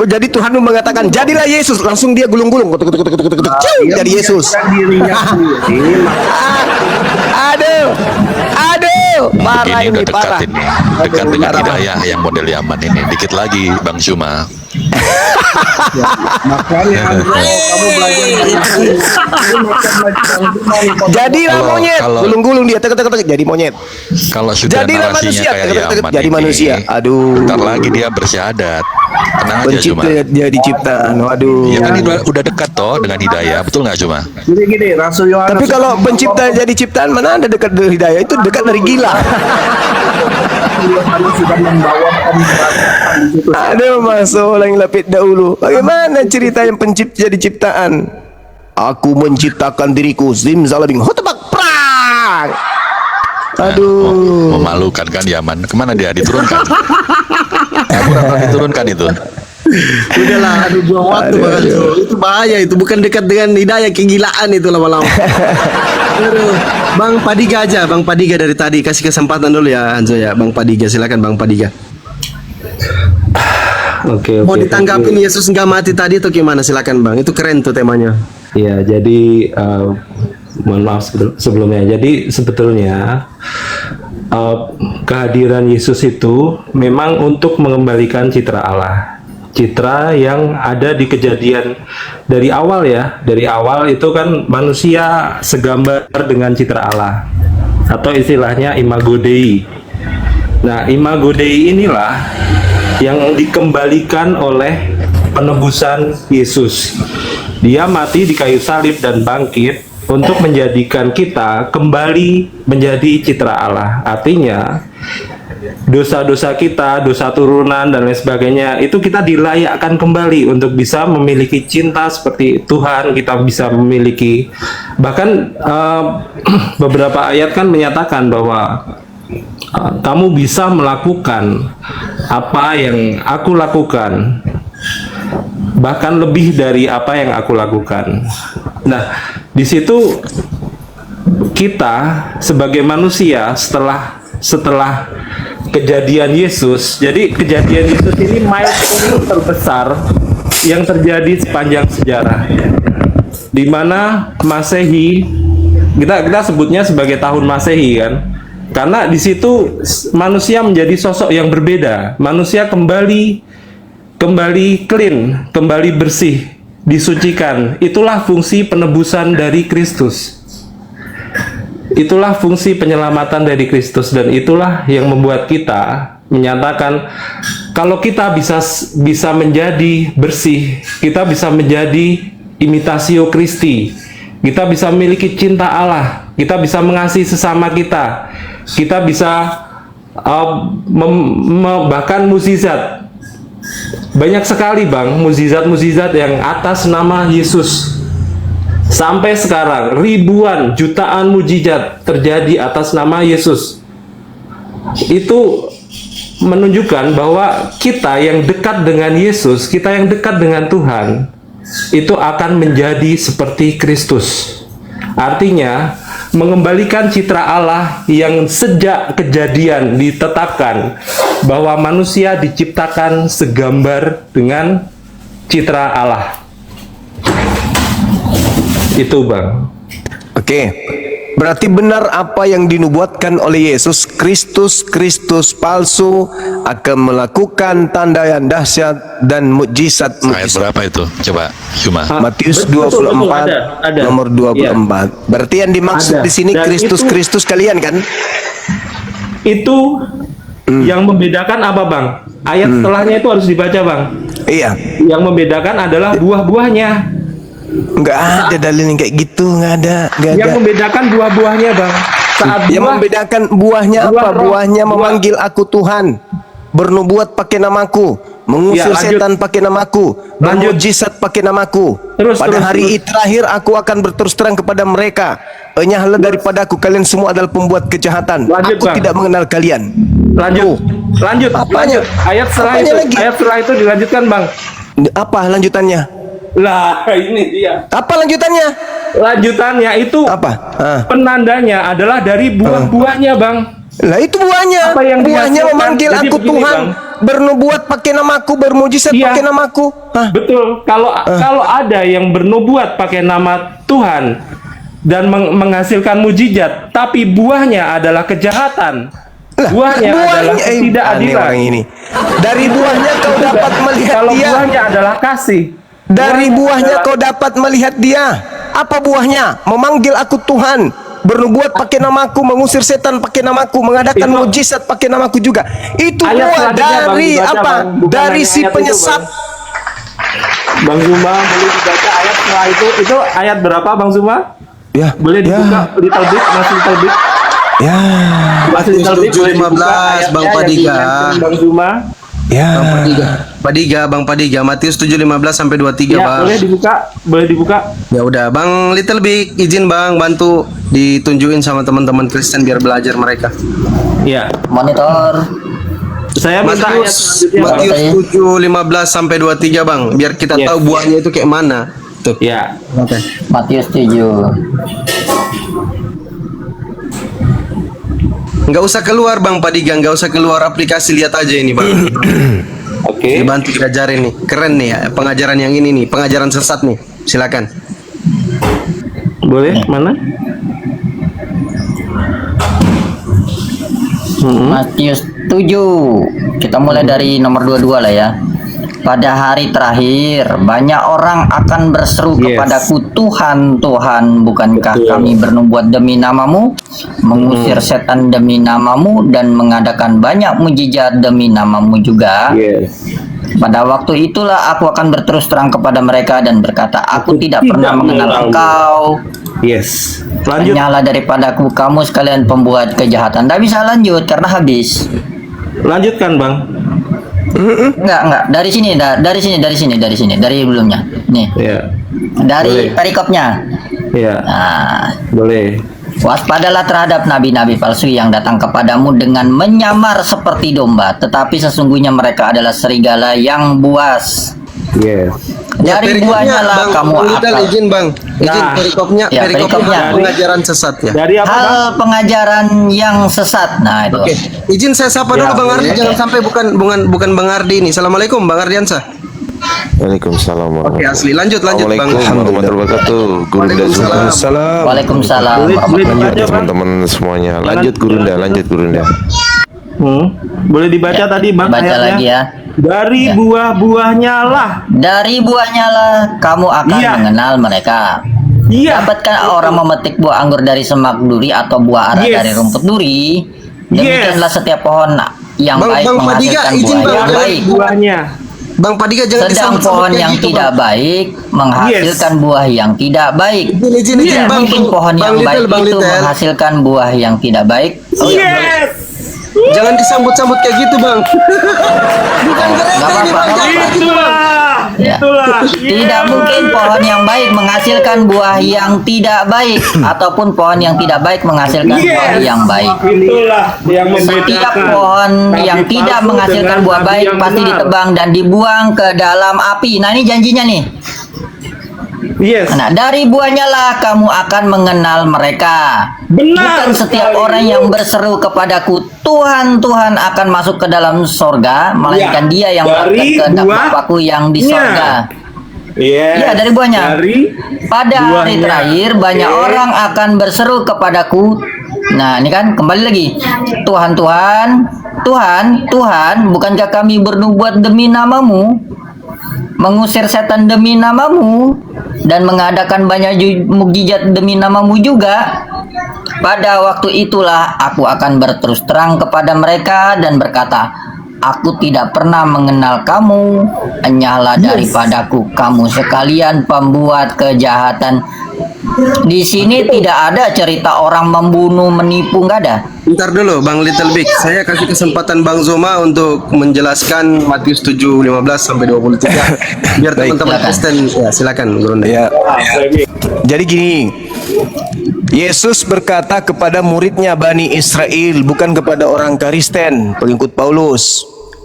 Jadi Tuhan mengatakan jadilah Yesus, langsung dia gulung-gulung. Jadi Yesus. Aduh, parah ini udah dekat parah. ini, dekat dengan hidayah yang model Yaman ini. Dikit lagi Bang Suma. Makanya kamu belajar jadilah monyet, gulung-gulung dia tek jadi monyet. Kalau sudah jadilah narasinya manusia, kayak Yaman jadi ini, manusia. Aduh. Bentar lagi dia bersyahadat. Tenang aja Cuma. Jadi ciptaan. Waduh. Ya kan udah dekat toh dengan hidayah, betul nggak Cuma? Gini, Rasul Yohanes. Tapi kalau pencipta jadi ciptaan, mana ada dekat dari hidayah? Itu dekat dari gila. Ada masuk yang lapit dahulu. Bagaimana cerita yang pencipta jadi ciptaan? Aku menciptakan diriku, zimzalabing hotebak prang. Aduh. Memalukan kan Yaman. Kemana dia diturunkan? Diturunkan itu. Udahlah, buang waktu banget itu bahaya, itu bukan dekat dengan hidayah, kegilaan itu lama-lama. Bang Padiga aja, Bang Padiga dari tadi kasih kesempatan dulu ya Hanzo ya. Bang Padiga, silakan Bang Padiga. Oke. Mau ditanggapin Yesus nggak mati tadi atau gimana? Silakan Bang, itu keren tuh temanya. Ya, jadi mohon maaf sebelumnya. Jadi sebetulnya kehadiran Yesus itu memang untuk mengembalikan citra Allah. Citra yang ada di kejadian dari awal ya. Dari awal itu kan manusia segambar dengan citra Allah. Atau istilahnya imago Dei. Nah, imago Dei inilah yang dikembalikan oleh penebusan Yesus. Dia mati di kayu salib dan bangkit untuk menjadikan kita kembali menjadi citra Allah. Artinya dosa-dosa kita, dosa turunan dan lain sebagainya itu kita dilayakkan kembali untuk bisa memiliki cinta seperti Tuhan. Kita bisa memiliki, bahkan beberapa ayat kan menyatakan bahwa kamu bisa melakukan apa yang aku lakukan, bahkan lebih dari apa yang aku lakukan. Nah, di situ kita sebagai manusia setelah kejadian Yesus. Jadi kejadian Yesus ini milestone terbesar yang terjadi sepanjang sejarah, di mana Masehi, kita sebutnya sebagai tahun Masehi kan, karena di situ manusia menjadi sosok yang berbeda. Manusia kembali clean, kembali bersih, disucikan. Itulah fungsi penebusan dari Kristus. Itulah fungsi penyelamatan dari Kristus, dan itulah yang membuat kita menyatakan kalau kita bisa menjadi bersih, kita bisa menjadi imitasio Christi, kita bisa memiliki cinta Allah, kita bisa mengasihi sesama kita, kita bisa bahkan mukjizat. Banyak sekali Bang, mukjizat-mukjizat yang atas nama Yesus. Sampai sekarang ribuan, jutaan mukjizat terjadi atas nama Yesus. Itu menunjukkan bahwa kita yang dekat dengan Yesus, kita yang dekat dengan Tuhan, itu akan menjadi seperti Kristus. Artinya mengembalikan citra Allah yang sejak kejadian ditetapkan bahwa manusia diciptakan segambar dengan citra Allah. Itu Bang. Oke. Berarti benar apa yang dinubuatkan oleh Yesus, Kristus palsu akan melakukan tanda yang dahsyat dan mukjizat. Ayat berapa itu? Coba cuma. Matius Betul, 24 ada. nomor 24. Ya. Berarti yang dimaksud Ada. di sini Dan Kristus kalian kan? Itu yang membedakan apa Bang? Ayat setelahnya itu harus dibaca Bang. Iya. Yang membedakan adalah buah-buahnya. Enggak ada dalil yang kayak gitu, enggak ada. Yang membedakan buah-buahnya Bang. Saat Yang membedakan buahnya apa? Buahnya memanggil aku Tuhan, bernubuat pakai namaku, mengusir Ya, lanjut. setan pakai namaku, bermujizat pakai namaku. Pada hari terakhir aku akan berterus terang kepada mereka, enyahlah daripada aku, kalian semua adalah pembuat kejahatan. Lanjut, Aku Bang. tidak mengenal kalian. Lanjut. Apanya? Ayat setelah Apanya itu, lagi? ayat setelah itu dilanjutkan Bang. Apa lanjutannya? Lah, ini dia. Apa lanjutannya? Lanjutannya itu apa? Penandanya adalah dari buah-buahnya Bang. Lah itu buahnya. Apa yang Buahnya dihasilkan? memanggil Jadi aku begini, Tuhan, Bang. bernubuat pakai namaku, bermujizat Iya. pakai namaku. Betul. Kalau ada yang bernubuat pakai nama Tuhan dan menghasilkan mujizat, tapi buahnya adalah kejahatan. Buahnya adalah ketidakadilan. Orang ini. Dari buahnya kau dapat melihat Kalau dia. buahnya adalah kasih. Dari buahnya kau dapat melihat dia. Apa buahnya? Memanggil aku Tuhan, bernubuat pakai namaku, mengusir setan pakai namaku, mengadakan mujizat pakai namaku juga. Itu Ayat buah selanjutnya, Bang, dari dibaca, apa? Bang. Bukan Dari hanya si ayat itu, penyesat. Bang Zuma boleh dibaca ayat setelah itu. Itu ayat berapa Bang Zuma? Ya. Boleh dibuka little bit, masih little bit. Ya. Masih little bit, boleh dibuka 7:15 Bang ayatnya yang Padiga. diingatkan Bang Zuma. Ya. Bang Padiga, Matius 7:15 sampai 23 Ya, Bang. boleh dibuka. Ya udah, Bang Little Big izin Bang bantu ditunjukin sama teman-teman Kristen biar belajar mereka. Iya. Monitor. Saya minta ayat selanjutnya, Bang. Matius 7:15 sampai 23 Bang, biar kita Yes. tahu buahnya itu kayak mana. Tuh. Ya. Matius 7. Nggak usah keluar Bang Padiga, nggak usah keluar aplikasi, lihat aja ini Bang. Oke. Dibantu diajarin nih, keren nih ya pengajaran yang ini nih, pengajaran sesat nih. Silakan. Boleh? Mana? Matius 7. Kita mulai dari nomor 22 lah ya. Pada hari terakhir banyak orang akan berseru kepadaku, Tuhan, Tuhan, bukankah kami bernubuat demi namamu, mengusir setan demi namamu, dan mengadakan banyak mujizat demi namamu juga? Pada waktu itulah aku akan berterus terang kepada mereka dan berkata, aku tidak pernah mengenal engkau. Yes. Lanjut. Nyala daripadaku kamu sekalian pembuat kejahatan. Tidak bisa lanjut karena habis. Lanjutkan, Bang. Enggak. Dari sini, dari sebelumnya. Nih. Ya. Dari Boleh. perikopnya. Ya. Nah, Boleh. waspadalah terhadap nabi-nabi palsu yang datang kepadamu dengan menyamar seperti domba, tetapi sesungguhnya mereka adalah serigala yang buas. Yes. Dari buahnya lah kamu akan. izin bang, izin Nah. perikopnya, Ya, perikopnya. pengajaran sesat ya. Dari apa, Bang? Hal pengajaran yang sesat. Nah, itu. Oke, izin saya sapa dulu Ya, Bang Ardi, boleh. jangan sampai bukan Bang Ardi ini. Assalamualaikum Bang Ardiansah. Waalaikumsalam. Oke, asli lanjut Bang. Assalamualaikum warahmatullahi wabarakatuh. Gurunda semua. Waalaikumsalam. Waalaikumsalam. Boleh Teman-teman semuanya. Lanjut Gurunda. Boleh dibaca tadi, Bang, Baca ayatnya? lagi ya. Dari Ya. buah-buahnya lah. Dari buahnya lah kamu akan Iya. mengenal mereka. Iya. Dapatkah orang memetik buah anggur dari semak duri atau buah ara Yes. dari rumput duri? Demikianlah setiap pohon yang Bang- baik Bang Padiga, menghasilkan izin, buah Bang. yang Dari baik. buahnya. Bang Padiga jangan Sedang disambut-sambut pohon kayak yang gitu, tidak Bang. baik menghasilkan buah yang tidak baik. Izin Iya. Bang. Mungkin pohon Bang yang Litel, baik Bang itu Litel. menghasilkan buah yang tidak baik. Oh, iya. Yes. Jangan disambut-sambut kayak gitu Bang. Bukan gereja Nggak ini apa-apa, Bang. nggak apa-apa. Itulah. Ya. Itulah. Tidak mungkin pohon yang baik menghasilkan buah yang tidak baik ataupun pohon yang tidak baik menghasilkan buah yang baik. Itulah yang Setiap membedakan. pohon nabi yang tidak palsu menghasilkan dengan buah nabi baik yang pasti benar. ditebang dan dibuang ke dalam api. Nah, ini janjinya nih. Yes. Nah, dari buahnya lah kamu akan mengenal mereka. Benar Bukan setiap sekali. orang yang berseru kepadaku, Tuhan, Tuhan akan masuk ke dalam sorga, melainkan dia yang melakukan dari kehendak buah- Bapakku yang di nya. sorga. Yes. Iya, dari buahnya. Dari Pada hari buahnya. terakhir banyak Oke. orang akan berseru kepadaku. Nah, ini kan kembali lagi. Tuhan, Tuhan, Tuhan, Tuhan, bukankah kami bernubuat demi namamu? Mengusir setan demi namamu dan mengadakan banyak mukjizat demi namamu juga. Pada waktu itulah aku akan berterus terang kepada mereka dan berkata, aku tidak pernah mengenal kamu, enyahlah daripadaku kamu sekalian pembuat kejahatan. Di sini tidak ada cerita orang membunuh, menipu, nggak ada. Bentar dulu Bang Little Big, saya kasih kesempatan Bang Zoma untuk menjelaskan Matius 7:15 sampai 23 biar teman-teman Silakan. Kristen ya silakan Gurunda. Ya. Jadi gini, Yesus berkata kepada muridnya Bani Israel, bukan kepada orang Kristen, pengikut Paulus.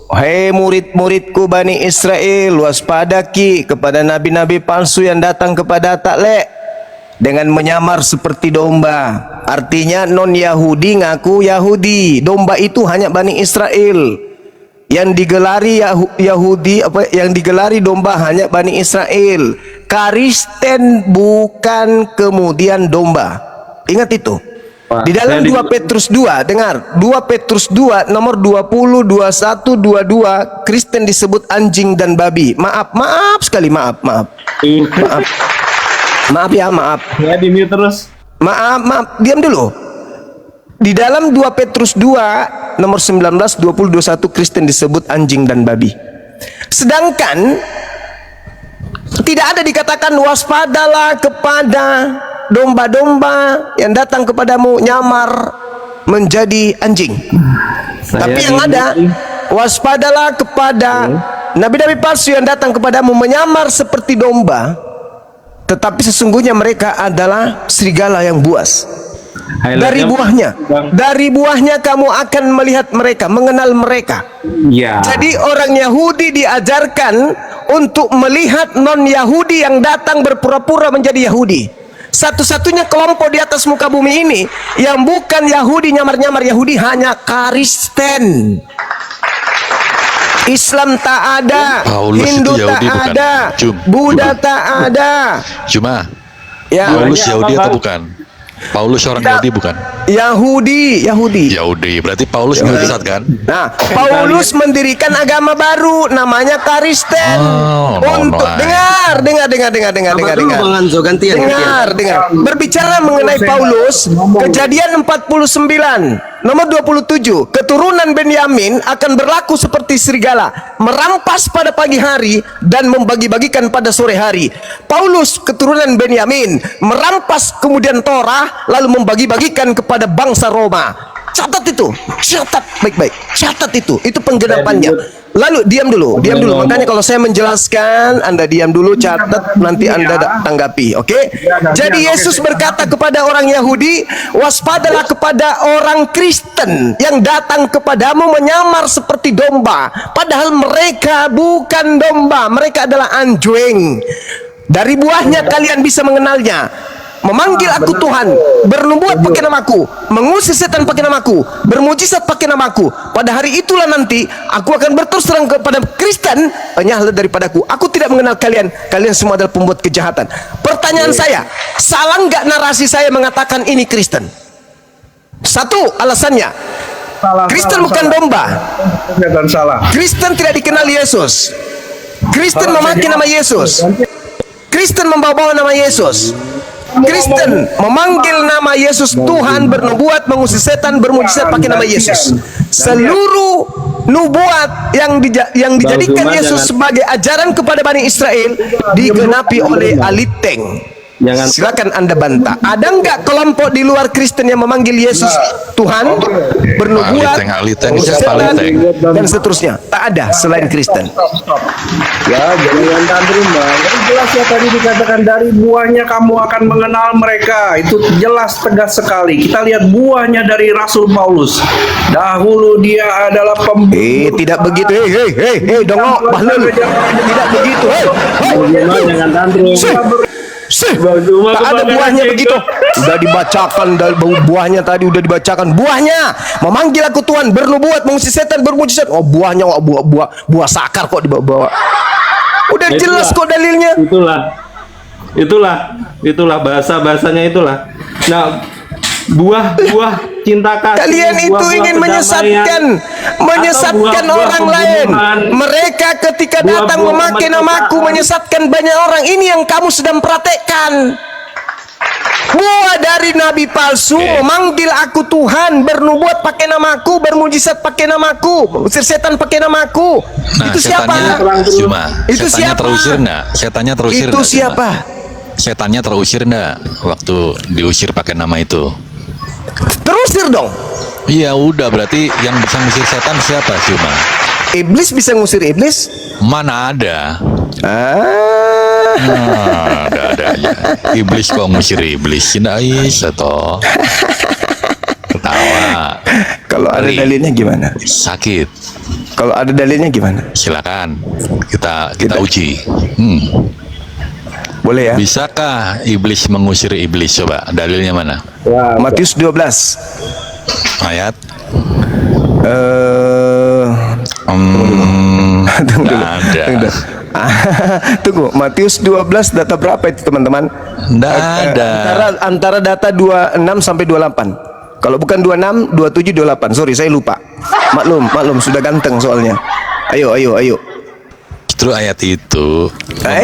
Hei murid-muridku Bani Israel, waspadaki kepada nabi-nabi palsu yang datang kepada taklek dengan menyamar seperti domba. Artinya non Yahudi ngaku Yahudi. Domba itu hanya Bani Israel. Yang digelari Yahudi apa yang digelari domba hanya Bani Israel. Kristen bukan kemudian domba. Ingat itu. Di dalam 2 Petrus 2, dengar, 2 Petrus 2 nomor 20, 21, 22, Kristen disebut anjing dan babi. Maaf sekali, maaf. Maaf ya, maaf. Ya, di mute terus. Maaf, diam dulu. Di dalam 2 Petrus 2 nomor 19, 20, 21 Kristen disebut anjing dan babi. Sedangkan tidak ada dikatakan waspadalah kepada domba-domba yang datang kepadamu nyamar menjadi anjing. Tapi yang ada waspadalah kepada nabi-nabi palsu yang datang kepadamu menyamar seperti domba, tetapi sesungguhnya mereka adalah serigala yang buas. Dari buahnya kamu akan melihat mereka, mengenal mereka. Ya. Jadi orang Yahudi diajarkan untuk melihat non-Yahudi yang datang berpura-pura menjadi Yahudi. Satu-satunya kelompok di atas muka bumi ini yang bukan Yahudi, nyamar-nyamar Yahudi, hanya Kristen. Islam tak ada, Paulus Hindu itu tak Yahudi bukan? ada, Buddha tak ada. Cuma Ya. Paulus Apa, Yahudi Bang? atau bukan? Paulus orang Tidak. Yahudi bukan? Yahudi. Yahudi. Berarti Paulus nggak sesat kan? Nah, Paulus mendirikan agama baru namanya Kristen. Untuk dengar. Bang Anzo, gantian. Dengar. Berbicara mengenai Paulus, Kejadian 49 nomor 27, keturunan Benyamin akan berlaku seperti serigala, merampas pada pagi hari dan membagi-bagikan pada sore hari. Paulus keturunan Benyamin merampas kemudian Torah lalu membagi-bagikan kepada bangsa Roma. Catat itu, catat baik-baik, catat itu penggenapannya. Lalu diam dulu. Makanya kalau saya menjelaskan, Anda diam dulu, catat, nanti Anda tanggapi, oke? Jadi Yesus berkata kepada orang Yahudi, waspadalah kepada orang Kristen yang datang kepadamu menyamar seperti domba, padahal mereka bukan domba, mereka adalah anjing. Dari buahnya kalian bisa mengenalnya. Memanggil aku Tuhan, bernubuat pakai namaku, mengusir setan pakai namaku, bermujizat pakai namaku. Pada hari itulah nanti aku akan berterus terang kepada Kristen, enyahlah daripadaku. Aku tidak mengenal kalian, kalian semua adalah pembuat kejahatan. Pertanyaan saya, salah nggak narasi saya mengatakan ini Kristen? Satu alasannya, Kristen bukan domba. Kristen tidak dikenal Yesus. Kristen memakai nama Yesus. Kristen membawa nama Yesus. Kristen memanggil nama Yesus Tuhan, bernubuat, mengusir setan, bermujizat pakai nama Yesus. Seluruh nubuat yang dijadikan Yesus sebagai ajaran kepada Bani Israel digenapi oleh Aliteng. Silakan Anda bantah. Ada nggak kelompok di luar Kristen yang memanggil Yesus Tuhan, bernubuat, mengusir setan, dan seterusnya? Tak ada selain Kristen. Ya, jangan tantrum, Bang. Jadi jelas ya tadi dikatakan dari buahnya kamu akan mengenal mereka. Itu jelas tegas sekali. Kita lihat buahnya dari Rasul Paulus. Dahulu dia adalah tidak begitu. Hei, dongok, Bahlul. Tidak begitu. Jangan tantrum. Tak ada buahnya begitu. Sudah dibacakan buahnya tadi, udah dibacakan buahnya. Memanggil aku Tuhan, bernubuat, mengusir setan, bermujizat. Oh, buahnya buah sakar kok dibawa. Udah jelas kok dalilnya. Itulah bahasanya itulah. Nah, buah cinta kasih. Kalian itu ingin menyesatkan orang lain. Mereka ketika datang memakai namaku menyesatkan banyak orang. Ini yang kamu sedang praktekkan. Buah dari nabi palsu memanggil aku Tuhan, bernubuat pakai namaku, bermujizat pakai namaku, usir setan pakai namaku. Nah, itu siapa? Itu siapa? Terusir enggak? Setannya terusir. Itu siapa? Setannya terusir enggak waktu diusir pakai nama itu? Terusir dong. Iya, udah, berarti yang bisa ngusir setan siapa, Cuma? Iblis bisa ngusir iblis? Mana ada? Ada aja. Iblis kok ngusir iblis? Nais atau ketawa. Kalau ada dalilnya gimana? Sakit. Kalau ada dalilnya gimana? Silakan kita uji. Boleh ya? Bisakah iblis mengusir iblis? Coba dalilnya mana? Matius 12 ayat. Tunggu, Matius 12 data berapa itu teman-teman? Antara data 26 sampai 28. Kalau bukan 26, 27, 28. Sorry, saya lupa. Maklum, sudah ganteng soalnya. Ayo. Justru ayat itu.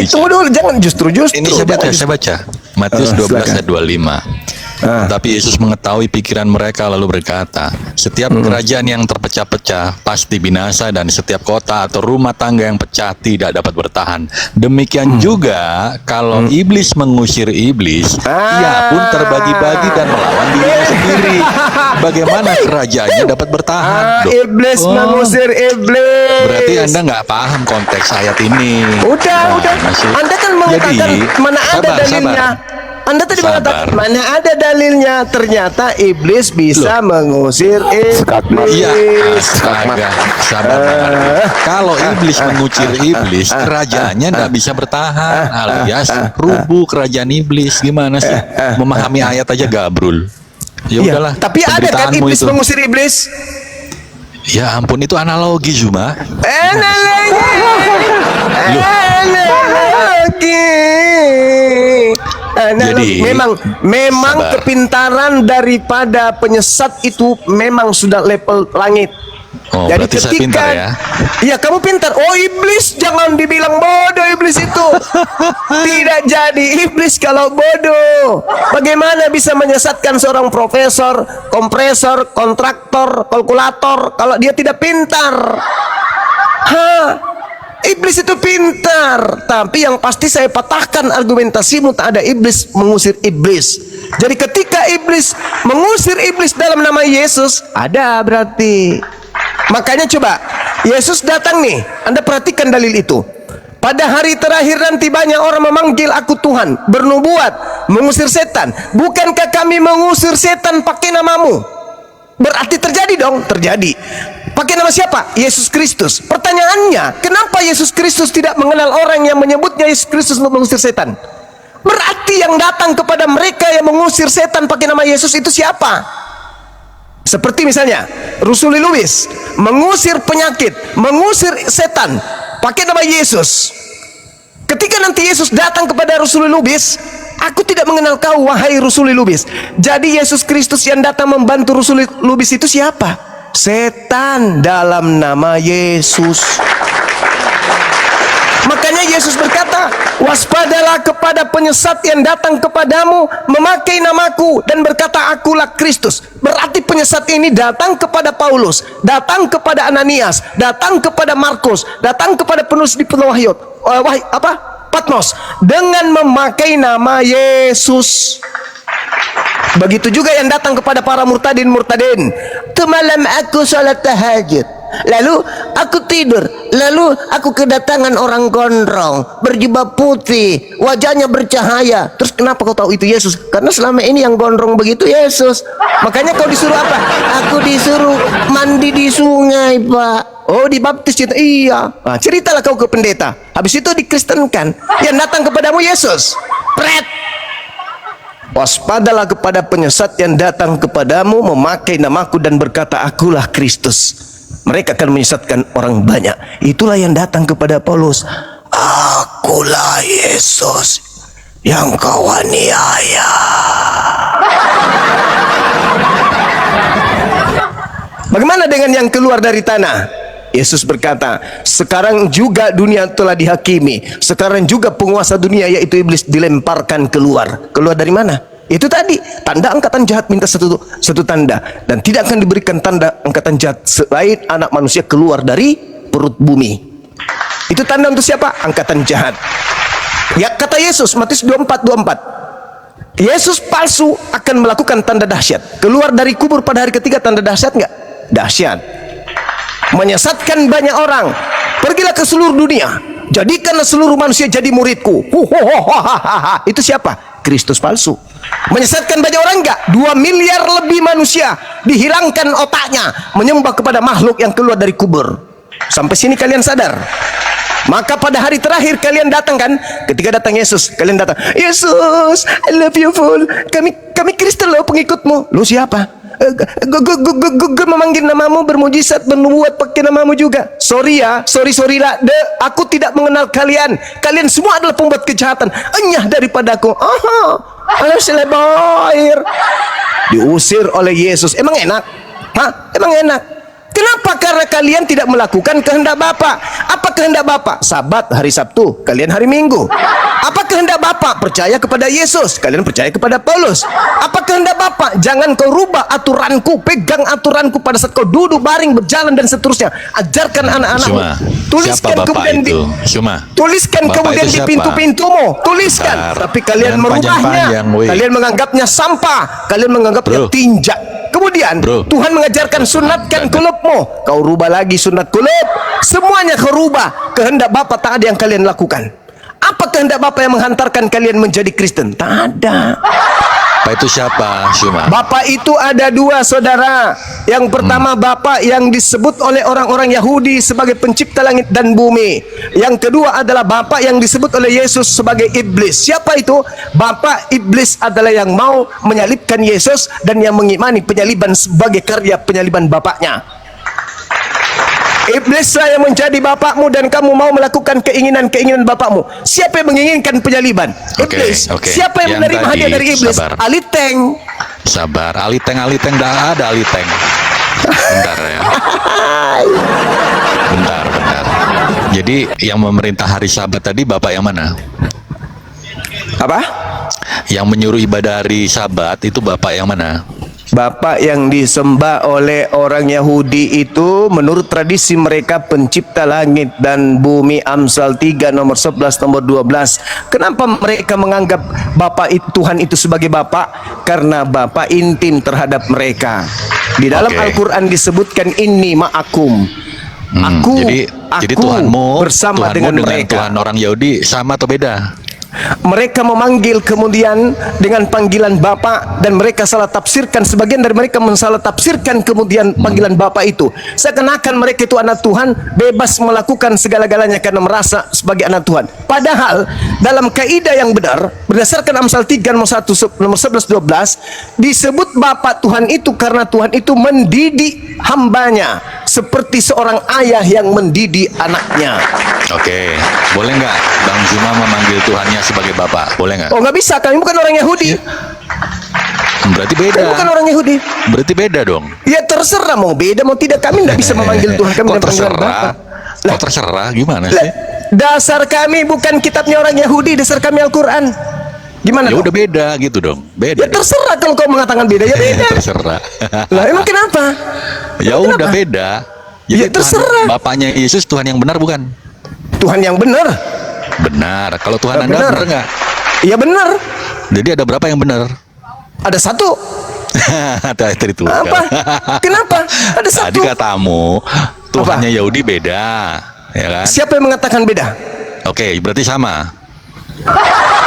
Tunggu dulu, jangan justru. Ini saya baca. Matius 12 ayat 25. Tapi Yesus mengetahui pikiran mereka lalu berkata, setiap kerajaan yang terpecah-pecah pasti binasa, dan setiap kota atau rumah tangga yang pecah tidak dapat bertahan. Demikian juga kalau iblis mengusir iblis, ia pun terbagi-bagi dan melawan dirinya sendiri. Bagaimana kerajaannya dapat bertahan? Iblis mengusir iblis. Berarti Anda nggak paham konteks ayat ini. Udah. Anda kan mengatakan mana ada dalilnya. Anda tadi mengatakan mana ada dalilnya. Ternyata iblis bisa mengusir iblis. Iya, sabar. Kalau iblis mengusir iblis, kerajaannya tidak bisa bertahan, alias rubuh kerajaan iblis. Gimana sih? Memahami ayat aja gabrul. Ya udahlah. Tapi ada kan iblis mengusir iblis? Ya ampun, itu analogi Zuma. Jadi, memang sabar. kepintaran daripada penyesat itu memang sudah level langit. Oh, Jadi berarti saya pintar ya. Iya, kamu pintar. Oh, iblis jangan dibilang bodoh, iblis itu. Tidak jadi iblis kalau bodoh. Bagaimana bisa menyesatkan seorang profesor, kompresor, kontraktor, kalkulator kalau dia tidak pintar? Iblis itu pintar, tapi yang pasti saya patahkan argumentasimu. Tak ada iblis mengusir iblis. Jadi ketika iblis mengusir iblis dalam nama Yesus, ada berarti. Makanya coba, Yesus datang nih, Anda perhatikan dalil itu. Pada hari terakhir nanti banyak orang memanggil aku Tuhan, bernubuat, mengusir setan. Bukankah kami mengusir setan pakai namamu? Berarti terjadi dong, terjadi. Pakai nama siapa? Yesus Kristus. Pertanyaannya, kenapa Yesus Kristus tidak mengenal orang yang menyebutnya Yesus Kristus untuk mengusir setan? Berarti yang datang kepada mereka yang mengusir setan pakai nama Yesus itu siapa? Seperti misalnya Rusuli Lubis mengusir penyakit, mengusir setan pakai nama Yesus. Ketika nanti Yesus datang kepada Rusuli Lubis, aku tidak mengenal kau wahai Rusuli Lubis. Jadi Yesus Kristus yang datang membantu Rusuli Lubis itu siapa? Setan dalam nama Yesus. Makanya Yesus berkata, waspadalah kepada penyesat yang datang kepadamu memakai namaku dan berkata akulah Kristus. Berarti penyesat ini datang kepada Paulus, datang kepada Ananias, datang kepada Markus, datang kepada penulis di Patmos dengan memakai nama Yesus. Begitu juga yang datang kepada para murtadin. Malam aku salat tahajud, lalu aku tidur, lalu aku kedatangan orang gondrong berjubah putih, wajahnya bercahaya. Terus kenapa kau tahu itu Yesus? Karena selama ini yang gondrong begitu Yesus. Makanya kau disuruh apa? Aku disuruh mandi di sungai, Pak. Oh, dibaptis itu. Iya. Nah, ceritalah kau ke pendeta. Habis itu dikristenkan. Yang datang kepadamu Yesus. Pret. Waspadalah kepada penyesat yang datang kepadamu memakai namaku dan berkata akulah Kristus. Mereka akan menyesatkan orang banyak. Itulah yang datang kepada Paulus. Akulah Yesus yang kau aniaya. Bagaimana dengan yang keluar dari tanah? Yesus berkata, sekarang juga dunia telah dihakimi. Sekarang juga penguasa dunia yaitu iblis dilemparkan keluar. Keluar dari mana? Itu tadi, tanda angkatan jahat minta satu tanda. Dan tidak akan diberikan tanda angkatan jahat selain anak manusia keluar dari perut bumi. Itu tanda untuk siapa? Angkatan jahat. Ya, kata Yesus, Matius 24:24. Yesus palsu akan melakukan tanda dahsyat. Keluar dari kubur pada hari ketiga, tanda dahsyat enggak? Dahsyat. Menyesatkan banyak orang. Pergilah ke seluruh dunia, jadikanlah seluruh manusia jadi muridku. Itu siapa? Kristus palsu. Menyesatkan banyak orang enggak? 2 miliar lebih manusia dihilangkan otaknya, menyembah kepada makhluk yang keluar dari kubur. Sampai sini kalian sadar? Maka pada hari terakhir kalian datang kan? Ketika datang Yesus, kalian datang, Yesus, I love you full. Kami Kristen loh, pengikutmu. Lu siapa? Gue memanggil namamu, bermujizat, bernubuat pakai namamu juga. Sorry lah, aku tidak mengenal kalian. Kalian semua adalah pembuat kejahatan. Enyah daripadaku. Diusir oleh Yesus. Emang enak? Emang enak? Kenapa? Karena kalian tidak melakukan kehendak Bapa. Apa kehendak Bapa? Sabat hari Sabtu, kalian hari Minggu. Apa kehendak Bapa? Percaya kepada Yesus, kalian percaya kepada Paulus. Apa kehendak Bapa? Jangan kau rubah aturanku, pegang aturanku pada saat kau duduk, baring, berjalan dan seterusnya. Ajarkan anak-anakmu. Tuliskan kemudian di tuliskan Bapak kemudian di pintu-pintumu. Tuliskan. Bentar. Tapi kalian Jangan merubahnya. panjang-panjang, woi. Kalian menganggapnya sampah. Kalian menganggapnya tinjak. Kemudian Tuhan mengajarkan sunatkan kulupmu. Kau rubah lagi sunat kulup. Semuanya kau rubah. Kehendak Bapa tak ada yang kalian lakukan. Apa kehendak Bapa yang menghantarkan kalian menjadi Kristen? Tak ada. Bapak itu siapa, Syuma? Bapak itu ada 2, saudara. Yang pertama Bapak yang disebut oleh orang-orang Yahudi sebagai pencipta langit dan bumi. Yang kedua adalah Bapak yang disebut oleh Yesus sebagai iblis. Siapa itu? Bapak iblis adalah yang mau menyalibkan Yesus dan yang mengimani penyaliban sebagai karya penyaliban Bapaknya. Iblislah yang menjadi bapakmu dan kamu mau melakukan keinginan-keinginan bapakmu. Siapa yang menginginkan penyaliban? Iblis. Siapa yang menerima hadiah dari iblis? Sabar. Aliteng. Sabar, aliteng dah ada aliteng. Bentar ya. Bentar. Jadi yang memerintah hari Sabat tadi Bapak yang mana? Apa? Yang menyuruh ibadah hari Sabat itu Bapak yang mana? Bapak yang disembah oleh orang Yahudi itu menurut tradisi mereka pencipta langit dan bumi, Amsal 3 nomor 11 nomor 12. Kenapa mereka menganggap Bapak itu, Tuhan itu sebagai Bapak? Karena Bapak intim terhadap mereka. Di dalam Al-Quran disebutkan inni ma'akum. Jadi Tuhanmu bersama Tuhanmu dengan mereka. Tuhan orang Yahudi sama atau beda? Mereka memanggil kemudian dengan panggilan Bapak dan mereka salah tafsirkan, sebagian dari mereka mensalah tafsirkan kemudian panggilan Bapak itu seakan-akan mereka itu anak Tuhan, bebas melakukan segala-galanya karena merasa sebagai anak Tuhan. Padahal dalam kaidah yang benar berdasarkan Amsal 3 nomor 11 12 disebut Bapak Tuhan itu karena Tuhan itu mendidik hambanya seperti seorang ayah yang mendidik anaknya. Oke, boleh nggak Bang Zuma memanggil Tuhannya sebagai Bapak? Boleh nggak? Oh, nggak bisa, kami bukan orang Yahudi. Berarti beda. Kami bukan orang Yahudi. Berarti beda dong. Ya terserah mau beda mau tidak, kami tidak bisa memanggil Tuhan kami Kok dengan panggilan terserah? Bapak. Kok terserah? Gimana Lah, sih? dasar kami bukan kitabnya orang Yahudi, dasar kami Al-Quran. Gimana Ya dong? udah beda gitu dong. Beda. Ya terserah kalau kau mengatakan beda, ya beda. Terserah. Lah emang kenapa? Ya Emang udah kenapa? beda. Jadi Ya terserah. Bapaknya Yesus Tuhan yang benar bukan? Tuhan yang benar. Benar. Kalau Tuhan Anda Benar. benar nggak? Iya benar. Jadi ada berapa yang benar? Ada satu. Ada itu. Apa? Kenapa? Ada Tadi satu. katamu Tuhannya Yahudi beda, ya kan? Siapa yang mengatakan beda? Oke, berarti sama.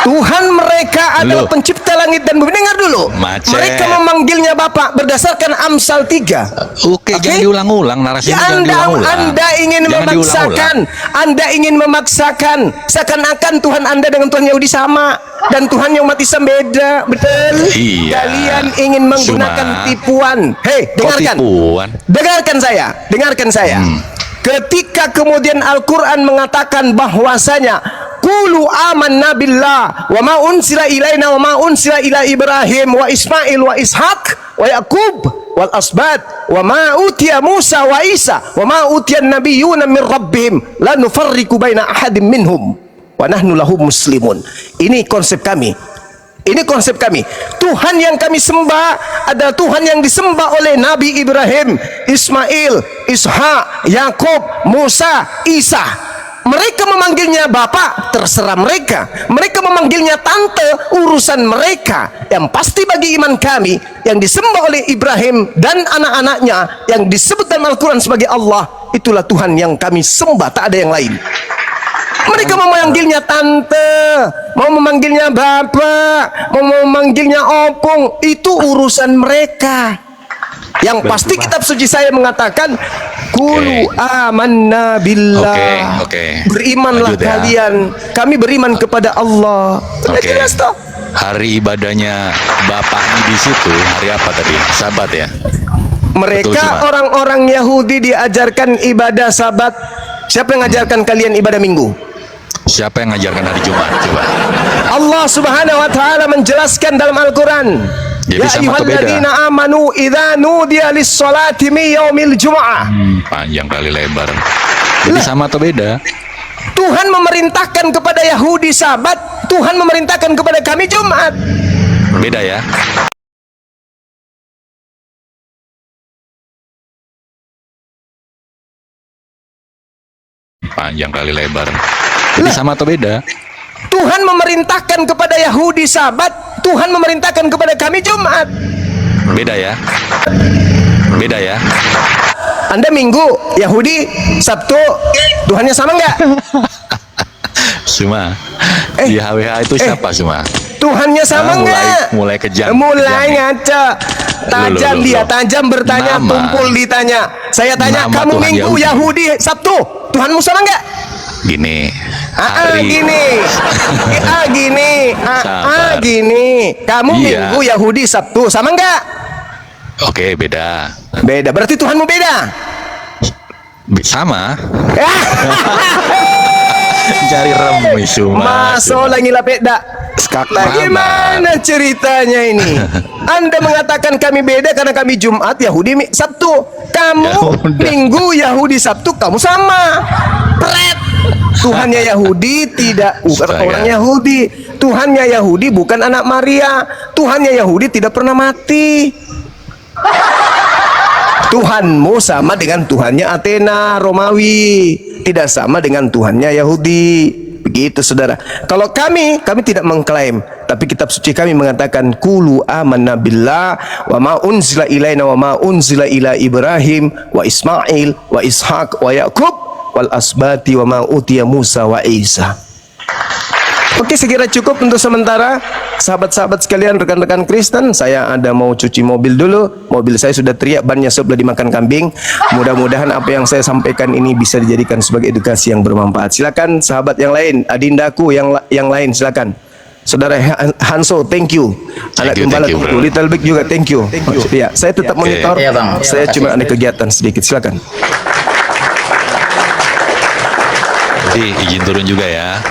Tuhan mereka adalah Loh. pencipta langit dan bumi. Dengar dulu. Macet. Mereka memanggilnya Bapak berdasarkan Amsal 3. Oke, jangan diulang-ulang narasinya, Ya, jangan diulang-ulang. Anda ingin Jangan memaksakan, Anda ingin memaksakan seakan-akan Tuhan Anda dengan Tuhan Yahudi sama dan Tuhan yang umat Islam beda, betul? Iya. Kalian ingin menggunakan Cuma- tipuan. Hei, Kok dengarkan. tipuan? Dengarkan saya. Ketika kemudian Al-Quran mengatakan bahwasanya Qulu amanna billah wa ma unsila ilaina wa ma unsila ila Ibrahim wa Ismail wa Ishaq wa Yaqub wal asbat wa ma utiya Musa wa Isa wa ma utiya nabiyyuna min rabbihim la nufarriqu baina ahadin minhum wa nahnu lahu muslimun. Ini konsep kami. Ini konsep kami. Tuhan yang kami sembah adalah Tuhan yang disembah oleh Nabi Ibrahim, Ismail, Ishak, Yakub, Musa, Isa. Mereka memanggilnya Bapak, terserah mereka. Mereka memanggilnya Tante, urusan mereka. Yang pasti bagi iman kami, yang disembah oleh Ibrahim dan anak-anaknya, yang disebut dalam Al-Quran sebagai Allah, itulah Tuhan yang kami sembah, tak ada yang lain. Mereka mau memanggilnya tante, mau memanggilnya bapak, mau memanggilnya opung, itu urusan mereka. Yang pasti kitab suci saya mengatakan Qulu amanna billah. Berimanlah Lanjut ya. kalian. Kami beriman kepada Allah. Sudah Oke. jelas toh? Hari ibadahnya Bapak di situ hari apa tadi? Sabat ya? Mereka Cuma. orang-orang Yahudi diajarkan ibadah Sabat. Siapa yang mengajarkan kalian ibadah Minggu? Siapa yang ngajarkan hari Jumat? Coba. Allah Subhanahu wa taala menjelaskan dalam Al-Qur'an, Jadi ya sama atau beda? ayyuhalladzina amanu idza nudiya lis-salati min yaumil jumu'ah. Panjang kali lebar. Jadi sama atau beda? Tuhan memerintahkan kepada Yahudi Sabat, Tuhan memerintahkan kepada kami Jumat. Beda ya? Panjang kali lebar. Jadi sama atau beda? Tuhan memerintahkan kepada Yahudi Sabat, Tuhan memerintahkan kepada kami Jumat. Beda ya? Beda ya? Anda Minggu, Yahudi Sabtu, Tuhannya sama nggak? Cuma di HWH itu siapa cuma? Tuhannya sama nggak? Mulai kejam. Mulai kejam nih. ngaca. Tajam Loh. dia, tajam bertanya, Nama. tumpul ditanya. Saya tanya, Nama kamu Tuhan Minggu, Yahudi. Yahudi, Sabtu, Tuhanmu sama nggak? Gini. Sabar. Gini. Kamu Iya. Minggu, Yahudi, Sabtu, sama nggak? Oke, beda. Beda, berarti Tuhanmu beda. Sama. Cari remis cuma. Masuk lagi lapet dak. Bagaimana ceritanya ini? Anda mengatakan kami beda karena kami Jumat, Yahudi Sabtu. Kamu Minggu, Yahudi Sabtu, kamu sama. Pret. Tuhannya Yahudi tidak bukan orang Yahudi. Tuhannya Yahudi bukan anak Maria. Tuhannya Yahudi tidak pernah mati. Tuhanmu sama dengan Tuhannya Athena Romawi, tidak sama dengan Tuhannya Yahudi. Begitu saudara. Kalau kami tidak mengklaim, tapi kitab suci kami mengatakan qulu amanna billah wa ma unzila ilaina wa ma unzila ila Ibrahim wa Ismail wa Ishaq wa Yakub wal asbati wa ma utiya Musa wa Isa. Oke, sekira cukup untuk sementara. Sahabat-sahabat sekalian, rekan-rekan Kristen, saya ada mau cuci mobil dulu. Mobil saya sudah teriak bannya sebelah dimakan kambing. Mudah-mudahan apa yang saya sampaikan ini bisa dijadikan sebagai edukasi yang bermanfaat. Silakan sahabat yang lain, adindaku yang lain silakan. Saudara Hanso, thank you. Anak gembala tuh Little Big juga thank you. Ya, saya tetap monitor. Ya, Bang. Saya cuma ada kegiatan sedikit. Silakan. Jadi izin turun juga ya.